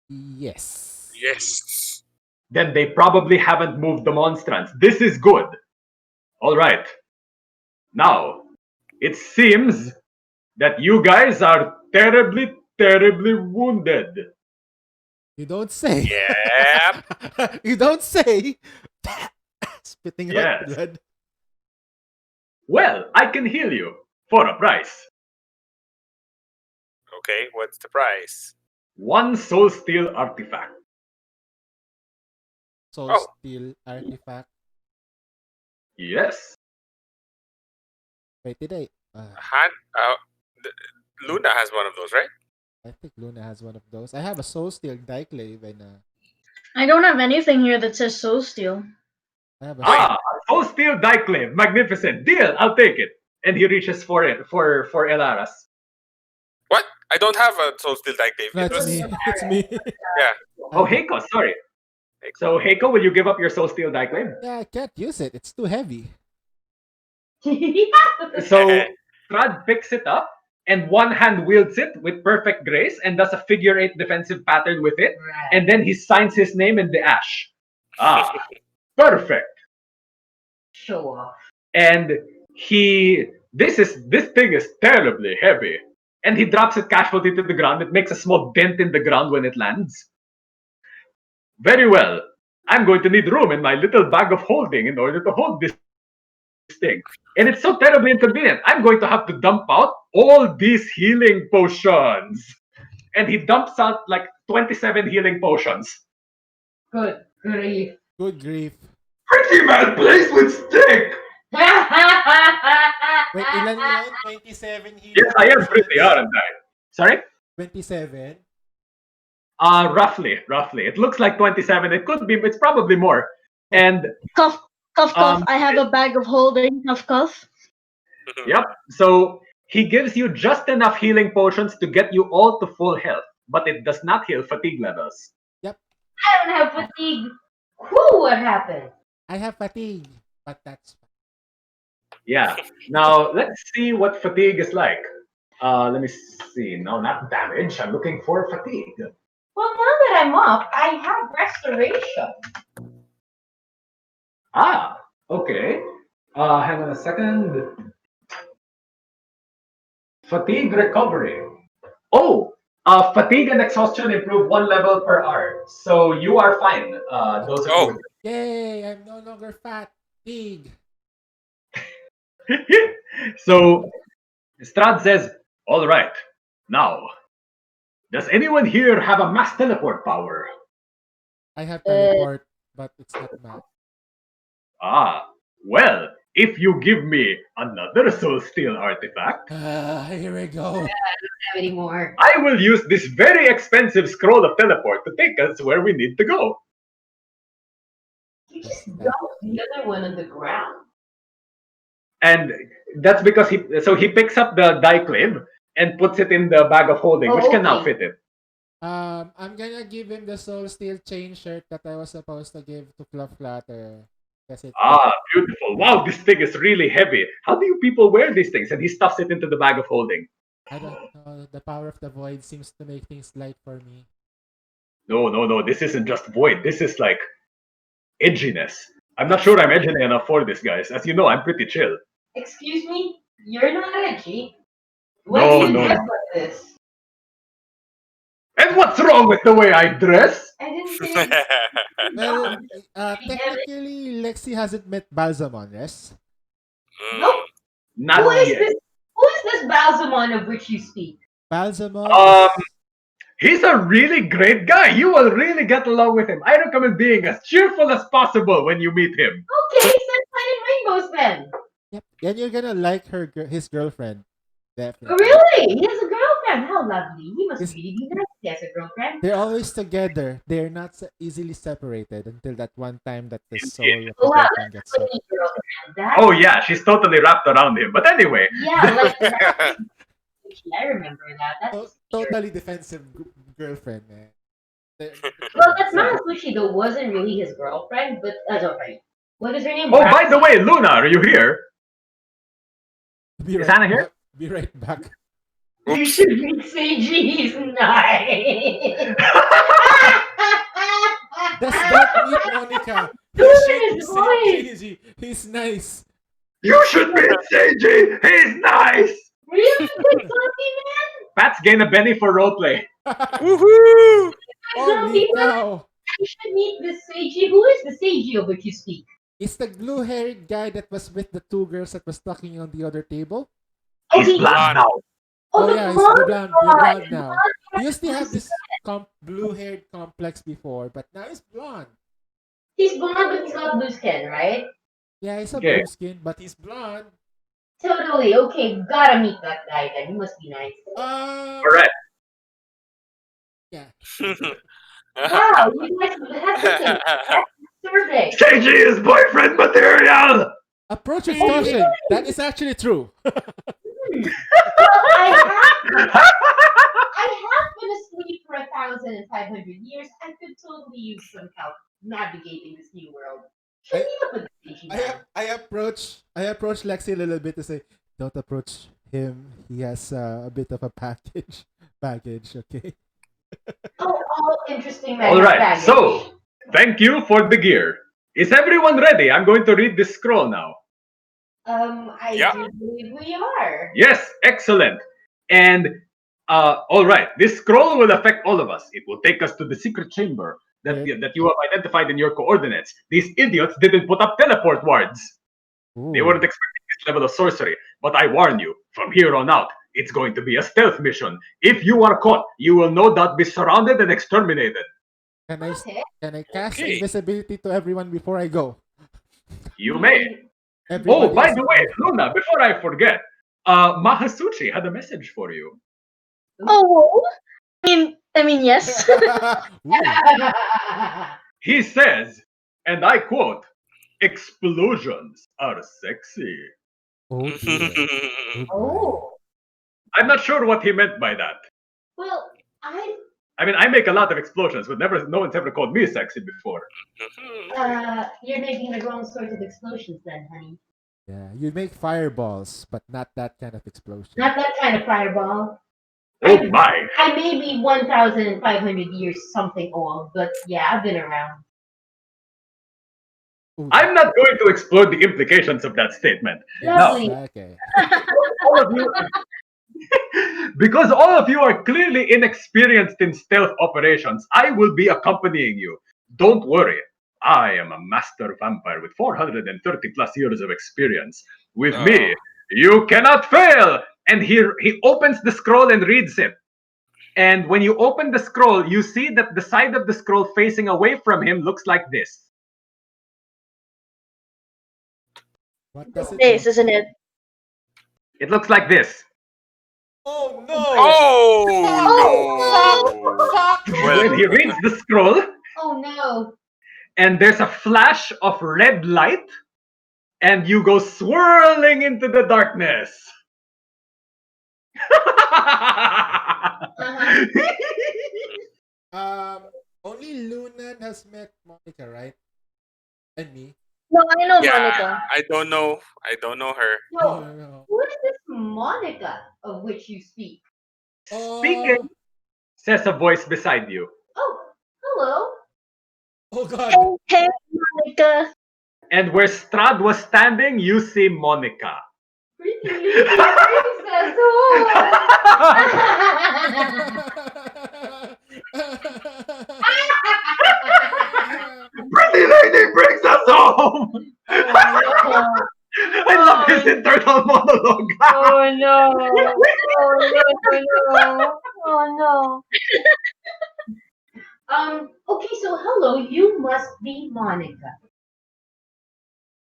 Yes. Yes. Then they probably haven't moved the Monstrance. This is good. All right. Now, it seems that you guys are terribly, terribly wounded. You don't say. Yep. You don't say. Spitting out Yes. blood. Well, I can heal you for a price. Okay, what's the price? 1 soul steel artifact. Soul Oh. Steel artifact. Yes. Wait, did I? Luna has one of those, right? I think Luna has one of those. I have a Soul Steel Diclave and I don't have anything here that says soul steel. I have a Ah, soul steel diclave. Magnificent. Deal. I'll take it. And he reaches for it for Elaras. What? I don't have a Soul Steel Dictave. No, It it's was me. It's me. yeah. Oh, Heiko, sorry. So, Heiko, will you give up your soul steel diclave? Yeah, I can't use it. It's too heavy. So, Strad picks it up and one hand wields it with perfect grace and does a figure 8 defensive pattern with it. Right. And then he signs his name in the ash. Ah, perfect. Show off. And this thing is terribly heavy. And he drops it casually to the ground. It makes a small dent in the ground when it lands. Very well. I'm going to need room in my little bag of holding in order to hold this thing. And it's so terribly inconvenient. I'm going to have to dump out all these healing potions. And he dumps out like 27 healing potions. Good grief. Good grief. Pretty man plays with stick. Wait, ilan? 27 healing Yes, I am pretty, potions. aren't I? Sorry? 27. Roughly. It looks like 27. It's probably more. And Cough, cough, cough. Um, I have a bag of holding. Cough, cough. yep. So he gives you just enough healing potions to get you all to full health, but it does not heal fatigue levels. I don't have fatigue. Whoo, what happened? I have fatigue, but that's fine. Yeah. Now let's see what fatigue is like. Let me see. No, not damage. I'm looking for fatigue. Well, now that I'm up, I have restoration. Ah, okay. Hang on a second. Fatigue recovery. Oh, fatigue and exhaustion improve 1 level per hour. So you are fine. Those are Oh. Yay! I'm no longer fatigue. So Strad says, "All right. Now, does anyone here have a mass teleport power?" I have teleport, but it's not math. Ah, well, if you give me another soul steel artifact, Here we go. I don't have any more. I will use this very expensive scroll of teleport to take us where we need to go. You just dumped the other one on the ground. And that's because he picks up the diclave and puts it in the bag of holding, Oh, which can now okay. fit it. I'm gonna give him the Soul Steel chain shirt that I was supposed to give to Fluff Flatter. Because it Ah, beautiful. Wow, this thing is really heavy. How do you people wear these things? And he stuffs it into the bag of holding. I don't know. The power of the void seems to make things light for me. No, no, no. This isn't just void. This is like edginess. I'm not sure I'm edgy enough for this, guys. As you know, I'm pretty chill. Excuse me? You're not edgy. Why No, do you no, dress no. like this? And what's wrong with the way I dress? I didn't say Well, Damn it. technically, Lexi hasn't met Balsamon, yes? Nope. Who Not is yet. this? Who is this Balsamon of which you speak? Balsamon Um, is. He's a really great guy. You will really get along with him. I recommend being as cheerful as possible when you meet him. Okay, sunshine and rainbows then. Yep. And you're gonna like his girlfriend. Definitely. Really? He has a girlfriend. How lovely. He must Is- really be nice. He has a girlfriend. They're always together. They're not easily separated until that one time that the soul of the Oh, wow, girlfriend gets that's a sucked. funny girlfriend. That, Oh yeah, she's totally wrapped around him. But anyway, yeah, like that. I remember that. That's weird. Totally defensive girlfriend, man. Well, that's not Sushi though. Wasn't really his girlfriend, but that's alright. What is her name? oh by the way, Luna, are you here? Be Is right Anna here? back. Be right back. You should meet Seiji. He's nice. Does that meet Monica? He Look should at be his saying voice. Gigi. He's nice. You should meet Seiji. He's nice. Really good zombie man? Pat's gain a Benny for roleplay. Woohoo! Holy Zombie man. cow! You should meet the Seiji. Who is the Seiji of which you speak? It's the blue-haired guy that was with the two girls that was talking on the other table. Oh, He's blonde now. Oh, the yeah, he's blonde blonde guy. now. He used to have this blue-haired complex before, but now he's blonde. He's blonde, but he's got blue skin, right? Yeah, he's a Okay. blue skin, but he's blonde. Totally. Okay, gotta meet that guy then. He must be nice. Correct. Yeah. Wow, you guys have something. Survey. Seiji is boyfriend material. Approach with caution. That is actually true. I have been asleep for 1,500 years. I could totally use some help navigating this new world. Should meet up with the Seiji man. I approach Lexi a little bit to say, don't approach him. He has a bit of a baggage. Okay. Oh, interesting man. All right. Baggage. So, thank you for the gear. Is everyone ready? I'm going to read this scroll now. I Yeah. do believe we are. Yes, excellent. And all right, this scroll will affect all of us. It will take us to the secret chamber that you have identified in your coordinates. These idiots didn't put up teleport wards. They Ooh. weren't expecting this level of sorcery. But I warn you, from here on out, it's going to be a stealth mission. If you are caught, you will no doubt be surrounded and exterminated. Can I Okay. cast Okay. invisibility to everyone before I go? You may. Everybody Oh, by is- the way, Luna, before I forget, Mahasuchi had a message for you. Oh, I mean, yes. Ooh. He says, and I quote, explosions are sexy. Oh dear. Goodbye. Oh. I'm not sure what he meant by that. Well, I mean, I make a lot of explosions, but no one's ever called me sexy before. you're making the wrong sort of explosions then, honey. Yeah, you make fireballs, but not that kind of explosion. Not that kind of fireball. Oh my. I may be 1,500 years something old, but yeah, I've been around. Ooh, I'm not going to explore the implications of that statement. Lovely. Okay. All of you, because all of you are clearly inexperienced in stealth operations, I will be accompanying you. Don't worry. I am a master vampire with 430 plus years of experience. With me, you cannot fail. And here he opens the scroll and reads it. And when you open the scroll, you see that the side of the scroll facing away from him looks like this. What does it This, look? isn't it? It looks like this. Oh no! Oh no! When he reads the scroll, Oh no. and there's a flash of red light, and you go swirling into the darkness. Only Lunan has met Monica, right? And me. No, I know Yeah, Monica. I don't know. I don't know her. No, No, no, no. who is this Monica of which you speak? Speaking, Oh, says a voice beside you. Oh, hello. oh God. Hey, Monica. And where Strad was standing, you see Monica. Pretty lady princess. Oh. Pretty lady brings us home! Oh no. I love his internal monologue. Oh no. Oh no, no, no. Oh no. Okay, so hello, you must be Monica.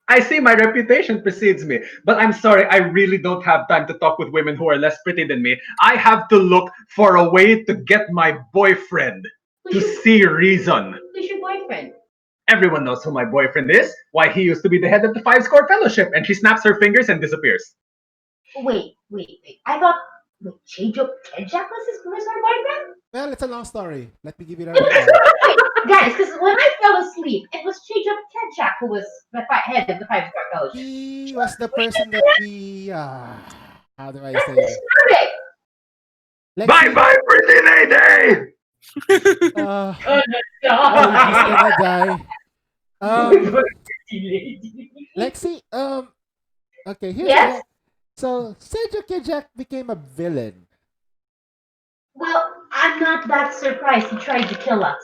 I see my reputation precedes me, but I'm sorry, I really don't have time to talk with women who are less pretty than me. I have to look for a way to get my boyfriend to Who's your, see reason. who's your boyfriend? Everyone knows who my boyfriend is. Why, he used to be the head of the Five Score Fellowship, and she snaps her fingers and disappears. Wait. I thought Chijo Kedjak was her boyfriend? Well, it's a long story. Let me give you the Wait, rundown. guys, because when I fell asleep, it was Chijo Kedjak who was the head of the Five Star Fellowship. He was the person that we. How do I say It's this? perfect. Bye Lexi. bye, pretty lady! Uh, Oh my oh, he's god. gonna die. Lexi. Okay, here's Yes? the. So Sejo Kijak became a villain. Well, I'm not that surprised. He tried to kill us.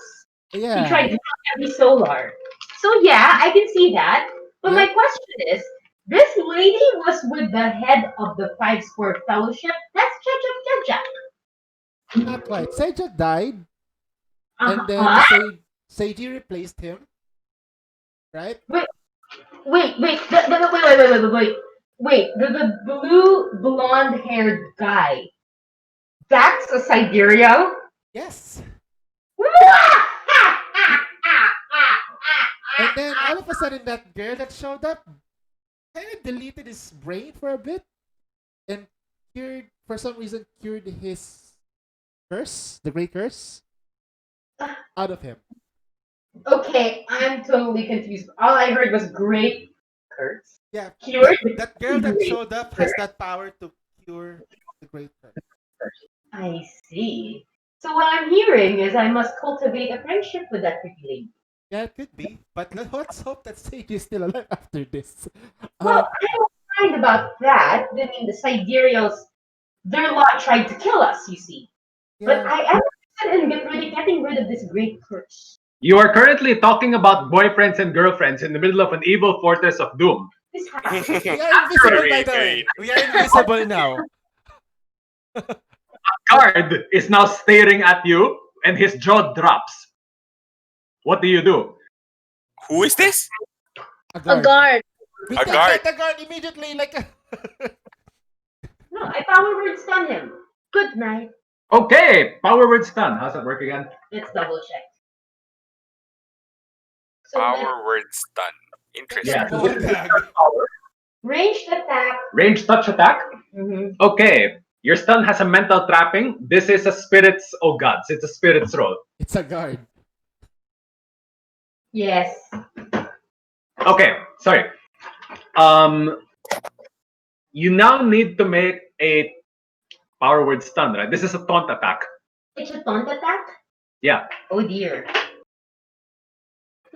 He Yeah. tried to kill every Solar. So yeah, I can see that. But my Yep. question is, this lady was with the head of the Five Score Fellowship. That's Kedjak. Not quite. Sejo died, and then Uh-huh. Seiji replaced him, right? Wait, wait. The blue blonde haired guy. That's a sidereal? Yes. And then all of a sudden, that girl that showed up kind of deleted his brain for a bit and for some reason, cured his curse, the great curse, out of him. Okay, I'm totally confused. All I heard was great curse. Yeah, Cured that girl that great showed up has curse. that power to cure the great curse. I see. So what I'm hearing is I must cultivate a friendship with that pretty lady. Yeah, it could be, but let's hope that Sage is still alive after this. Well, I don't mind about that. I mean, the Sidereals, their lot tried to kill us, you see. But Yeah, I am interested in getting rid of this great curse. You are currently talking about boyfriends and girlfriends in the middle of an evil fortress of doom. This happens. we are invisible, by the way. Great. We are invisible now. Guard is now staring at you, and his jaw drops. What do you do? Who is this? A A guard. guard. We A can guard. get the guard immediately, like. No, I power word stun him. Good night. Okay, power word stun. How's that work again? Let's double check. So that Power word stun. Interesting. Yeah. Ball gag. ranged attack. Range touch attack. Mm-hmm. Okay, your stun has a mental trapping. This is a spirit's. Oh gods, it's a spirit's roll. It's a guard. Yes. Okay, sorry. You now need to make a power word stun, right? This is a taunt attack. It's a taunt attack? Yeah. Oh dear.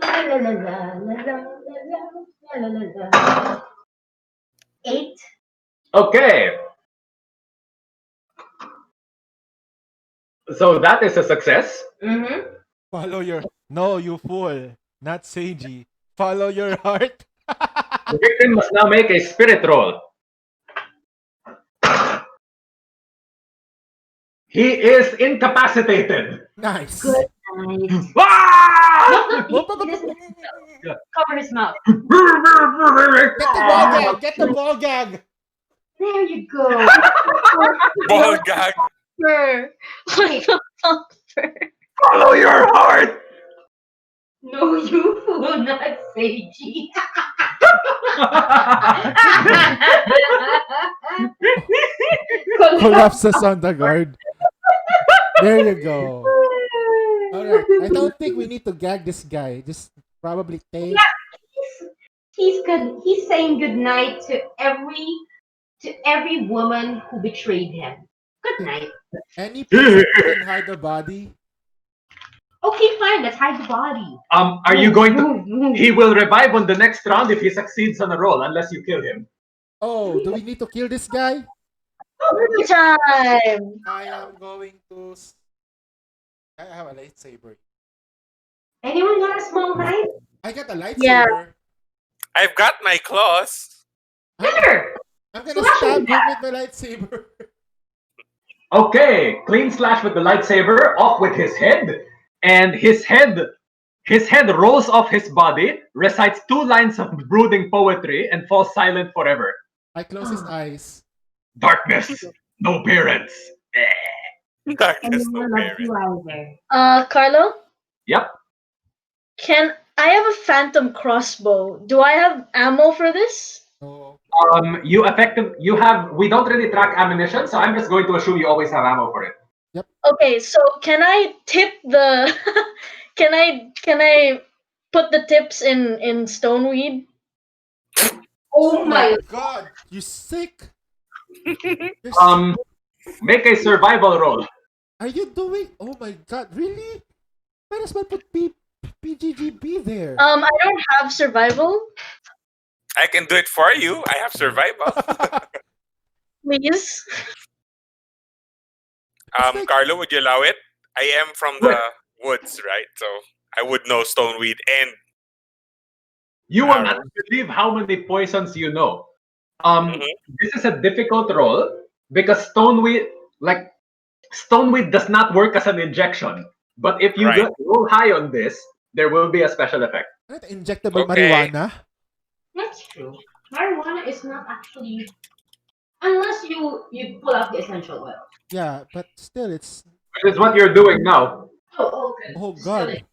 La la la la la la la la la la. 8. Okay. So that is a success. Mm-hmm. Follow your. No, you fool. Not Seiji. Follow your heart. The victim must now make a spirit roll. He is incapacitated. Nice. Good night. Ah! No, he doesn't cover his mouth. Get the ball gag. There you go. Ball gag. Fur. Wait. Follow your heart. No, you fool, not Seiji. Collapses on the guard. There you go. Alright. I don't think we need to gag this guy. Just probably take. He's good. He's saying goodnight to every woman who betrayed him. Good night. Any place that we can hide the body. Okay, fine. Let's hide the body. Are you going to? Move, move. He will revive on the next round if he succeeds on a roll, unless you kill him. Oh, do we need to kill this guy? Time. I am going to. I have a lightsaber. Anyone got a small knife? I got a lightsaber. Yeah. I've got my claws. There. I'm gonna stab him with my lightsaber. Okay, clean slash with the lightsaber, off with his head, and his head rolls off his body, recites 2 lines of brooding poetry, and falls silent forever. I close his eyes. Darkness, no parents. Darkness, And no none of parent. you either. Carlo, Yep. can I have a phantom crossbow? Do I have ammo for this? No. We don't really track ammunition, so I'm just going to assume you always have ammo for it. Okay, so can I tip the can I put the tips in stoneweed? Oh my. God, you sick? Make a survival roll. Are you doing? Oh my God, really? Might as well put PGGB there. I don't have survival, I can do it for you. I have survival. please. like- Carlo, would you allow it? I am from the woods, right? So I would know stoneweed and You will not believe how many poisons you know. This is a difficult roll because stoneweed does not work as an injection. But if you Right. roll high on this, there will be a special effect. What, injectable Okay. marijuana? That's true. Marijuana is not actually, unless you pull out the essential oil. Yeah, but still, it's. Which is what you're doing now. Oh, okay. Oh Still God. it.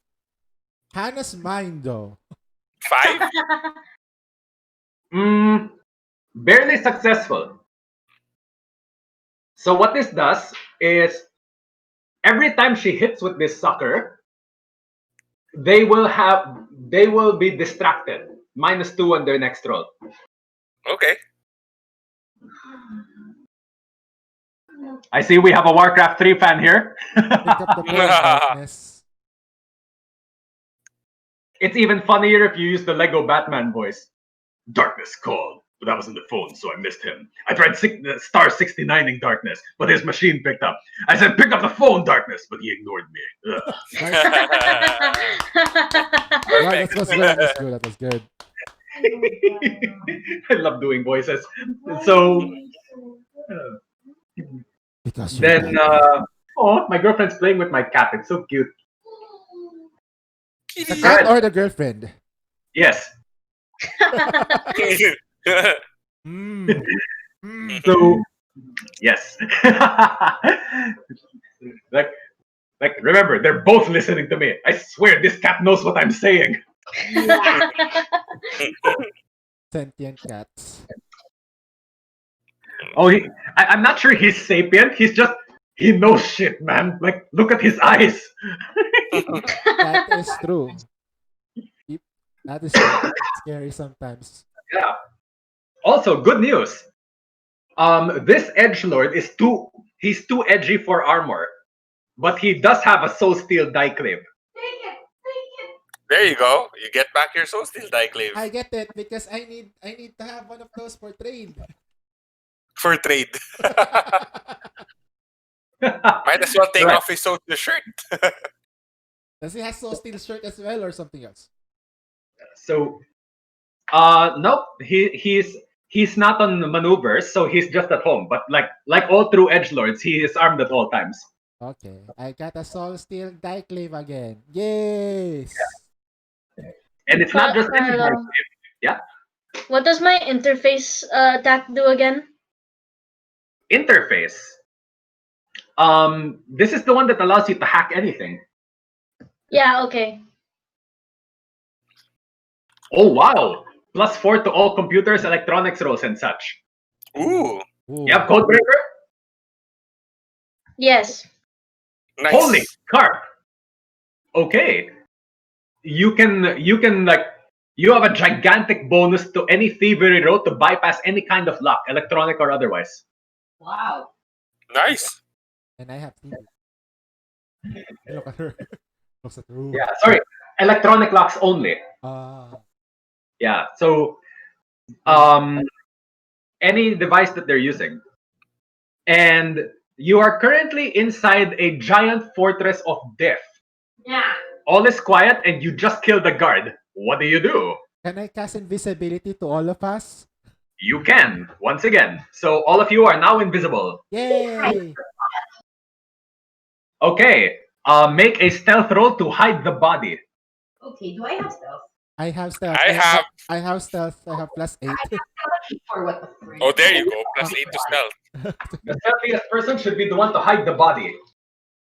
Hannah's mind, though. 5. Barely successful. So what this does is every time she hits with this sucker, they will be distracted. -2 on their next roll. Okay. I see we have a Warcraft 3 fan here. Pick up the point, darkness. It's even funnier if you use the Lego Batman voice. Darkness called, but that was on the phone, so I missed him. I tried star 69ing Darkness, but his machine picked up. I said, pick up the phone, Darkness, but he ignored me. Ugh. Right, that was good. That was good. That was good. I love doing voices. So Because then, my girlfriend's playing with my cat. It's so cute. the cat or the girlfriend? Yes. Mm. So, yes. like, remember, they're both listening to me. I swear, this cat knows what I'm saying. Sentient cats. Oh, I'm not sure he's sapient. He knows shit, man. Like, look at his eyes. That is true. That is scary sometimes. Yeah. Also, good news. This edgelord he's too edgy for armor, but he does have a soul steel diclave. Take it. Take it. There you go. You get back your soul steel diclave I get it because I need to have one of those for trade. for trade. Might as well take Right. off his soul steel shirt. Does he have soul steel shirt as well or something else? So, nope. He's not on maneuvers, so he's just at home. But like all true edgelords, he is armed at all times. Okay, I got a soul steel diclave again. Yes. And it's not just any Carlo. diclave. Yeah. What does my interface attack do again? Interface. This is the one that allows you to hack anything. Yeah, okay. Oh wow! +4 to all computers, electronics rolls, and such. Ooh, Ooh. You have Codebreaker? Yes. nice. Holy carp! Okay, you can like you have a gigantic bonus to any thievery roll to bypass any kind of luck, electronic or otherwise. Wow. Nice. And I have TV. Look at her. Looks at the room. Yeah, sorry, electronic locks only. Yeah, so any device that they're using, and you are currently inside a giant fortress of death. Yeah. All is quiet, and you just killed the guard. What do you do? Can I cast invisibility to all of us? You can, once again. So all of you are now invisible. Yay! Okay, make a stealth roll to hide the body. Okay, do I have stealth? I have stealth. I have. I have stealth. I have +8. Or what the frick? Oh, there you go. +8 to stealth. The stealthiest person should be the one to hide the body.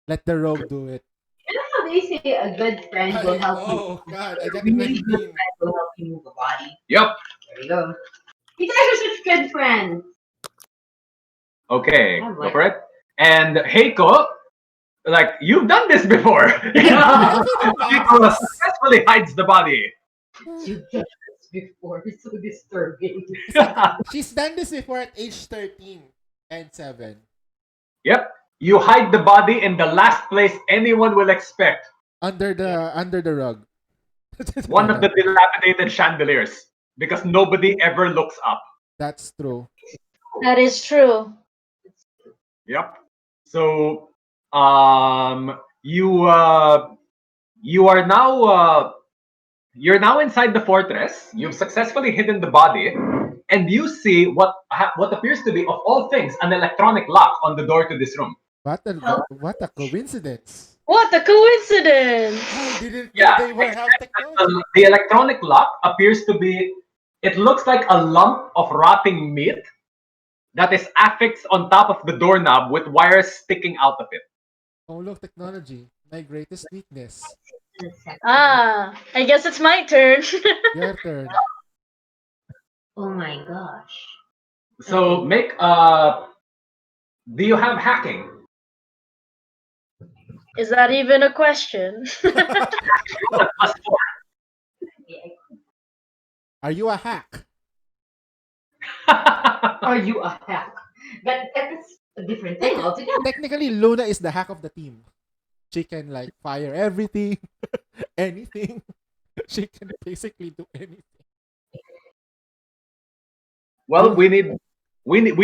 Let the rogue do it. You know how they say a good friend will help you? Oh God, I got A really it. good friend will help you move a body. Yep. There you go. You guys are such good friends. Okay, I'm go like- for it. And Heiko, like you've done this before. Heiko successfully hides the body. You've done this before. It's so disturbing. She's done this before at age 13 and 7. Yep. You hide the body in the last place anyone will expect. Under the rug. One of the dilapidated chandeliers. Because nobody ever looks up. That's true. That is true. Yep. So you are now you're now inside the fortress. You've successfully hidden the body, and you see what appears to be, of all things, an electronic lock on the door to this room. What a coincidence. What a coincidence! I didn't know Yeah, they were have technology. The electronic lock appears to be. It looks like a lump of rotting meat that is affixed on top of the doorknob with wires sticking out of it. Oh look, technology. My greatest weakness. Ah, I guess it's my turn. Your turn. Oh my gosh. So make do you have hacking? Is that even a question? +4. Yeah. Are you a hack? Are you a hack? That's a different thing altogether. Technically, Luna is the hack of the team. She can like fire everything, anything. She can basically do anything. Well, we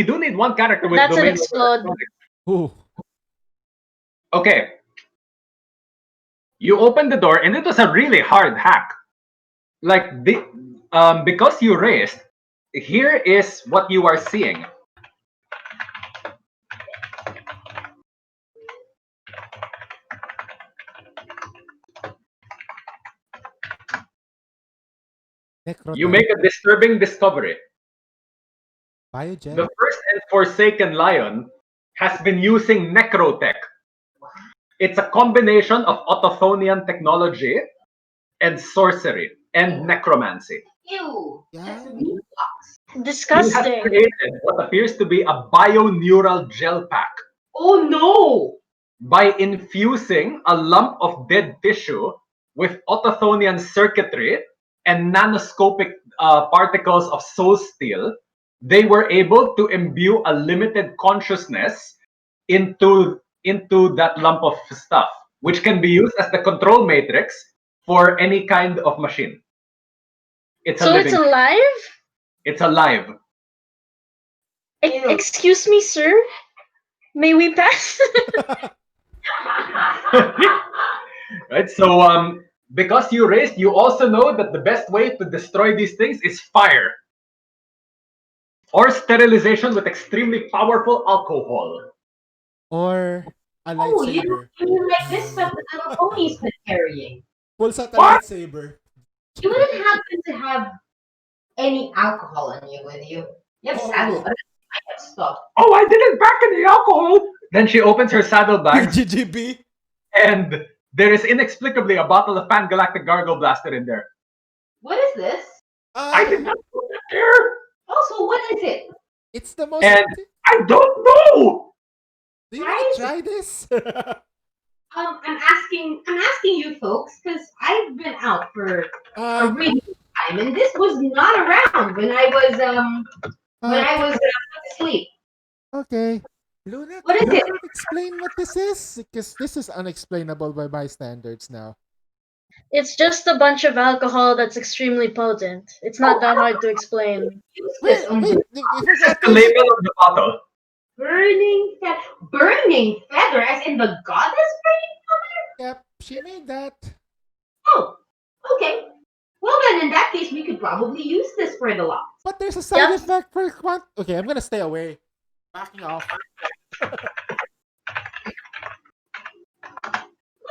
do need one character with That's an domain. explode. Ooh. Okay. You open the door, and it was a really hard hack. Like because you raised, here is what you are seeing. You make a disturbing discovery. Biogen. The first and Forsaken Lion has been using necrotech. It's a combination of Autothonian technology and sorcery and necromancy. Ew. Yeah. That's really He has Disgusting. created what appears to be a bio-neural gel pack Oh no! by infusing a lump of dead tissue with Autothonian circuitry and nanoscopic particles of soul steel. They were able to imbue a limited consciousness into that lump of stuff, which can be used as the control matrix for any kind of machine. It's a So living. it's alive? It's alive. Excuse me, sir? May we pass? Right. So because you raised, you also know that the best way to destroy these things is fire or sterilization with extremely powerful alcohol. Or a Oh, you lightsaber. mean like this stuff that little pony's been carrying? Pulls out a What? lightsaber. You wouldn't happen to have any alcohol on you with you. You have Oh, saddlebags. I have stuff. Oh, I didn't pack any alcohol. Then she opens her saddlebags, GGB. and there is inexplicably a bottle of Pan Galactic Gargle Blaster in there. What is this? I did Uh, not put it there. Also, what is it? it's the most. And I don't know. Do you want to Guys, try this? I'm asking you folks because I've been out for a um, really long time, and this was not around when uh, I was put to sleep. okay. Luna, What can is it? you explain what this is? Because this is unexplainable by my standards now. It's just a bunch of alcohol that's extremely potent. It's not that hard to explain. Use this Wait, on wait, the we This is forgot the to. label of the bottle. burning feather, as in the goddess burning feather. Yep, she made that. Oh, okay. Well then, in that case, we could probably use this for the lot. But there's a side Yep. effect for quant. Okay, I'm gonna stay away. Backing off. Look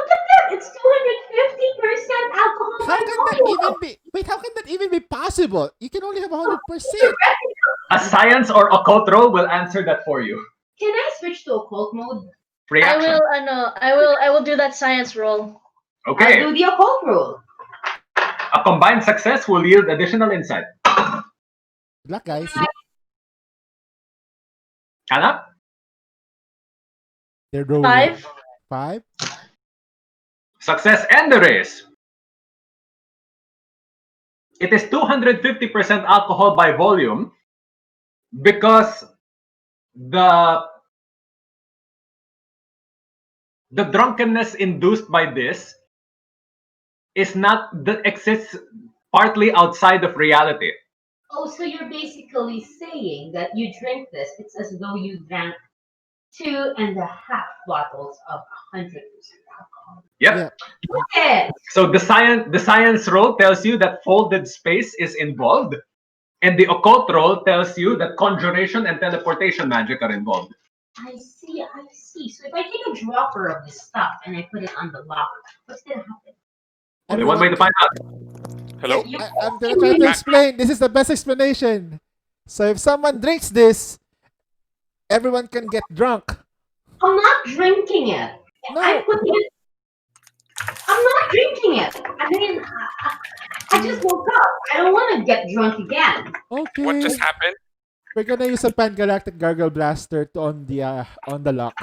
at that! It's 250% alcohol How by can that volume. even be? Wait, how can that even be possible? You can only have 100%. A science or occult roll will answer that for you. Can I switch to occult mode? Free I action. will. No, I will do that science roll. I'll Okay. do the occult rule. A combined success will yield additional insight. Good luck, guys. Hannah? They're rolling. 5. 5. Success and the race. It is 250% alcohol by volume because the drunkenness induced by this is not that exists partly outside of reality. Oh, so you're basically saying that you drink this, it's as though you drank 2.5 bottles of 100% alcohol. Yep. Yeah. Yes. So the science roll tells you that folded space is involved, and the occult roll tells you that conjuration and teleportation magic are involved. I see, I see. So if I take a dropper of this stuff and I put it on the lock, what's gonna happen? Only one way to find out. Hello? I'm gonna try to explain. This is the best explanation. So if someone drinks this, everyone can get drunk. I'm not drinking it. No. I'm putting it. I'm not drinking it. I mean, I just woke up. I don't want to get drunk again. Okay. What just happened? We're gonna use a Pan-Galactic Gargle Blaster to on the lock.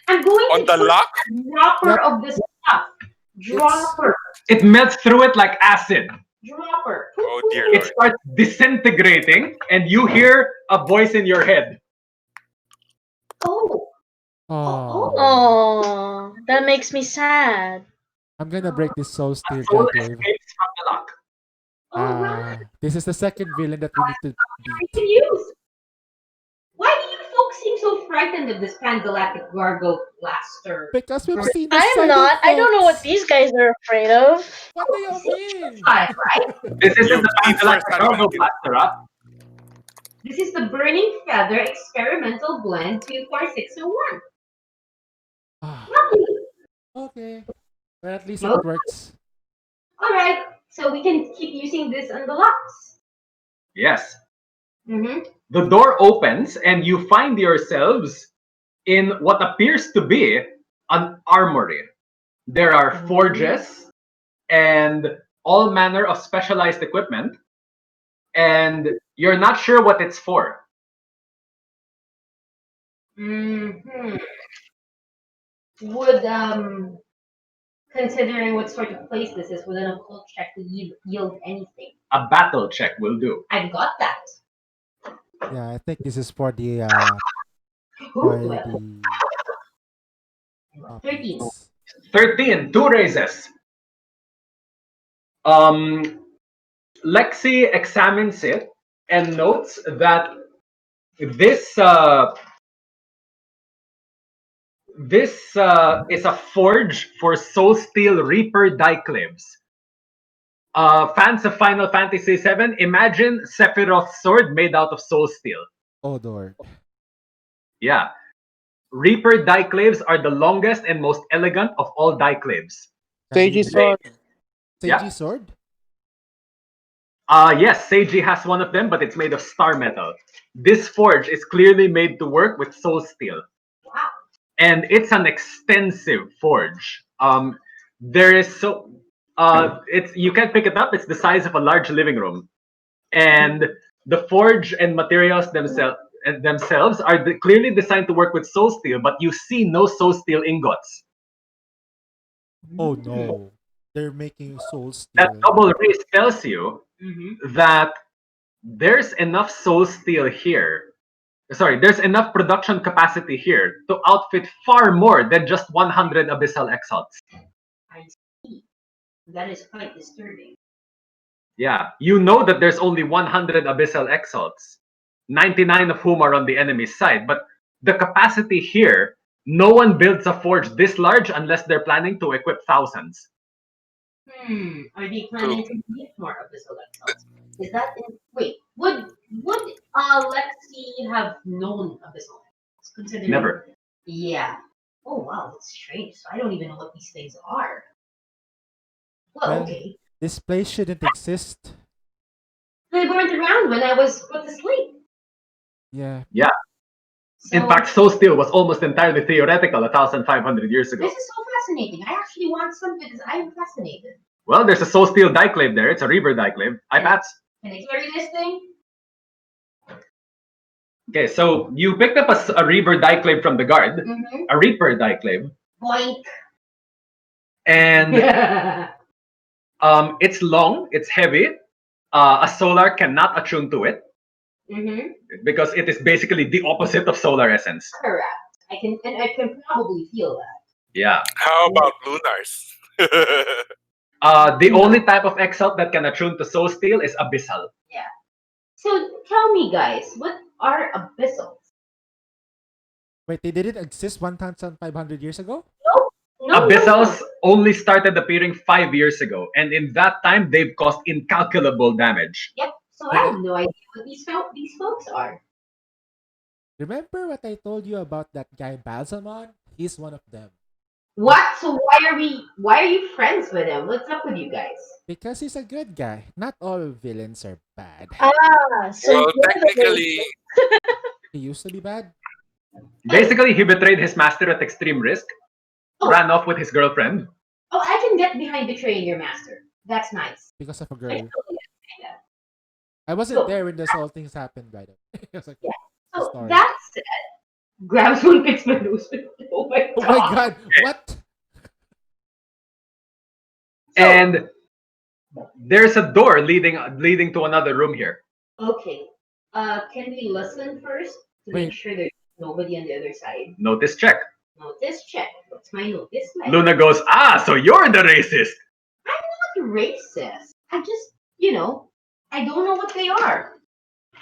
I'm going On to the put lock? a dropper Yep. of this stuff. Dropper. It melts through it like acid. Dropper. Oh dear It Lord. starts disintegrating, and you hear a voice in your head. Oh. Oh. Oh, that makes me sad. I'm gonna break this soul steel Soul conclave. escapes from the lock. All right. This is the second villain that we need to I beat. can use. Why do you folks seem so frightened of this Pan-Galactic Gargle Blaster? Because we've seen the I am side not. I don't know what effects. these guys are afraid of. What do you mean? Fine, right? This isn't You've the seen Pan-Galactic first-hand Gargle magic. Blaster, huh? This is the Burning Feather Experimental Blend 24601. Ah, Lovely. okay. But at least No. it works. All right. So we can keep using this on the locks. Yes. Mm-hmm. The door opens, and you find yourselves in what appears to be an armory. There are forges and all manner of specialized equipment, and you're not sure what it's for. Mm-hmm. Would considering what sort of place this is, would an occult check yield anything? A battle check will do. I've got that. Yeah, I think this is for the Ooh, 13. puppies. 13, 2 raises. Lexi examines it and notes that this is a forge for Soul Steel Reaper Diclaves. Fans of Final Fantasy VII, imagine Sephiroth's sword made out of Soul Steel. Oh, Lord. Yeah. Reaper Diclaves are the longest and most elegant of all Diclaves. Seiji sword. Yeah. sword? Yes, Seiji has one of them, but it's made of star metal. This forge is clearly made to work with Soul Steel. Wow. And it's an extensive forge. There is it's you can pick it up. It's the size of a large living room. And the forge and materials themselves are clearly designed to work with soul steel, but you see no soul steel ingots. Oh no. They're making soul That steel. double race tells you Mm-hmm. that there's enough soul steel here. Sorry, there's enough production capacity here to outfit far more than just 100 abyssal exalts. I see. That is quite disturbing. Yeah, you know that there's only 100 abyssal exalts, 99 of whom are on the enemy's side, but the capacity here, no one builds a forge this large unless they're planning to equip thousands. Are they True. planning to make more of this electrodes? Is that wait? Would Lexi have known of this electrodes? Considering Never. Yeah. Oh wow, that's strange. So I don't even know what these things are. Well, Well, okay. this place shouldn't exist. They weren't around when I was put to sleep. Yeah. Yeah. So In fact, soul steel was almost entirely theoretical 1,500 years ago. this is so fascinating. I actually want some because I'm fascinated. Well, there's a soul steel diclave there. It's a reaver diclave. Hi, Pats. Can I carry this thing? Okay, so you picked up a reaver diclave from the guard, Mm-hmm. a reaper diclave, Boink. and mm-hmm. it's long, it's heavy. A solar cannot attune to it because it is basically the opposite of solar essence. Correct. I can probably feel that. Yeah. How about lunars? The only type of exalt that can attune to soul steel is abyssal. Yeah. So tell me, guys, what are abyssals? Wait, they didn't exist 1,500 years ago? No. Abyssals only started appearing 5 years ago, and in that time they've caused incalculable damage. Yep. So I have no idea what these folks are. Remember what I told you about that guy Balsamon? He's one of them. What? So why are you friends with him? What's up with you guys? Because he's a good guy. Not all villains are bad. So Well, you're the technically, He used to be bad. Basically, he betrayed his master at extreme risk, Oh. ran off with his girlfriend. Oh, I can get behind betraying your master. That's nice. Because of a I girl. totally understand that. I wasn't So- there when this whole things happened, by the way. I was like, Yeah. the So story. that said, grabs one, picks my nose. Oh my god. Oh my god, what? And there's a door leading to another room here. Okay. Can we listen first to Wait. make sure there's nobody on the other side? Notice check. Notice check. What's my notice like? Luna goes, so you're the racist. I'm not racist. I just, I don't know what they are.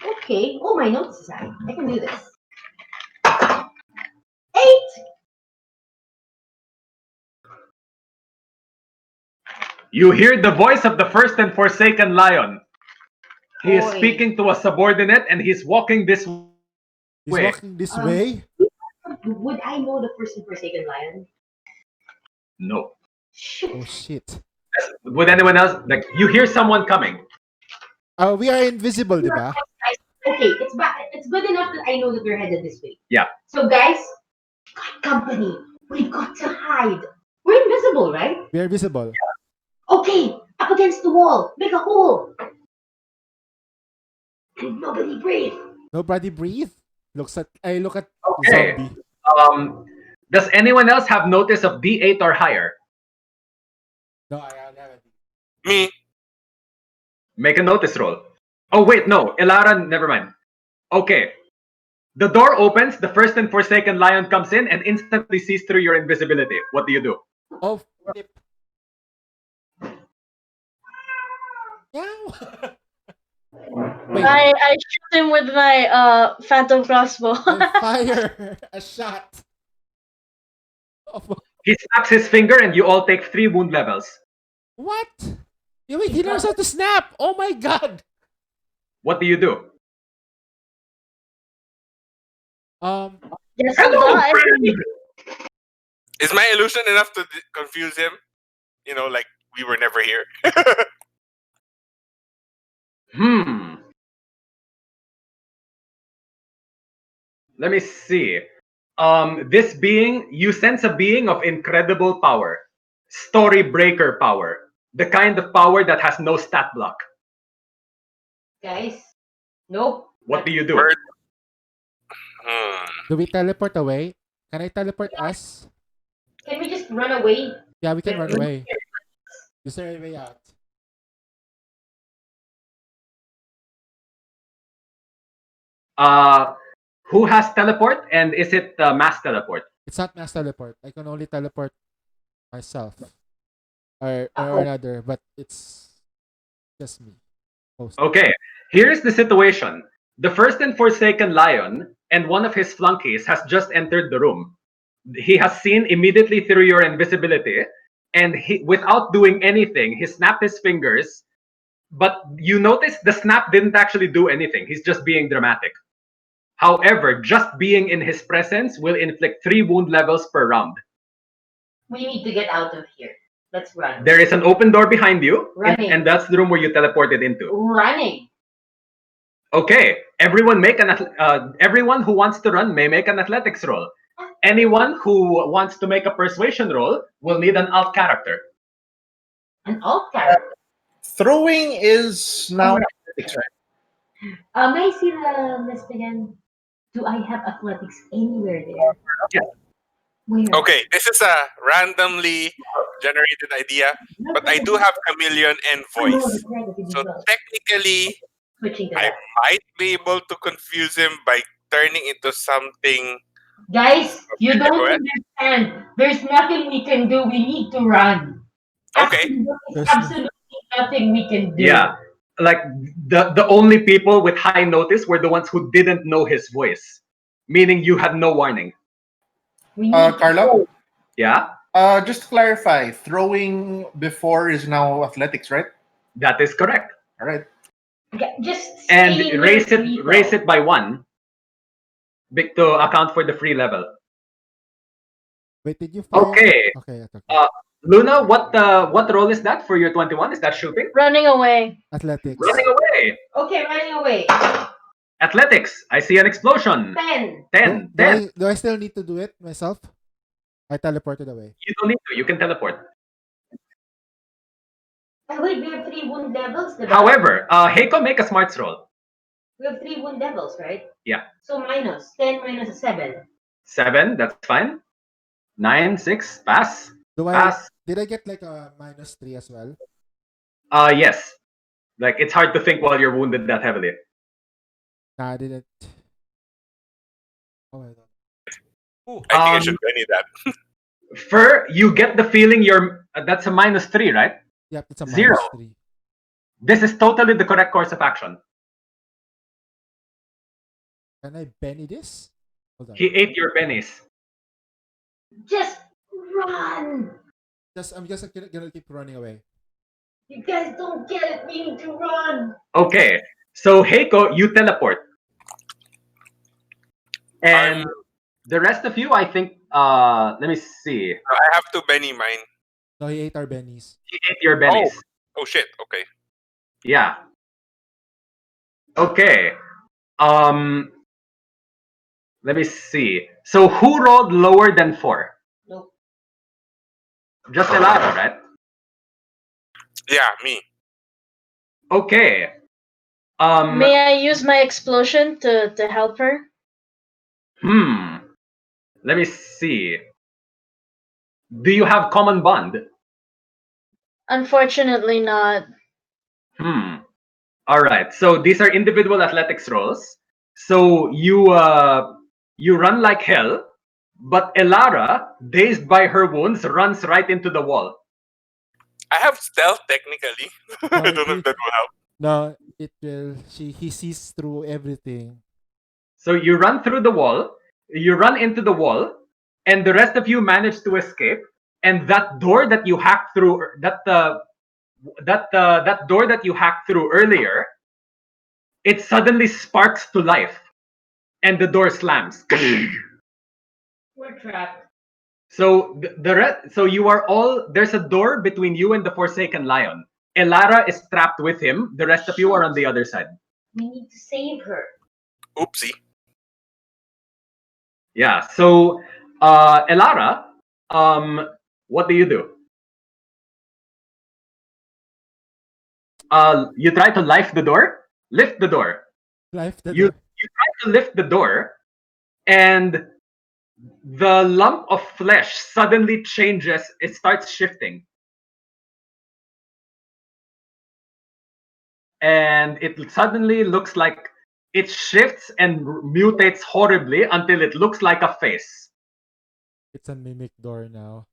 Okay. Oh, my notes is out. I can do this. 8. You hear the voice of the first and forsaken lion. He is Oi. speaking to a subordinate and he's walking this He's way. walking this way? Would I know the first and forsaken lion? No. Shoot. Oh shit. Would anyone else? Like, you hear someone coming. We are invisible, diba? Okay, it's good enough that I know that we're headed this way. Yeah. So guys, got company. We've got to hide. We're invisible, right? We are visible. Okay, up against the wall. Make a hole. And nobody breathe. Nobody breathe. I look at Okay. zombie. Does anyone else have notice of D8 or higher? No, I haven't. me. Make a notice roll. Oh wait, no. Elara, never mind. Okay. The door opens, the first and forsaken lion comes in and instantly sees through your invisibility. What do you do? Oh flip. Meow. Wait, I shoot him with my phantom crossbow. I fire a shot. Oh, He snaps his finger and you all take 3 wound levels. what? Wait, he knows how to snap! Oh my god! What do you do? Yes, he Hello, does. friend! Is my illusion enough to confuse him? Like we were never here. Let me see. This being, you sense a being of incredible power. Story breaker power. The kind of power that has no stat block. Guys, nope. What do you do? Word. Do we teleport away? Can I teleport us? Can we just run away? Yeah, we can run away. Is there a way out? Who has teleport, and is it mass teleport? It's not mass teleport. I can only teleport myself. Or another, but it's just me. Mostly. Okay, here's the situation. The first and Forsaken Lion and one of his flunkies has just entered the room. He has seen immediately through your invisibility, and without doing anything, he snapped his fingers. But you notice the snap didn't actually do anything. He's just being dramatic. However, just being in his presence will inflict 3 wound levels per round. We need to get out of here. Let's run. There is an open door behind you, Running. and that's the room where you teleported into. Running. Okay, everyone everyone who wants to run may make an athletics roll. Anyone who wants to make a persuasion roll will need an alt character. An alt character. Throwing is now athletics, right? May I see the list again? Do I have athletics anywhere there? Yes. Where? Okay, this is a randomly generated idea, but I do have chameleon and voice. So technically, Switching to I that. might be able to confuse him by turning into something. Guys, you don't Go ahead. understand. There's nothing we can do. We need to run. Okay. There's absolutely nothing we can do. Yeah, like the only people with high notice were the ones who didn't know his voice, meaning you had no warning. We need to Carla, go. Yeah, just to clarify, throwing before is now athletics, right? that is correct. All right. Okay, just And stay raise near me, raise though. it by 1 to account for the free level. Wait, did you fire? Okay. Okay, okay. Luna, what role is that for your 21? Is that shooting? Running away. Athletics. Running away. Okay, running away. Athletics. I see an explosion. 10. 10. Do 10. I still need to do it myself? I teleported away. You don't need to. You can teleport. Oh, wait, we have 3 wound levels. Diba? However, Heiko, make a smarts roll. We have 3 wound levels, right? Yeah. So minus 10 minus 7. 7. That's fine. 9, 6. Pass. Pass. Did I get like a -3 as well? Yes. Like, it's hard to think while you're wounded that heavily. Nah, I didn't. Oh my god. Ooh, I think I should penny that. Fur, you get the feeling you're... that's a -3, right? Yep, it's a Zero. -3. This is totally the correct course of action. Can I Benny this? Hold on. He ate your pennies. Just run. I'm just gonna keep running away. You guys don't get it. We need to run. Okay. So, Heiko, you teleport. And the rest of you, I think... let me see. I have to Benny mine. No, he ate our bennies. He ate your pennies. Oh shit. Okay. Yeah. Okay. Let me see. So who rolled lower than 4? Nope. Just Elato, right? Yeah, me. Okay. May I use my explosion to help her? Let me see. Do you have common bond? Unfortunately not. All right. So these are individual athletics rolls. So you run like hell, but Elara, dazed by her wounds, runs right into the wall. I have stealth technically. I don't know if that will help. No, it will. He sees through everything. So you run through the wall, you run into the wall, and the rest of you manage to escape. And that door that you hacked through, that door that you hacked through earlier, it suddenly sparks to life, and the door slams. We're trapped. So so you are all, there's a door between you and the Forsaken Lion. Elara is trapped with him. The rest of you are on the other side. We need to save her. Oopsie. Yeah. So, Elara, what do you do? You try to life the door. lift the door. Life the You door. try to lift the door, and the lump of flesh suddenly changes. It starts shifting, and it suddenly looks like it shifts and mutates horribly until it looks like a face. It's a mimic door now.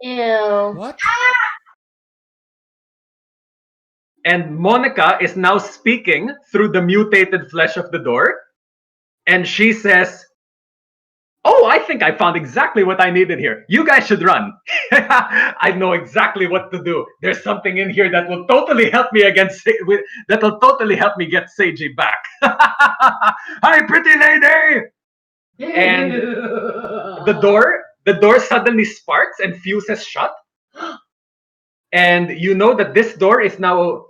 Ew. What? And Monica is now speaking through the mutated flesh of the door, and she says, "Oh, I think I found exactly what I needed here. You guys should run. I know exactly what to do. There's something in here that will totally help me that will totally help me get Seiji back. Hi, pretty lady!" And the door suddenly sparks and fuses shut. And you know that this door is now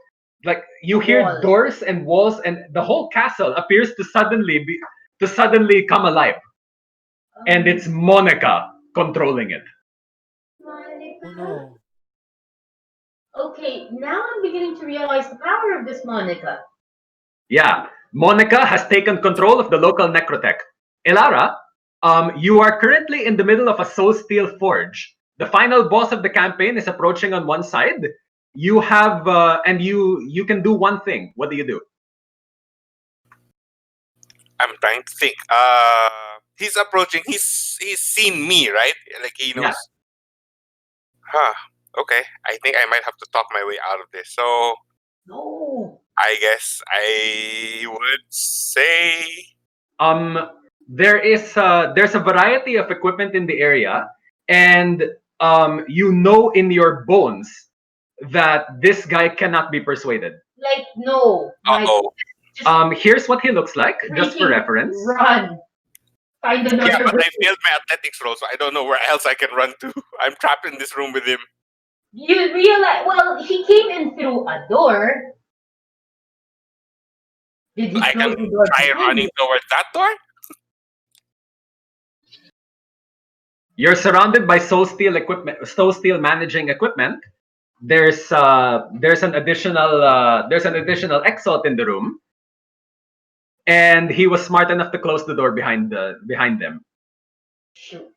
like you hear Wall. doors and walls, and the whole castle appears to suddenly come alive. And it's Monica controlling it. Oh no. Okay, now I'm beginning to realize the power of this Monica. Yeah, Monica has taken control of the local necrotech. Elara, you are currently in the middle of a soul steel forge. The final boss of the campaign is approaching on one side. You have and you can do one thing. What do you do? I'm trying to think. He's approaching. He's seen me, right? Like he knows. Yeah. Huh. Okay. I think I might have to talk my way out of this. So No. I guess I would say There's a variety of equipment in the area, and you know in your bones that this guy cannot be persuaded. Like, no. Like, oh. just Here's what he looks like, just for freaking reference. run. Find another Yeah, but I room. failed my athletics roll, so I don't know where else I can run to. I'm trapped in this room with him. You realize, well, he came in through a door. Did he I close can the door try behind running you? towards that door. You're surrounded by soul steel equipment, soul steel managing equipment. There's an additional exalt in the room, and he was smart enough to close the door behind them. Shoot.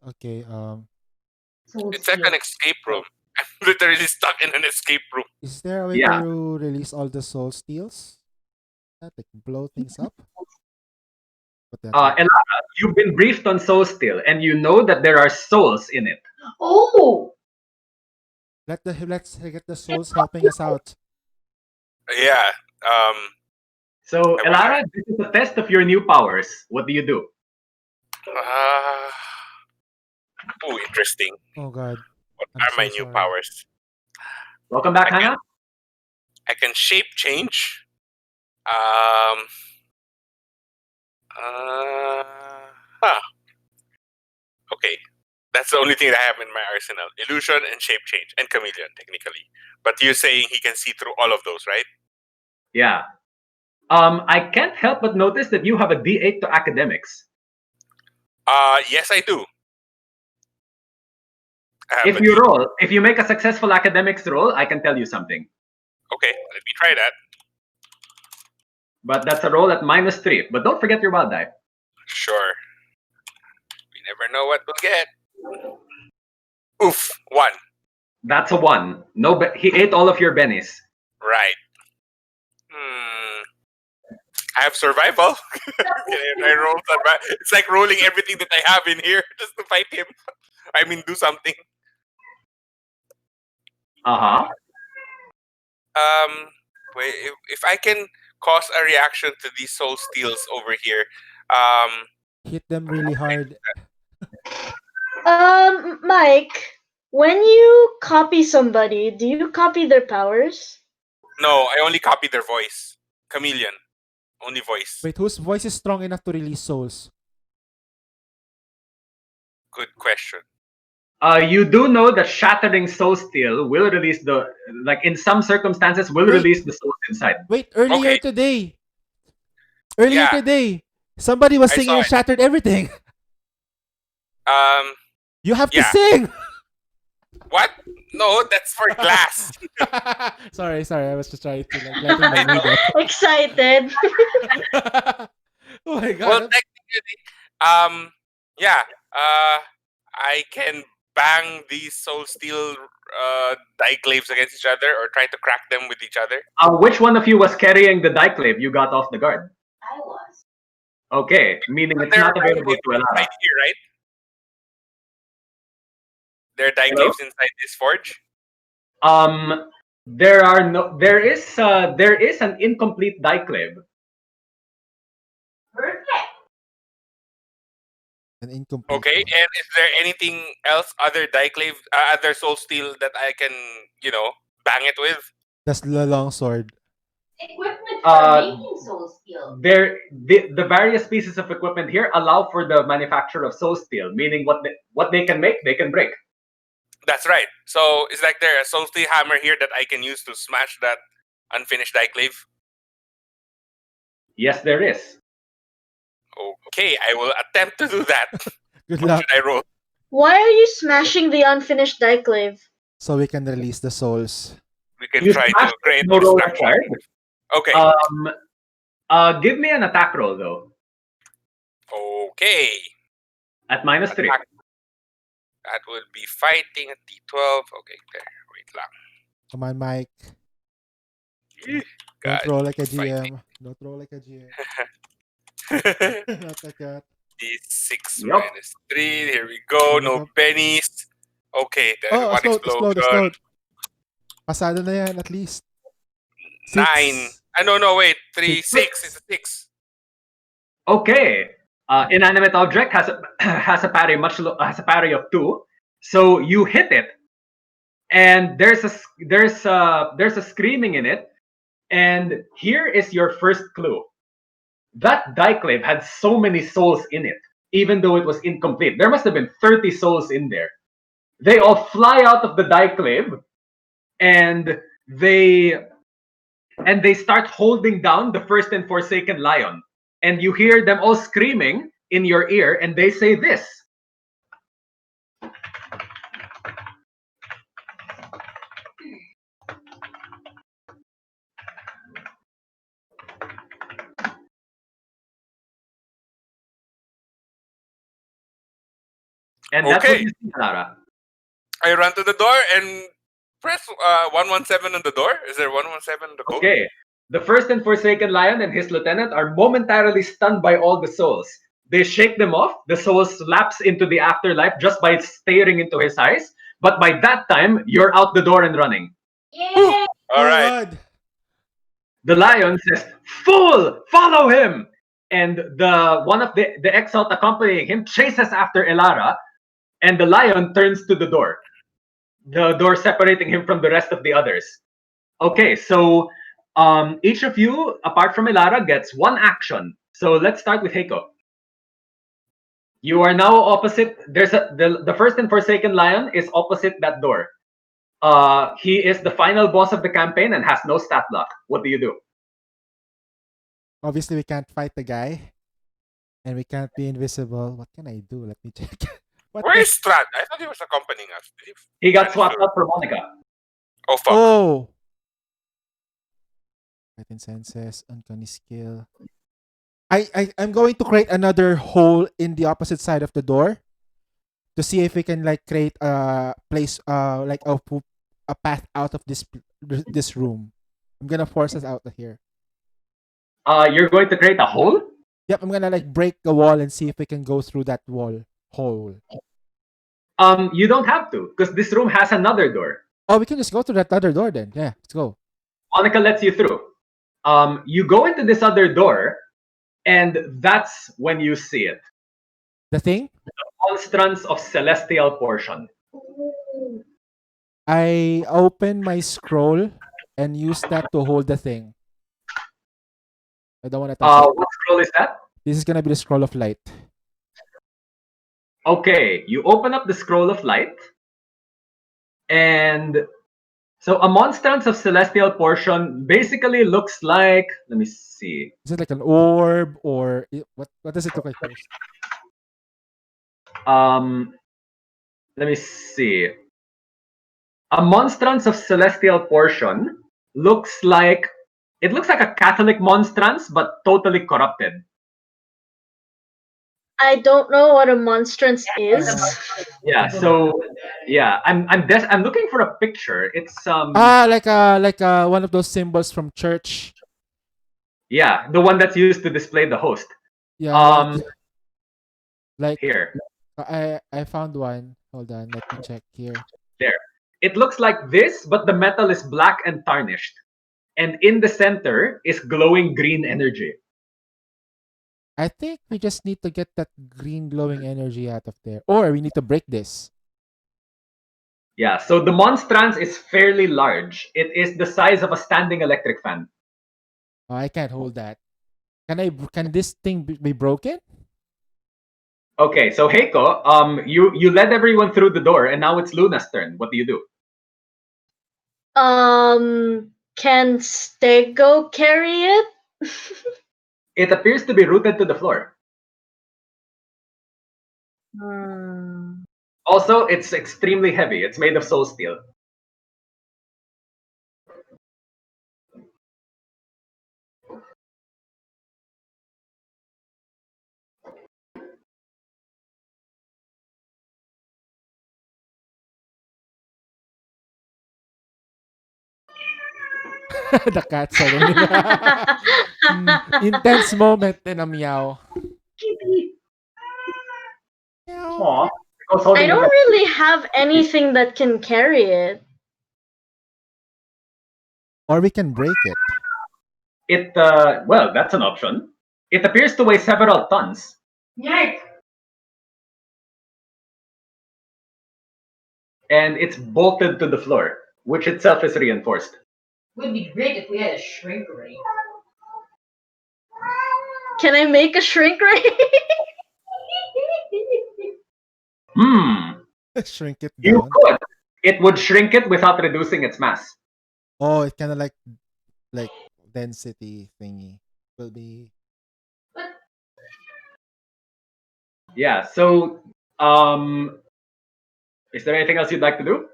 Okay. So It's like steel. an escape room. I'm literally stuck in an escape room. Is there a way Yeah. to release all the soul steals? That like blow things up? But then Elara, you've been briefed on soul steel, and you know that there are souls in it. Oh! let's get the souls helping us out. Yeah. So, I Elara, this is a test of your new powers. What do you do? Oh, interesting. Oh god. What I'm are so my new sorry. powers? Welcome back, I can- Hannah. I can shape change. Huh. Okay. That's the only thing that I have in my arsenal. Illusion and shape change and chameleon, technically. But you're saying he can see through all of those, right? Yeah. I can't help but notice that you have a D8 to academics. Yes, I do. I have If you make a successful academics roll, I can tell you something. Okay, let me try that. But that's a roll at -3. But don't forget your wild die. Sure. We never know what we'll get. Oof, 1. That's a 1. No, he ate all of your bennies. Right. I have survival. I rolled it's like rolling everything that I have in here just to fight him. I mean, do something. Uh-huh. Wait, if I can cause a reaction to these soul steals over here, Hit them really hard. Mike, when you copy somebody, do you copy their powers? no, I only copy their voice. Chameleon, only voice. Wait, whose voice is strong enough to release souls? Good question. You do know that shattering soul steel will release in some circumstances will Wait. release the souls inside. Wait, earlier Okay. today, somebody was I singing saw and it. shattered everything. You have to Yeah. sing. What? No, that's for glass. sorry. I was just trying to like lighten my I mood know. up. Excited. Oh my Well, god. technically, yeah, I can bang these soul steel diclaves against each other or try to crack them with each other. Which one of you was carrying the diclave you got off the guard? I was. Okay, meaning But it's there are not available diclaves to Elara. inside here, right? There are Hello? diclaves inside this forge. There are no. There is an incomplete diclave. Perfect. An incomplete Okay, one. and is there anything else other diclave, other soul steel that I can, bang it with? That's the long sword. Equipment for Uh, making soul steel. The various pieces of equipment here allow for the manufacture of soul steel, meaning what they can make, they can break. That's right. So is like there a soul steel hammer here that I can use to smash that unfinished diclave? Yes, there is. Okay, I will attempt to do that. Good What luck. should I roll? Why are you smashing the unfinished diclave? So we can release the souls. We can You try smash to create no roll destruction. required. Okay. Give me an attack roll though. Okay. At -3. Attack. That would be fighting at D12. Okay, there. Wait lang. Come on, Mike. Eh, Don't God, roll like a fighting. GM. Don't roll like a GM. Not like that. D6 Yup. minus 3. Here we go. No Yup. pennies. Okay, there's Oh, one explode. explosion. Pasado na yan, at least. 9. Six. No, wait. 3, Six. 6. It's a 6. Okay. Inanimate object has a has a parry of 2. So you hit it, and there's a screaming in it, and here is your first clue. That diclave had so many souls in it, even though it was incomplete. There must have been 30 souls in there. They all fly out of the diclave, and they start holding down the first and forsaken lion. And you hear them all screaming in your ear, and they say this. And that's what Okay. you see, Lara. I run to the door and press 117 on the door. Is there 117 on the code? Okay. The first and forsaken lion and his lieutenant are momentarily stunned by all the souls. They shake them off. The souls lapse into the afterlife just by staring into his eyes. But by that time, you're out the door and running. Yay! All Oh, right. God. The lion says, "Fool, follow him!" And one of the exalt accompanying him chases after Elara, and the lion turns to the door separating him from the rest of the others. Okay, so each of you, apart from Elara, gets one action. So let's start with Heiko. You are now opposite. The first and forsaken lion is opposite that door. He is the final boss of the campaign and has no stat block. What do you do? Obviously, we can't fight the guy. And we can't be invisible. What can I do? Let me check. Where is Strad? I thought he was accompanying us. Did He got vanish swapped or- out for Monica. Oh, fuck. Oh! Heightened senses, uncanny skill. I'm going to create another hole in the opposite side of the door to see if we can like create a place like a path out of this room. I'm gonna force us out of here. You're going to create a hole? Yep, I'm gonna like break the wall and see if we can go through that hole. You don't have to, because this room has another door. Oh, we can just go through that other door then. Yeah, let's go. Monica lets you through. You go into this other door, and that's when you see it. The thing? Monstrance of Celestial Portion. I open my scroll and use that to hold the thing. I don't want to touch it. What scroll is that? This is gonna be the scroll of light. Okay, you open up the scroll of light, and so a Monstrance of Celestial Portion basically looks like. Let me see. Is it like an orb or what does it look like first? Let me see. A Monstrance of Celestial Portion looks like it looks like a Catholic monstrance, but totally corrupted. I don't know what a monstrance is. Yeah. So yeah, I'm looking for a picture. It's Like one of those symbols from church. yeah, the one that's used to display the host. Yeah, like Here, I found one. Hold on, let me check here. there. It looks like this, but the metal is black and tarnished, and in the center is glowing green energy. I think we just need to get that green glowing energy out of there, or we need to break this. Yeah. So the monstrance is fairly large. It is the size of a standing electric fan. Oh, I can't hold that. Can this thing be broken? Okay, so Heiko, you led everyone through the door, and now it's Luna's turn. What do you do? Can Stego carry it? It appears to be rooted to the floor. Hmm. Also, it's extremely heavy. It's made of soul steel. The cat suddenly. Intense moment in a meow. Meow. Aw. I don't really have anything that can carry it. Or we can break it. It well, that's an option. It appears to weigh several tons, Yikes. and it's bolted to the floor, which itself is reinforced. Would be great if we had a shrink ray. Can I make a shrink ray? Shrink it You down. could. It would shrink it without reducing its mass. Oh, it's kind of like density thingy. Will be Yeah. So, is there anything else you'd like to do?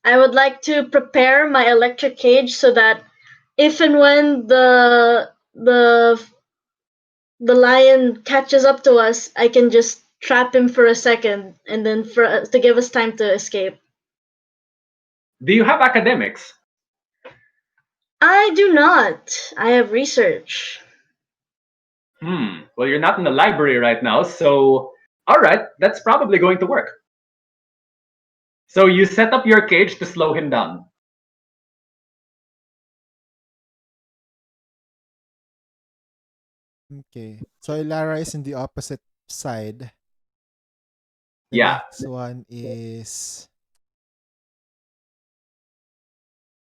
I would like to prepare my electric cage so that if and when the lion catches up to us, I can just trap him for a second and then to give us time to escape. Do you have academics? I do not. I have research. Well, you're not in the library right now, so all right, that's probably going to work. So you set up your cage to slow him down. okay. So Ilara is in the opposite side. The Yeah. next one is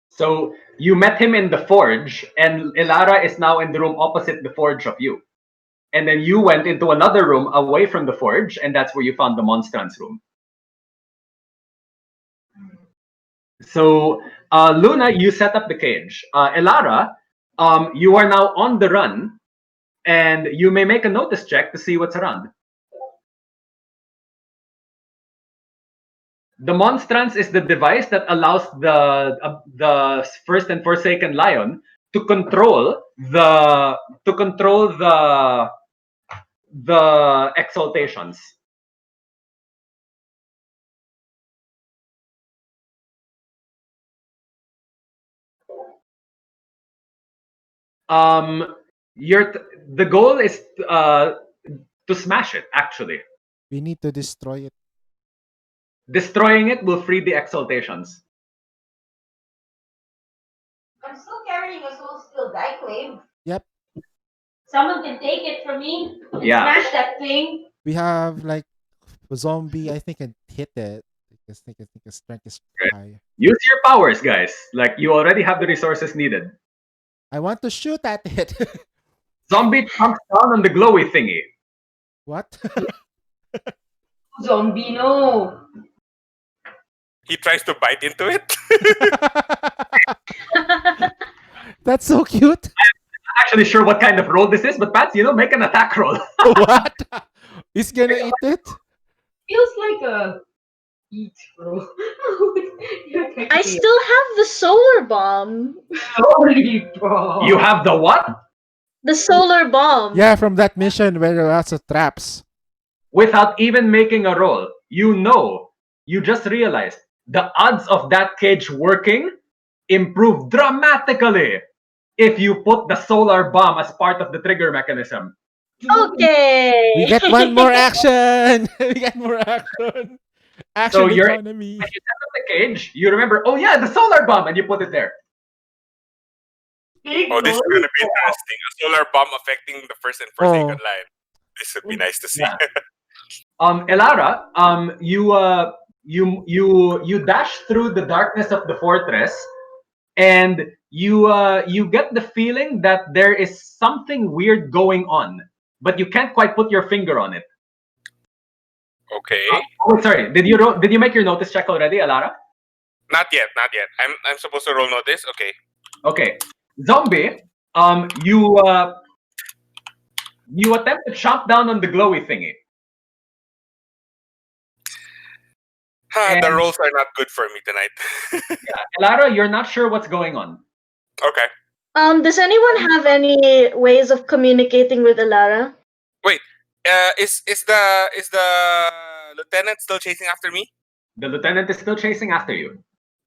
So you met him in the forge, and Ilara is now in the room opposite the forge of you. And then you went into another room away from the forge, and that's where you found the monstrance room. So Luna, you set up the cage. Ilara, you are now on the run, and you may make a notice check to see what's around. The monstrance is the device that allows the first and forsaken lion to control the exaltations. The goal is to smash it. Actually, we need to destroy it. destroying it will free the exaltations. I'm still carrying a soul steel diclave. Yep. Someone can take it from me. Yeah. Smash that thing. We have like a zombie. I think can hit it because I think his strength is higher. Use your powers, guys. Like you already have the resources needed. I want to shoot at it. Zombie chomps down on the glowy thingy. What? Zombie, no. He tries to bite into it. That's so cute. Actually sure what kind of roll this is, but Pats, make an attack roll. What? He's gonna eat it? Feels like a eat, bro. You're I technically still have the solar bomb. sorry, bro. You have the what? The solar bomb. Yeah, from that mission where there are lots of traps. Without even making a roll. You just realized the odds of that cage working improve dramatically if you put the solar bomb as part of the trigger mechanism. Okay. We get one more action! We get more action! So Action you're economy! when you set up the cage, you remember, oh yeah, the solar bomb, and you put it there. Oh, this is gonna be interesting. A solar bomb affecting the first and forsaken Oh. line. This would be nice to see. Yeah. Elara, you dash through the darkness of the fortress, and you get the feeling that there is something weird going on, but you can't quite put your finger on it. Okay. Oh, sorry. Did you make your notice check already, Elara? Not yet, not yet. I'm supposed to roll notice? Okay. Okay. Zombie, you attempt to chomp down on the glowy thingy. The And- rolls are not good for me tonight. Elara, you're not sure what's going on. Okay. Does anyone have any ways of communicating with Elara? Is the lieutenant still chasing after me? The lieutenant is still chasing after you.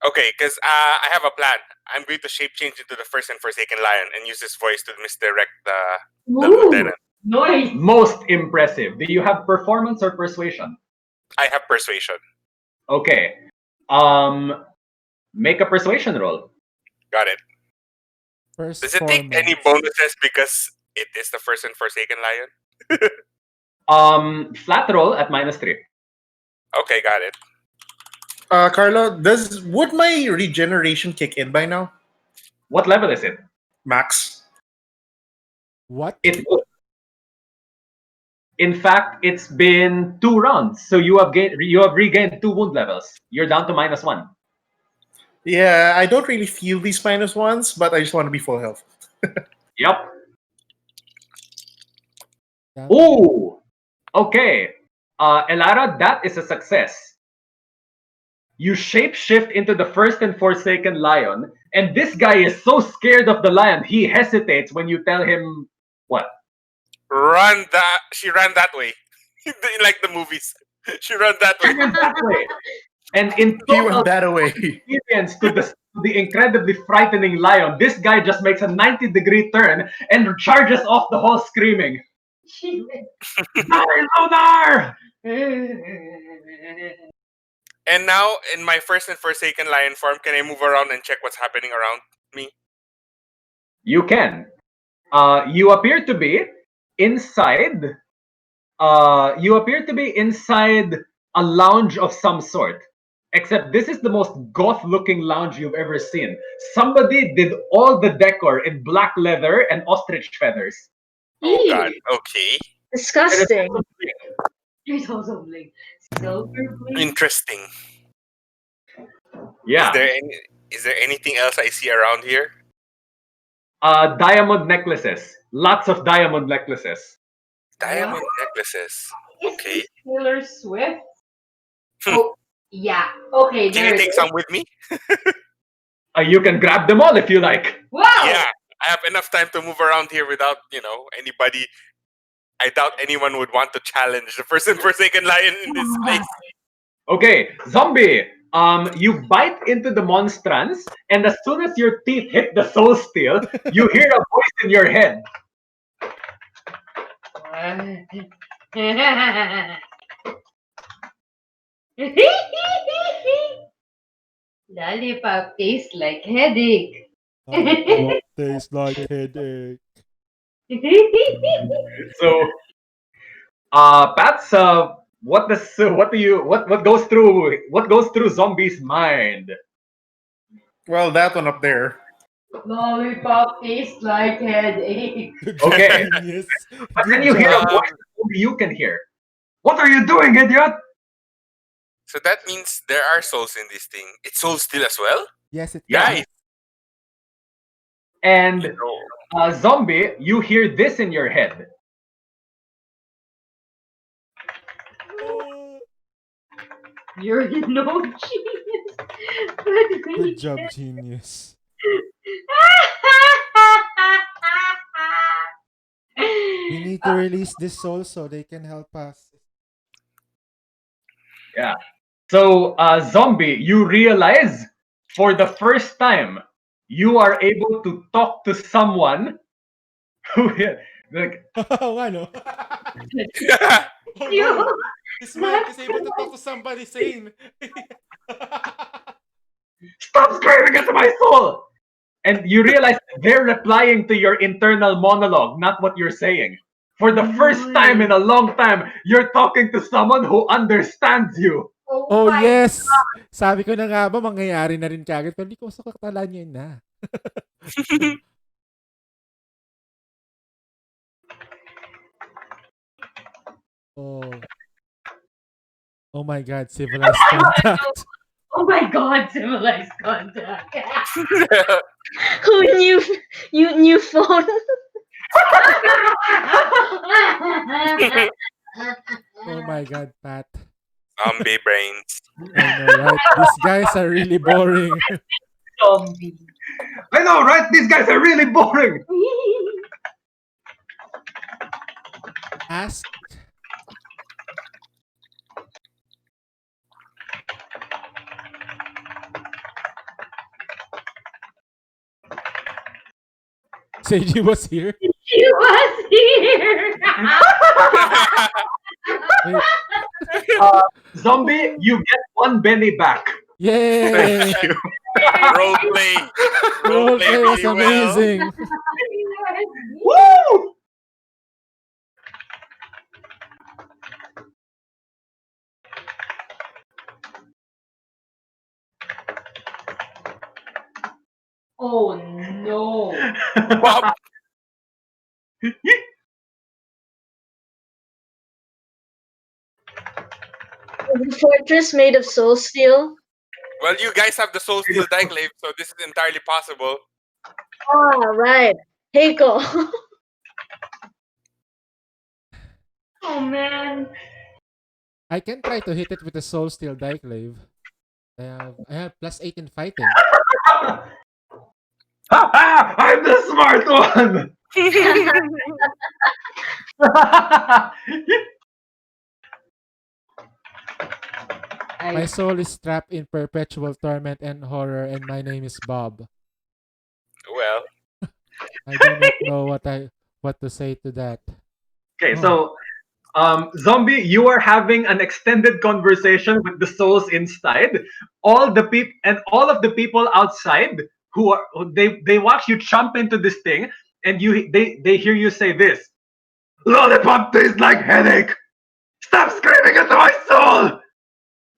Okay, because I have a plan. I'm going to shape change into the first and forsaken lion and use his voice to misdirect the Ooh, lieutenant. nice. Most impressive. Do you have performance or persuasion? I have persuasion. Okay. Make a persuasion roll. Got it. First Does it take any bonuses because it is the first and forsaken lion? Flat roll at -3. Okay, got it. Carlo, would my regeneration kick in by now? What level is it? Max. What? It would. In fact, it's been 2 rounds, so you have regained 2 wound levels. You're down to -1. Yeah, I don't really feel these -1s, but I just want to be full health. Yep. That- Ooh. Okay. Elara, that is a success. You shapeshift into the first and forsaken lion, and this guy is so scared of the lion, he hesitates when you tell him what? She ran that way. Like the movies. She ran that way. That way. And in He total went that away. experience to the incredibly frightening lion, this guy just makes a 90-degree turn and charges off the hall screaming, She went. "Die, Lunar!" And now, in my first and forsaken lion form, can I move around and check what's happening around me? You can. You appear to be inside. You appear to be inside a lounge of some sort. Except this is the most goth-looking lounge you've ever seen. Somebody did all the decor in black leather and ostrich feathers. Oh god. Okay. Disgusting. There's also bling. Silver bling. Interesting. Yeah. Is there anything else I see around here? Diamond necklaces. Lots of diamond necklaces. Diamond necklaces. Is Okay. this Taylor Swift? Oh, yeah. Okay, Can there you it take is. some with me? You can grab them all if you like. Wow! Yeah. I have enough time to move around here without, anybody. I doubt anyone would want to challenge the first and forsaken lion in this place. Okay, zombie. You bite into the monstrance, and as soon as your teeth hit the soul steel, you hear a voice in your head. Lollipop tastes like headache. What tastes like headache? So, Pats, what goes through zombie's mind? Well, that one up there. Lollipop tastes like headache. Okay. Yes. But then Good you hear a job. voice that only you can hear. What are you doing, idiot? So that means there are souls in this thing. It's soul still as well? Yes, it Yeah. Guys, And zombie, you hear this in your head. You're no genius. Good job, genius. We need to release this soul so they can help us. Yeah. So, zombie, you realize for the first time you are able to talk to someone who, like, Oh, ano? Oh You. no! This man is able to talk to somebody sane. stop screaming into my soul! And you realize they're replying to your internal monologue, not what you're saying. For the first time in a long time, you're talking to someone who understands you. Oh my yes! Sabi ko na nga ba, mangyayari na rin kagad. Pero hindi ko sa kakatala niya na. Oh. Oh my God, civilized contact. Oh my god, civilized contact. Who knew you knew phone? Oh my God, Pat. Zombie brains. I know, right? These guys are really boring. I know, right? These guys are really boring. Ask. Seiji was here. She was here. Wait. Zombie, you get one Benny back. Yay! Thank you. Role play. Role play was really well. amazing. Woo! Oh no. Bob. The fortress made of soul steel. Well, you guys have the Soul Steel Diclave, so this is entirely possible. Ah, right. Heiko. Oh man. I can try to hit it with a soul steel diclave. I have +8 in fighting. I'm the smart one. My soul is trapped in perpetual torment and horror, and my name is Bob. Well, I do not know what to say to that. Okay, so zombie, you are having an extended conversation with the souls inside. All of the people outside they watch you jump into this thing, and they hear you say this. Lollipop tastes like headache. Stop screaming into my soul.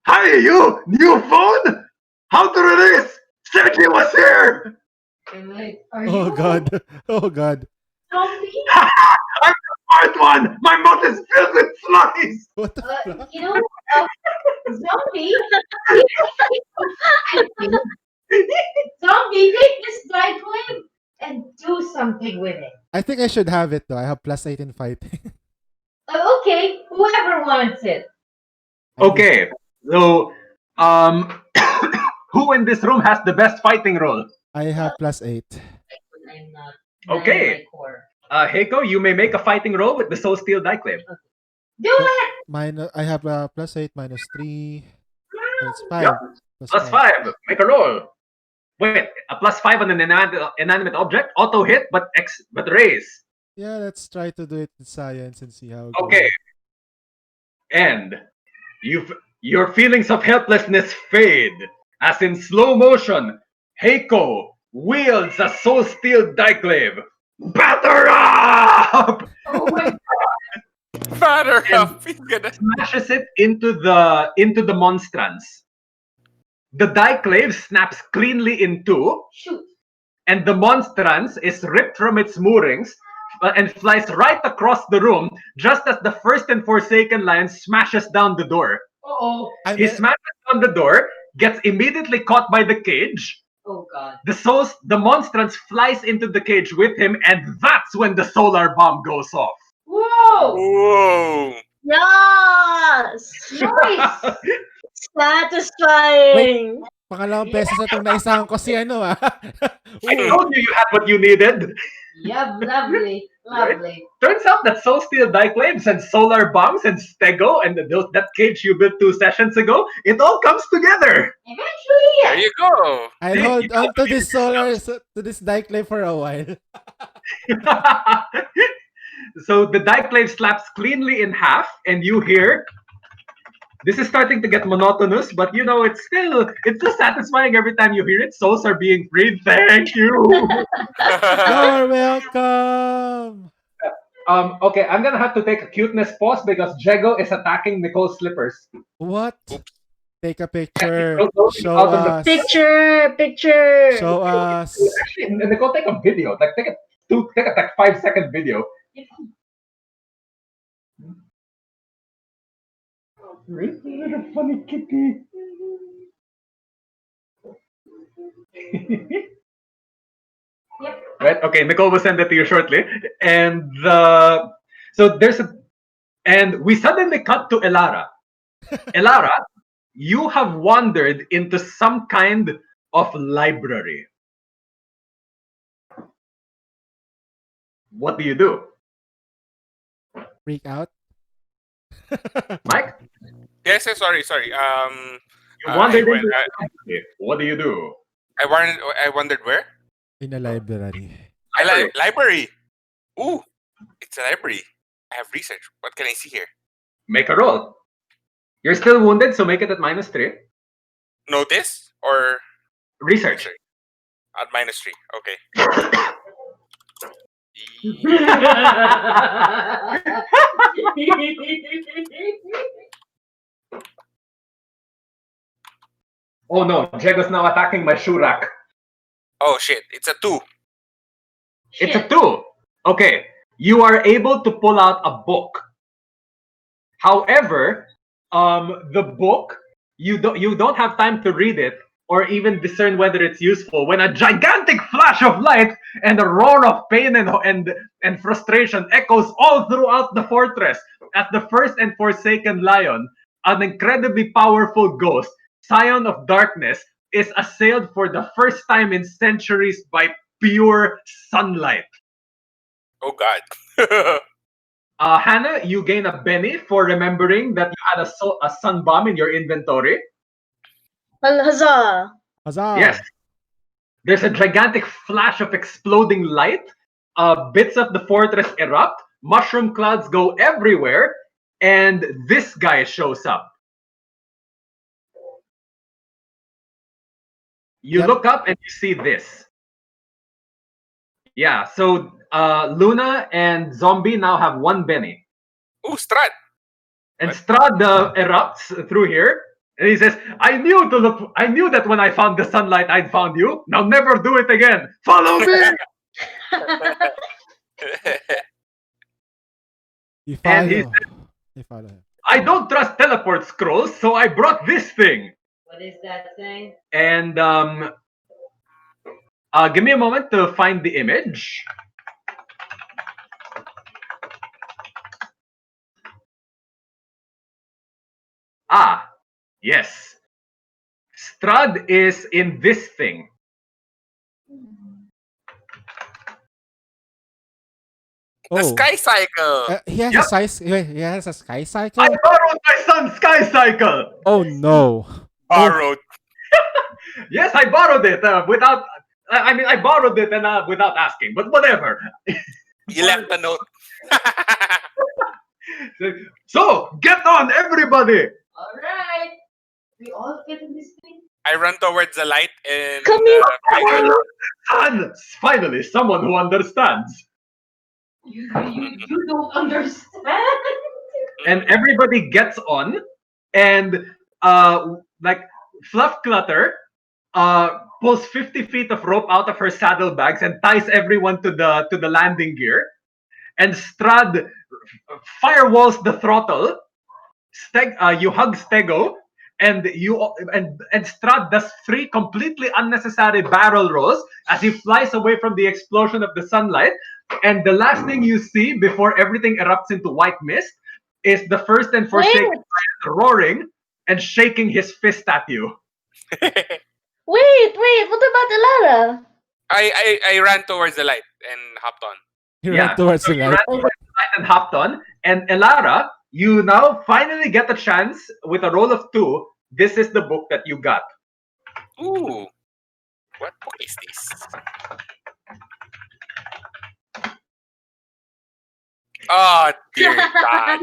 Hi, you new phone. How to release? Sergey was here. I'm like, are Oh you God! Oh God! zombie? I'm the smart one. My mouth is filled with flies. What the fuck? You know, zombie. Zombie, take this diclave and do something with it. I think I should have it though. I have +8 in fighting. Okay, whoever wants it. Okay, so who in this room has the best fighting role? I have +8. I'm not. Okay. not in my core. Heiko, you may make a fighting roll with the Soul Steel Diclave. Do it. I have +8 -3. So it's 5. Yep. Plus 5. Make a roll. Wait, a +5 on an inanimate object, auto hit, but raise. Yeah, let's try to do it with science and see how it goes. Okay. And your feelings of helplessness fade as in slow motion, Heiko wields a Soul Steel Diclave. Batter up! Oh my batter up. He's gonna Smashes it into the monstrance. The diclave snaps cleanly in two, shoot. and the monstrance is ripped from its moorings and flies right across the room just as the first and Forsaken Lion smashes down the door. Uh-oh. He smashes down the door, gets immediately caught by the cage. Oh god. The monstrance flies into the cage with him, and that's when the solar bomb goes off. Whoa! Whoa. Yes. Nice. Satisfying. Pangalawang beses na itong naisahan ko si ano ah. I Ooh. told you had what you needed. Yep, lovely, Right? lovely. Turns out that Soul Steel Diclaves and Solar Bombs and Stego and that cage you built 2 sessions ago, it all comes together. Eventually, There yes. you go. I'll See, hold you on don't to believe this to this Diclay for a while. So the Diclave slaps cleanly in half, and you hear. This is starting to get monotonous, but you know it's still satisfying every time you hear it. Souls are being freed. Thank you. You're welcome. Okay, I'm gonna have to take a cuteness pause because Jego is attacking Nicole's slippers. What? Oops. Take a picture. Don't Show out on the us. Picture. Show us. Actually, Nicole, take a video. Like take a 5-second video. You're a funny kitty. Yep. Right? Okay, Nicole will send it to you shortly. And we suddenly cut to Elara. Elara, you have wandered into some kind of library. What do you do? Freak out. Mike? Yes, yes, sorry. You wandered I, into went- a library. What do you do? I wondered where? In a library. Library. Ooh, it's a library. I have research. What can I see here? Make a roll. You're still wounded, so make it at -3. Notice or Research. at -3? Okay. Oh no, Jego's now attacking my shoe rack. Oh shit! It's a 2. It's a 2. Okay, you are able to pull out a book. However, the book you don't have time to read it or even discern whether it's useful when a gigantic flash of light and a roar of pain and frustration echoes all throughout the fortress as the first and forsaken lion, an incredibly powerful ghost, scion of darkness, is assailed for the first time in centuries by pure sunlight. Oh god. Hannah, you gain a Benny for remembering that you had a sun bomb in your inventory. Huzzah. Huzzah. Yes. There's a gigantic flash of exploding light. Bits of the fortress erupt. Mushroom clouds go everywhere. And this guy shows up. You Yep. look up and you see this. Yeah, so Luna and Zombie now have 1 Benny. Ooh, Strat. And What? Strad erupts through here. And he says, I knew that when I found the sunlight, I'd found you. Now never do it again. Follow me! You And he follow. You follow him. I don't trust teleport scrolls, so I brought this thing. What is that thing? And give me a moment to find the image. Ah, yes. Strad is in this thing. The Oh. Sky Cycle. He has Yep. a size. He has a sky I cycle. borrowed my son's sky cycle. Oh no. Borrowed. Yes, I borrowed it without. I mean, I borrowed it and without asking, but whatever. You left a note. So get on, everybody! All right. We all fit in this thing. I run towards the light and Come here. Son, finally, someone who understands. You don't understand. And everybody gets on, and like Fluff Clutter pulls 50 feet of rope out of her saddlebags and ties everyone to the landing gear. And Strad firewalls the throttle. You hug Stego, and Strad does 3 completely unnecessary barrel rolls as he flies away from the explosion of the sunlight. And the last thing you see before everything erupts into white mist is the first and forsaken lion roaring and shaking his fist at you. Wait, what about Elara? I ran towards the light and hopped on. You Yeah, ran towards the you light. ran towards the light and hopped on. And Elara, you now finally get a chance with a roll of 2. This is the book that you got. Ooh. What book is this? Oh dear God.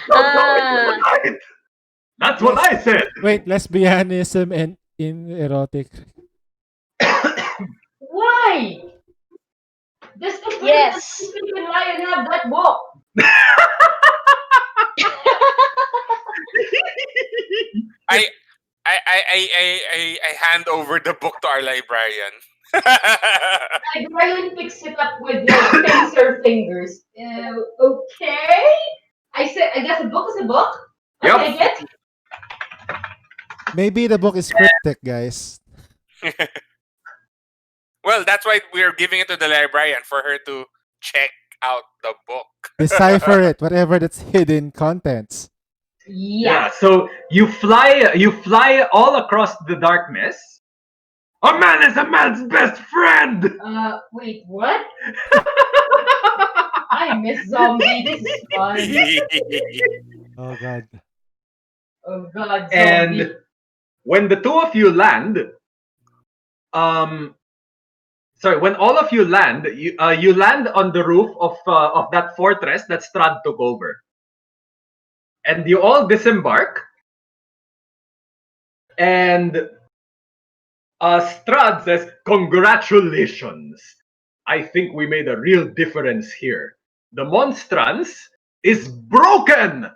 Don't go into the Ah, light. That's what I said. Wait, lesbianism and in erotic. Why? Does the Yes. freaking lion have that book? I I hand over the book to our librarian. Librarian picks it up with like pincer fingers. Okay. I guess a book is a book. I Yep. take it. Maybe the book is cryptic, guys. Well, that's why we're giving it to the librarian for her to check out the book. Decipher it, whatever that's hidden contents. Yeah. So you fly all across the darkness. A man is a man's best friend. Wait, what? I miss zombie. This is fun. Oh god. Oh god, zombie. And when the two of you land, when all of you land, you land on the roof of that fortress that Strahd took over, and you all disembark. And Strahd says, "Congratulations! I think we made a real difference here. The Monstrance is broken,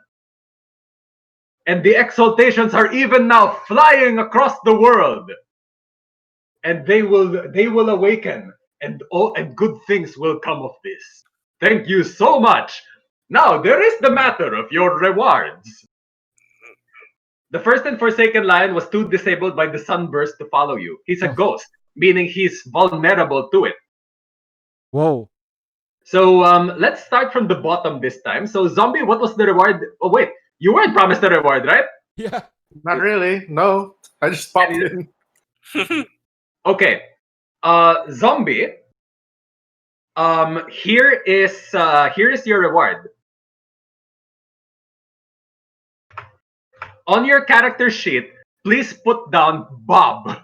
and the exaltations are even now flying across the world. And they will awaken, and good things will come of this. Thank you so much. Now there is the matter of your rewards. The first and forsaken lion was too disabled by the sunburst to follow you. He's a ghost, meaning he's vulnerable to it. Whoa. So let's start from the bottom this time. So zombie, what was the reward? Oh wait, you weren't promised a reward, right? Yeah. Not really. No, I just popped in. Okay. Zombie. Here is your reward. On your character sheet, please put down Bob.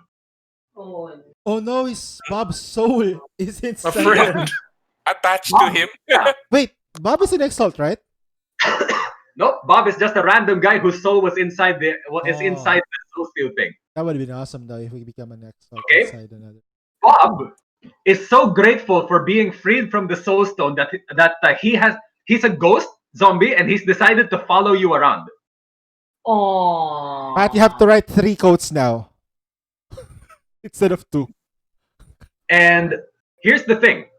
Oh no, his Bob's soul is A inside. friend. Attached to him. Wait, Bob is an exalt, right? Nope, Bob is just a random guy whose soul was inside the Oh. soul steel thing. That would have been awesome though if we become an exalt Okay. inside another. Bob is so grateful for being freed from the soul stone that he's a ghost zombie and he's decided to follow you around. Aww. Pat, you have to write 3 quotes now. Instead of 2. And here's the thing,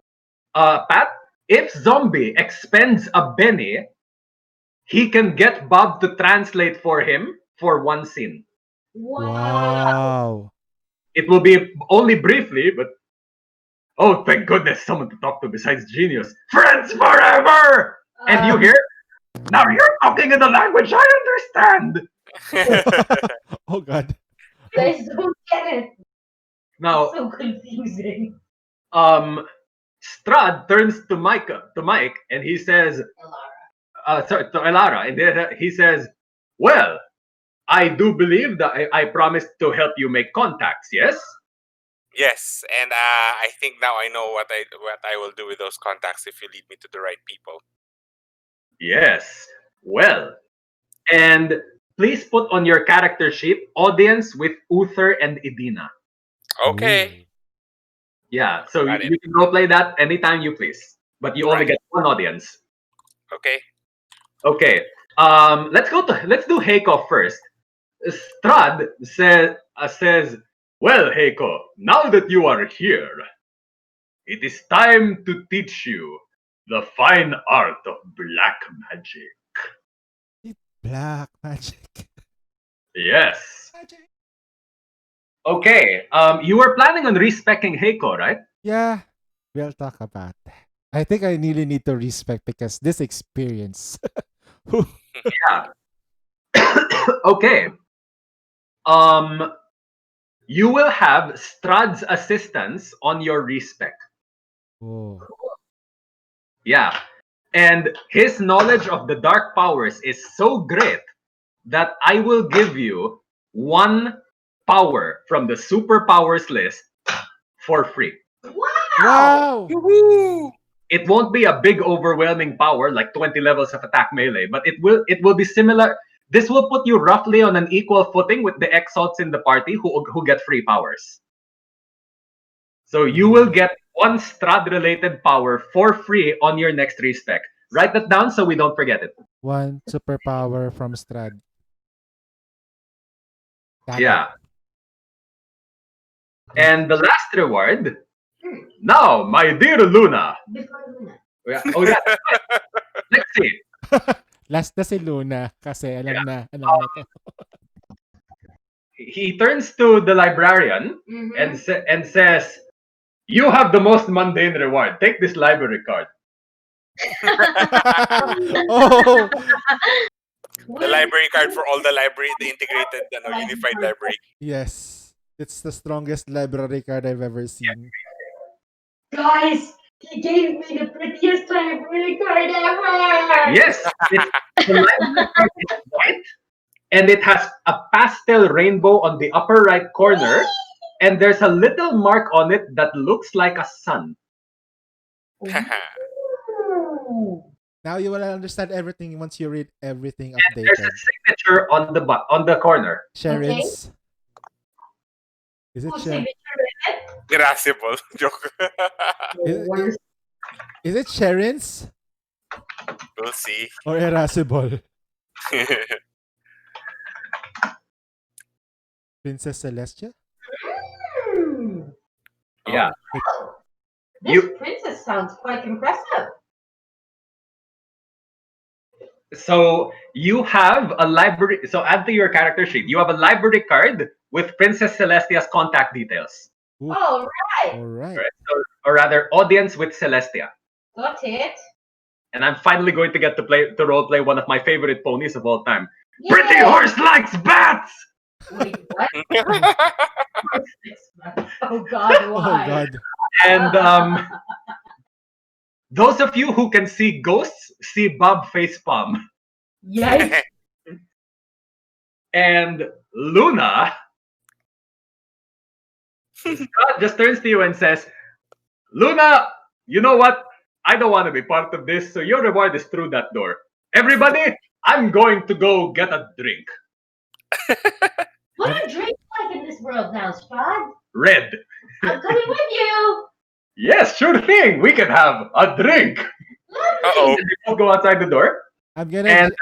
Pat, if zombie expends a Benny, he can get Bob to translate for him for one scene. Wow. It will be only briefly, but oh, thank goodness, someone to talk to besides Genius. Friends forever! And you hear? Now you're talking in the language I understand! Oh god. You guys don't get it. Now, It's so confusing. Strahd turns to Mike, and he says, to Elara, and then he says, well, I do believe that I promised to help you make contacts, yes? Yes, and I think now I know what I will do with those contacts if you lead me to the right people. Yes. Well, and please put on your character sheet audience with Uther and Edina. Okay. Yeah, so Got you can go play that anytime you please, but you only Right. get one audience. Okay. Okay. Let's do Heiko first. Strahd says, well, Heiko, now that you are here, it is time to teach you the fine art of black magic. Black magic. Yes. Magic. Okay. You were planning on respecking Heiko, right? Yeah. We'll talk about that. I think I really need to respect because this experience. Yeah. Okay. Um, you will have Strahd's assistance on your respec. Oh. Yeah. And his knowledge of the dark powers is so great that I will give you one power from the superpowers list for free. Wow! Wow! Woohoo! It won't be a big overwhelming power like 20 levels of attack melee, but it will be similar. This will put you roughly on an equal footing with the exalts in the party who get free powers. So you will get one Strahd related power for free on your next respec. Write that down so we don't forget it. One superpower from Strad. Got it. Yeah. And the last reward. Now, my dear Luna. Before Luna. Yeah. Oh yeah. Let's see. Last na si Luna kasi alam na to. He turns to the librarian Mhm. and says, "You have the most mundane reward. Take this library card." Oh! The library card for all the library, the integrated unified library. Yes. It's the strongest library card I've ever seen. Guys, he gave me the prettiest library card ever! Yes, the library card is white, and it has a pastel rainbow on the upper right corner, and there's a little mark on it that looks like a sun. Ooh. Now you will understand everything once you read everything And there's updated. a signature on the corner. Sharon's. Is it Whose Sharon? signature is it? Irascible. Joke. Worst. Is it Sharon's We'll see. or Irascible? Princess Celestia? Hmm. Yeah. This You- princess sounds quite impressive. So you have a library. So add to your character sheet. You have a library card with Princess Celestia's contact details. Ooh, All right, all right. Right? Or rather, audience with Celestia. got it. And I'm finally going to get to role play one of my favorite ponies of all time. Yay! Pretty horse likes bats. Wait, what? Oh God, Oh why? God. And those of you who can see ghosts see Bob facepalm. Yikes! And Luna Scott just turns to you and says, "Luna, you know what? I don't want to be part of this, so your reward is through that door. Everybody, I'm going to go get a drink. What are drinks like in this world now, Strahd? Red. I'm coming with you. Yes, sure thing. We can have a drink." Uh-oh. And they both go outside the door. I'm gonna. And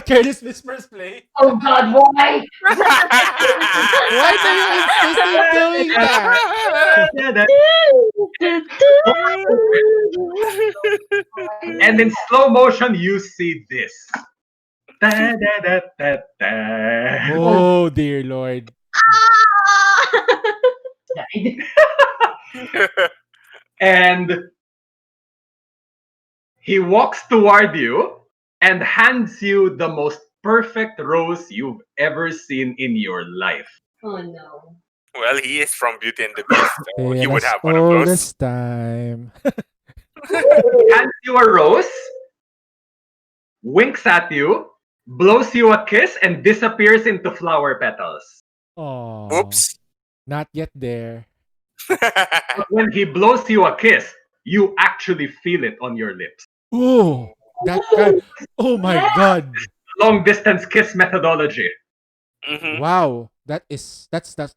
Careless Whispers play. Oh God, why? Why do you insist on doing that? And in slow motion, you see this. Da, da, da, da, da. Oh dear Lord. Died. And he walks toward you and hands you the most perfect rose you've ever seen in your life. Oh no. Well, he is from Beauty and the Beast, so he would Tale as have one of old those. as time. He hands you a rose, winks at you, blows you a kiss, and disappears into flower petals. Oh. Oops. Not yet there. But when he blows you a kiss, you actually feel it on your lips. Oh, that kind. Oh my Yeah. God. Long distance kiss methodology. Mhm. Wow. That's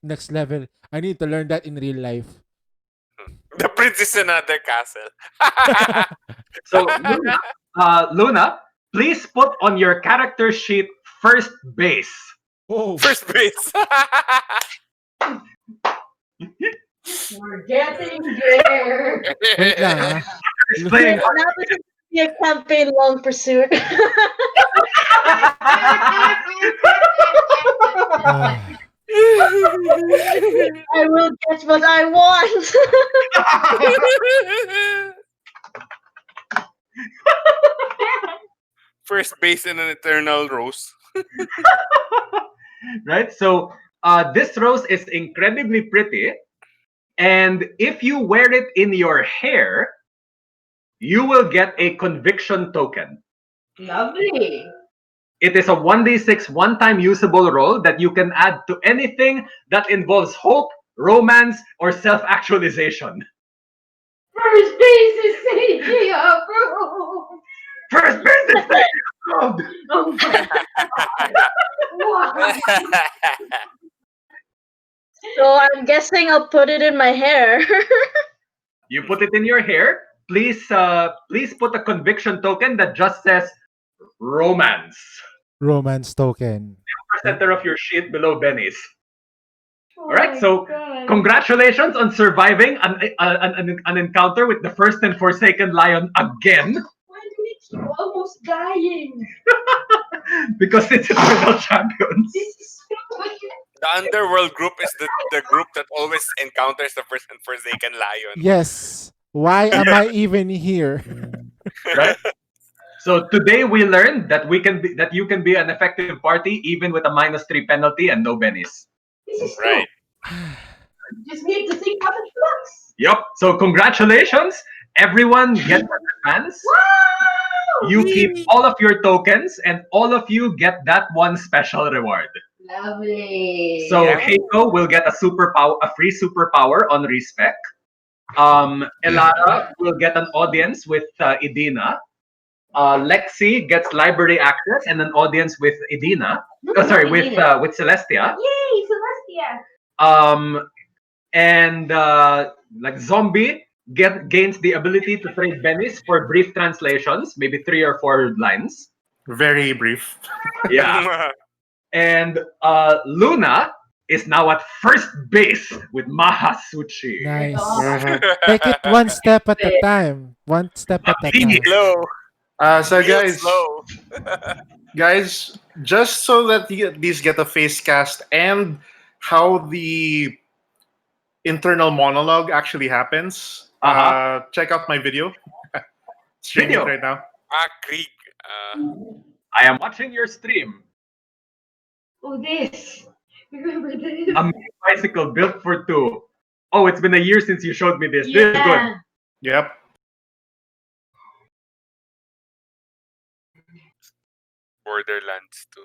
next level. I need to learn that in real life. The prince is another castle. So, Luna, please put on your character sheet first base. Oh. First base. We're getting there. Wait lang ah. He's playing Now this is be a campaign long pursuit. Ah. I will get what I want. First base in an eternal rose. Right? So this rose is incredibly pretty, and if you wear it in your hair, you will get a conviction token. Lovely. It is a 1d6 one-time usable roll that you can add to anything that involves hope, romance, or self-actualization. First base is CG approved. First base is approved! Oh my god. Wow. So I'm guessing I'll put it in my hair. You put it in your hair. Please put a conviction token that just says romance. Romance token. Center of your sheet below Benny's. Oh All right, my so God. congratulations on surviving an encounter with the first and forsaken lion again, Why do we keep almost dying? because it's eternal champions. This is so much. The underworld group is the group that always encounters the first and forsaken lion. Yes. Why am I even here? Right? So today we learned that you can be an effective party even with a -3 penalty and no bennies. This is Right. true. Just need to think out of the box. Yep. So congratulations, everyone gets an advance. Wow! You keep all of your tokens, and all of you get that one special reward. Lovely. So Yeah. Keiko will get a free superpower on respec. Elara will get an audience with Idina. Lexi gets library access and an audience with Idina. With Celestia. Yay, Celestia. And like Zombie gains the ability to trade bennies for brief translations, maybe 3 or 4 lines. Very brief. Yeah. And Luna is now at first base with Mahasuchi. Nice. Mhm. Take it one step at a time. One step at a Be time. slow. So Real guys, slow. guys, just so that these get a face cast and how the internal monologue actually happens, check out my video. Streaming Video. it right now. Krieg. I am watching your stream. Oh, this. Remember this? A mini bicycle built for 2. Oh, it's been a year since you showed me this. This is good. Yep. Borderlands 2.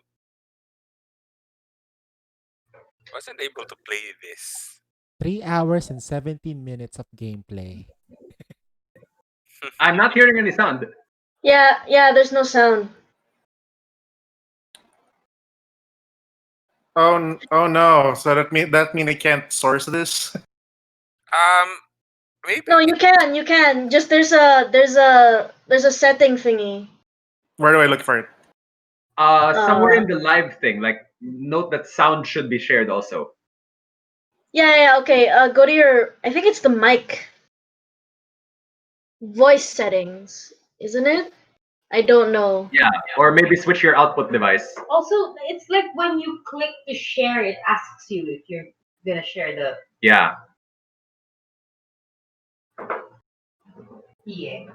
Wasn't able to play this. 3 hours and 17 minutes of gameplay. I'm not hearing any sound. yeah, there's no sound. Oh no! So that mean I can't source this. Maybe. No, you can. Just there's a setting thingy. Where do I look for it? Somewhere in the live thing, like note that sound should be shared also. Yeah, okay. Go to your, I think it's the mic. Voice settings, isn't it? I don't know. Yeah, or maybe switch your output device. Also, it's like when you click to share, it asks you if you're gonna share the. Yeah. Yeah.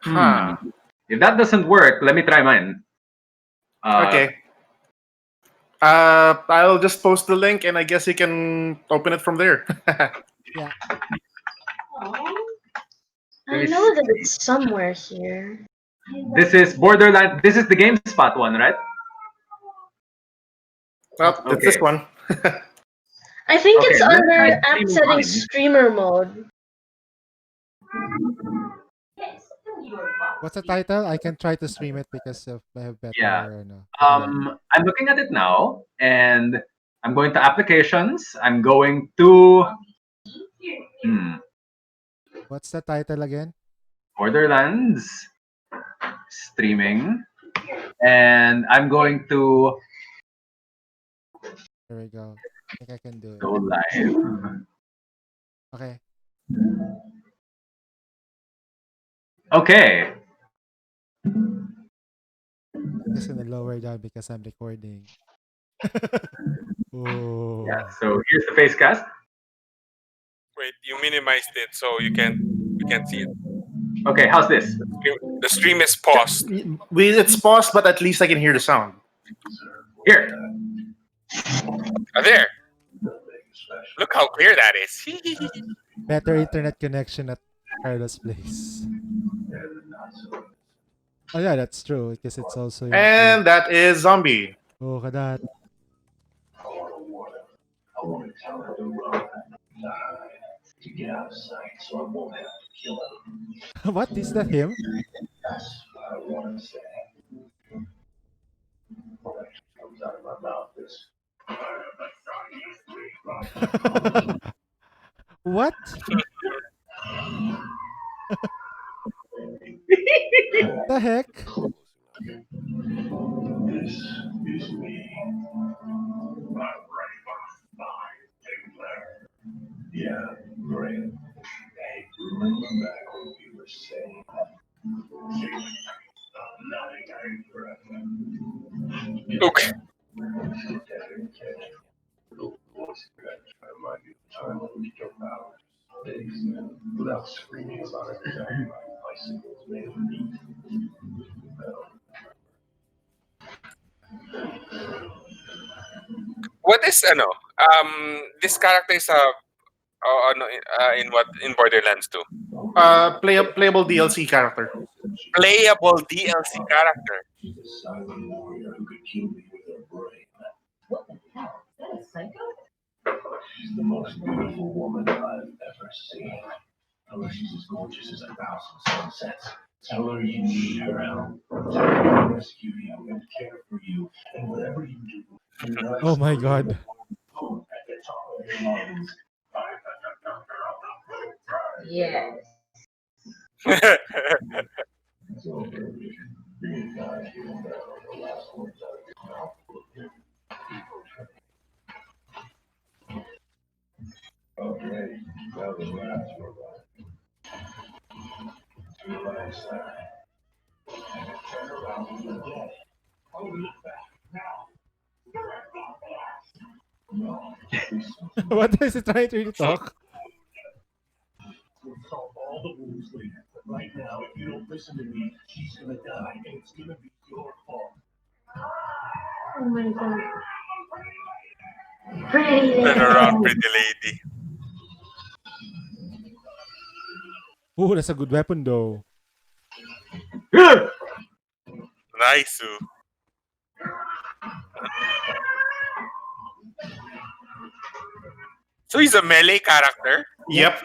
Huh. If that doesn't work, let me try mine. Okay. I'll just post the link, and I guess you can open it from there. Yeah. I know that it's somewhere here. This is Borderlands. This is the GameSpot one, right? Well, it's this Okay. one. I think Okay, it's let's under try app streaming settings mine. streamer mode. What's the title? I can try to stream it because of I have better. Yeah. No, I'm looking at it now, and I'm going to applications. I'm going to What's the title again? Borderlands streaming, and I'm going to There we go. I think I can do it. go live. Okay. Okay. Just gonna lower down because I'm recording. Oh. Yeah. So here's the face cast. Wait, you minimized it so you can't see it. Okay, how's this? The stream is paused. It's paused, but at least I can hear the sound. Here. There. Look how clear that is. Better internet connection at Carla's place. Oh yeah, that's true because it's also in And that is Zombie. Oh, kadat. What is that him? What? The heck? Okay. What is this character is in what in Borderlands 2? Playable DLC character. Playable DLC character. What the hell? Is that a psycho? Oh my god. Yes. What is he trying to really talk? Oh my god. Pretty Turn around, lady. pretty lady. Oh, that's a good weapon though. Nice. So he's a melee character. Yep.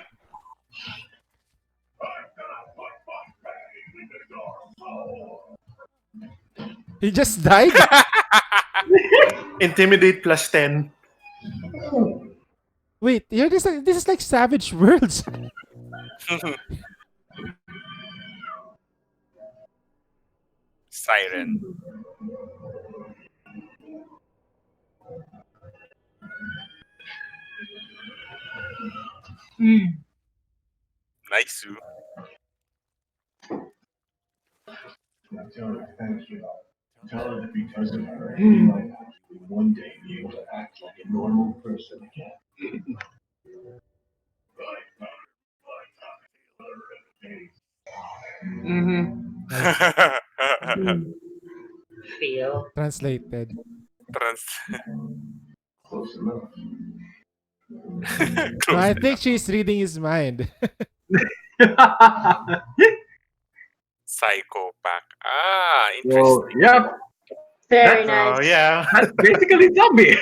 He just died? Intimidate plus 10. Wait, this is like Savage Worlds. Siren. Nice. Feel. Translated. No, I think she's reading his mind. Psychopath. Ah, So, interesting. yep. Very That's- nice. Yeah. That's basically zombie.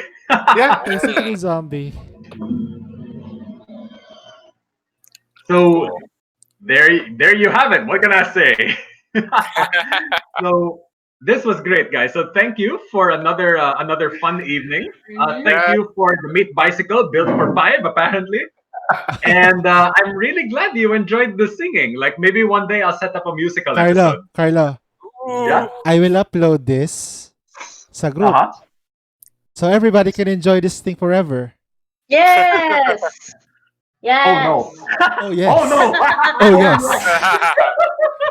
Yeah. Basically zombie. So there you have it. What can I say? So this was great, guys. So thank you for another fun evening. Thank you for the meat bicycle built for 5, apparently. And I'm really glad you enjoyed the singing. Like maybe one day I'll set up a musical episode. Carla, Yeah. I will upload this sa group so everybody can enjoy this thing forever. Yes. Yes. Oh no. Oh yes. Oh no. Oh yes.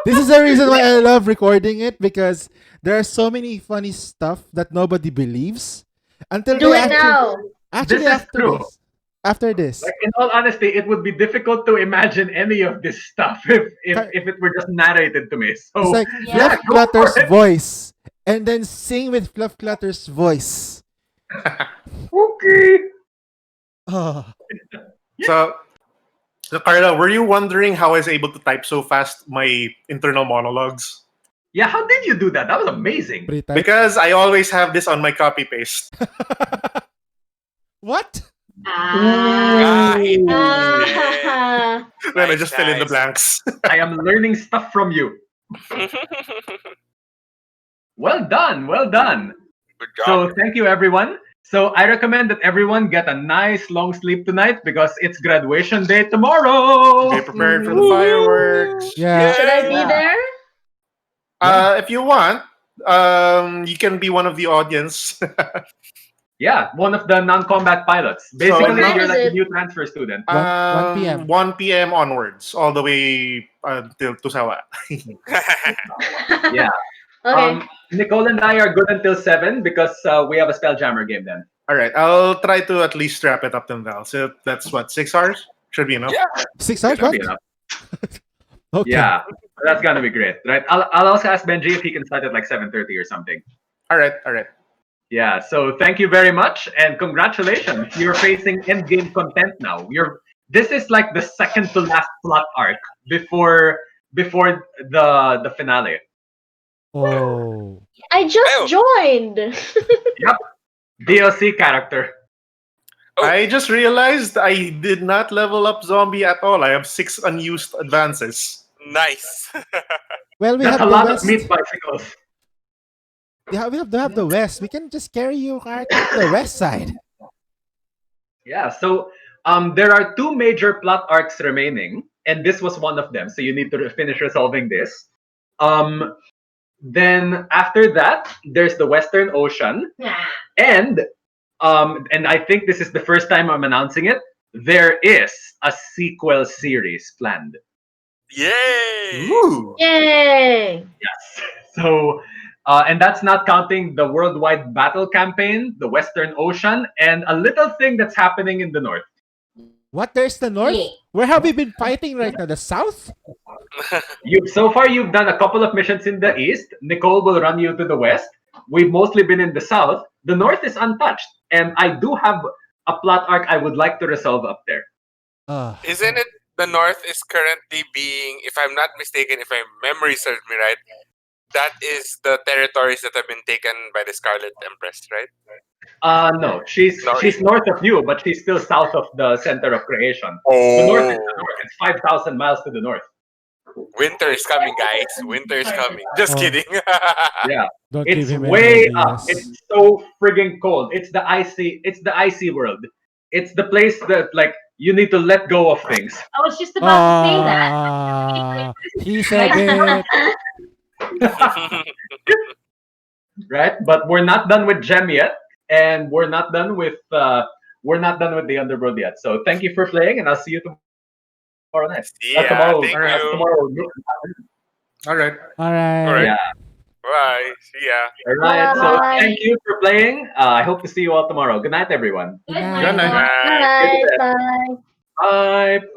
This is the reason why I love recording it, because there are so many funny stuff that nobody believes until Do they it now. actually This is after true. this. After this. Like in all honesty, it would be difficult to imagine any of this stuff if it were just narrated to me. It's So like Yeah. Fluff yeah, go Clutter's for it. voice. And then sing with Fluff Clutter's voice. Okay. Oh. So, Carla, were you wondering how I was able to type so fast my internal monologues? Yeah, how did you do that? That was amazing. Pretty tight. Because I always have this on my copy paste. What? Ah. He Ah. Then I Nice, just fill in the nice. blanks. I am learning stuff from you. Well done, well done. Good job. So thank you everyone. So I recommend that everyone get a nice long sleep tonight because it's graduation day tomorrow. Be prepared for the fireworks. Yeah. Should I be Yeah. there? If you want, you can be one of the audience. Yeah, one of the non-combat pilots. Basically, What time you're is like a it? new transfer student. 1 p.m. 1 p.m. onwards, all the way till Tusawa. Yeah. Okay. Nicole and I are good until 7 because we have a Spelljammer game then. All right, I'll try to at least wrap it up then, Val. So that's what, 6 hours? Should be enough. Yeah. 6 hours? Should What? be enough. Okay. Yeah, that's gonna be great, right? I'll also ask Benji if he can start at like 7:30 or something. All right, all right. Yeah. So thank you very much and congratulations. You're facing endgame content now. This is like the second to last plot arc before the finale. Oh. I just joined. DLC character. Oh. I just realized I did not level up zombie at all. I have 6 unused advances. Nice. Well, we That's have a the lot West. of meat bicycles. Yeah, we have to have the West. We can just carry you to the West side. Yeah. So there are 2 major plot arcs remaining, and this was one of them. So you need to finish resolving this. Then after that, there's the Western Ocean, and I think this is the first time I'm announcing it. There is a sequel series planned. Yay! Ooh. Yay! Yes. So, and that's not counting the worldwide battle campaign, the Western Ocean, and a little thing that's happening in the north. What? There's the North? Yeah. Where have we been fighting right now? The South? You've done a couple of missions in the east. Nicole will run you to the west. We've mostly been in the south. The north is untouched, and I do have a plot arc I would like to resolve up there. Isn't it the North is currently being, if I'm not mistaken, if my memory serves me right, that is the territories that have been taken by the Scarlet Empress, right? No, she's north of you, but she's still south of the center of creation. Oh. The north is the north. It's 5,000 miles to the north. Winter is coming, guys. Winter is coming. Just Oh. kidding. Yeah, Don't give it's him any way up. ideas. It's so friggin' cold. It's the icy world. It's the place that like you need to let go of things. I was just about to say that. Ah, he said it. Right? But we're not done with Gem yet, and we're not done with the Underworld yet. So thank you for playing, and I'll see you tomorrow night. Yeah, tomorrow. thank Alright, you. Tomorrow. All right. All right. Alright. Yeah. Bye. See ya. All right. So Bye. thank you for playing. I hope to see you all tomorrow. Good night, everyone. Good Good night. night. Bye. Bye. Bye. Bye.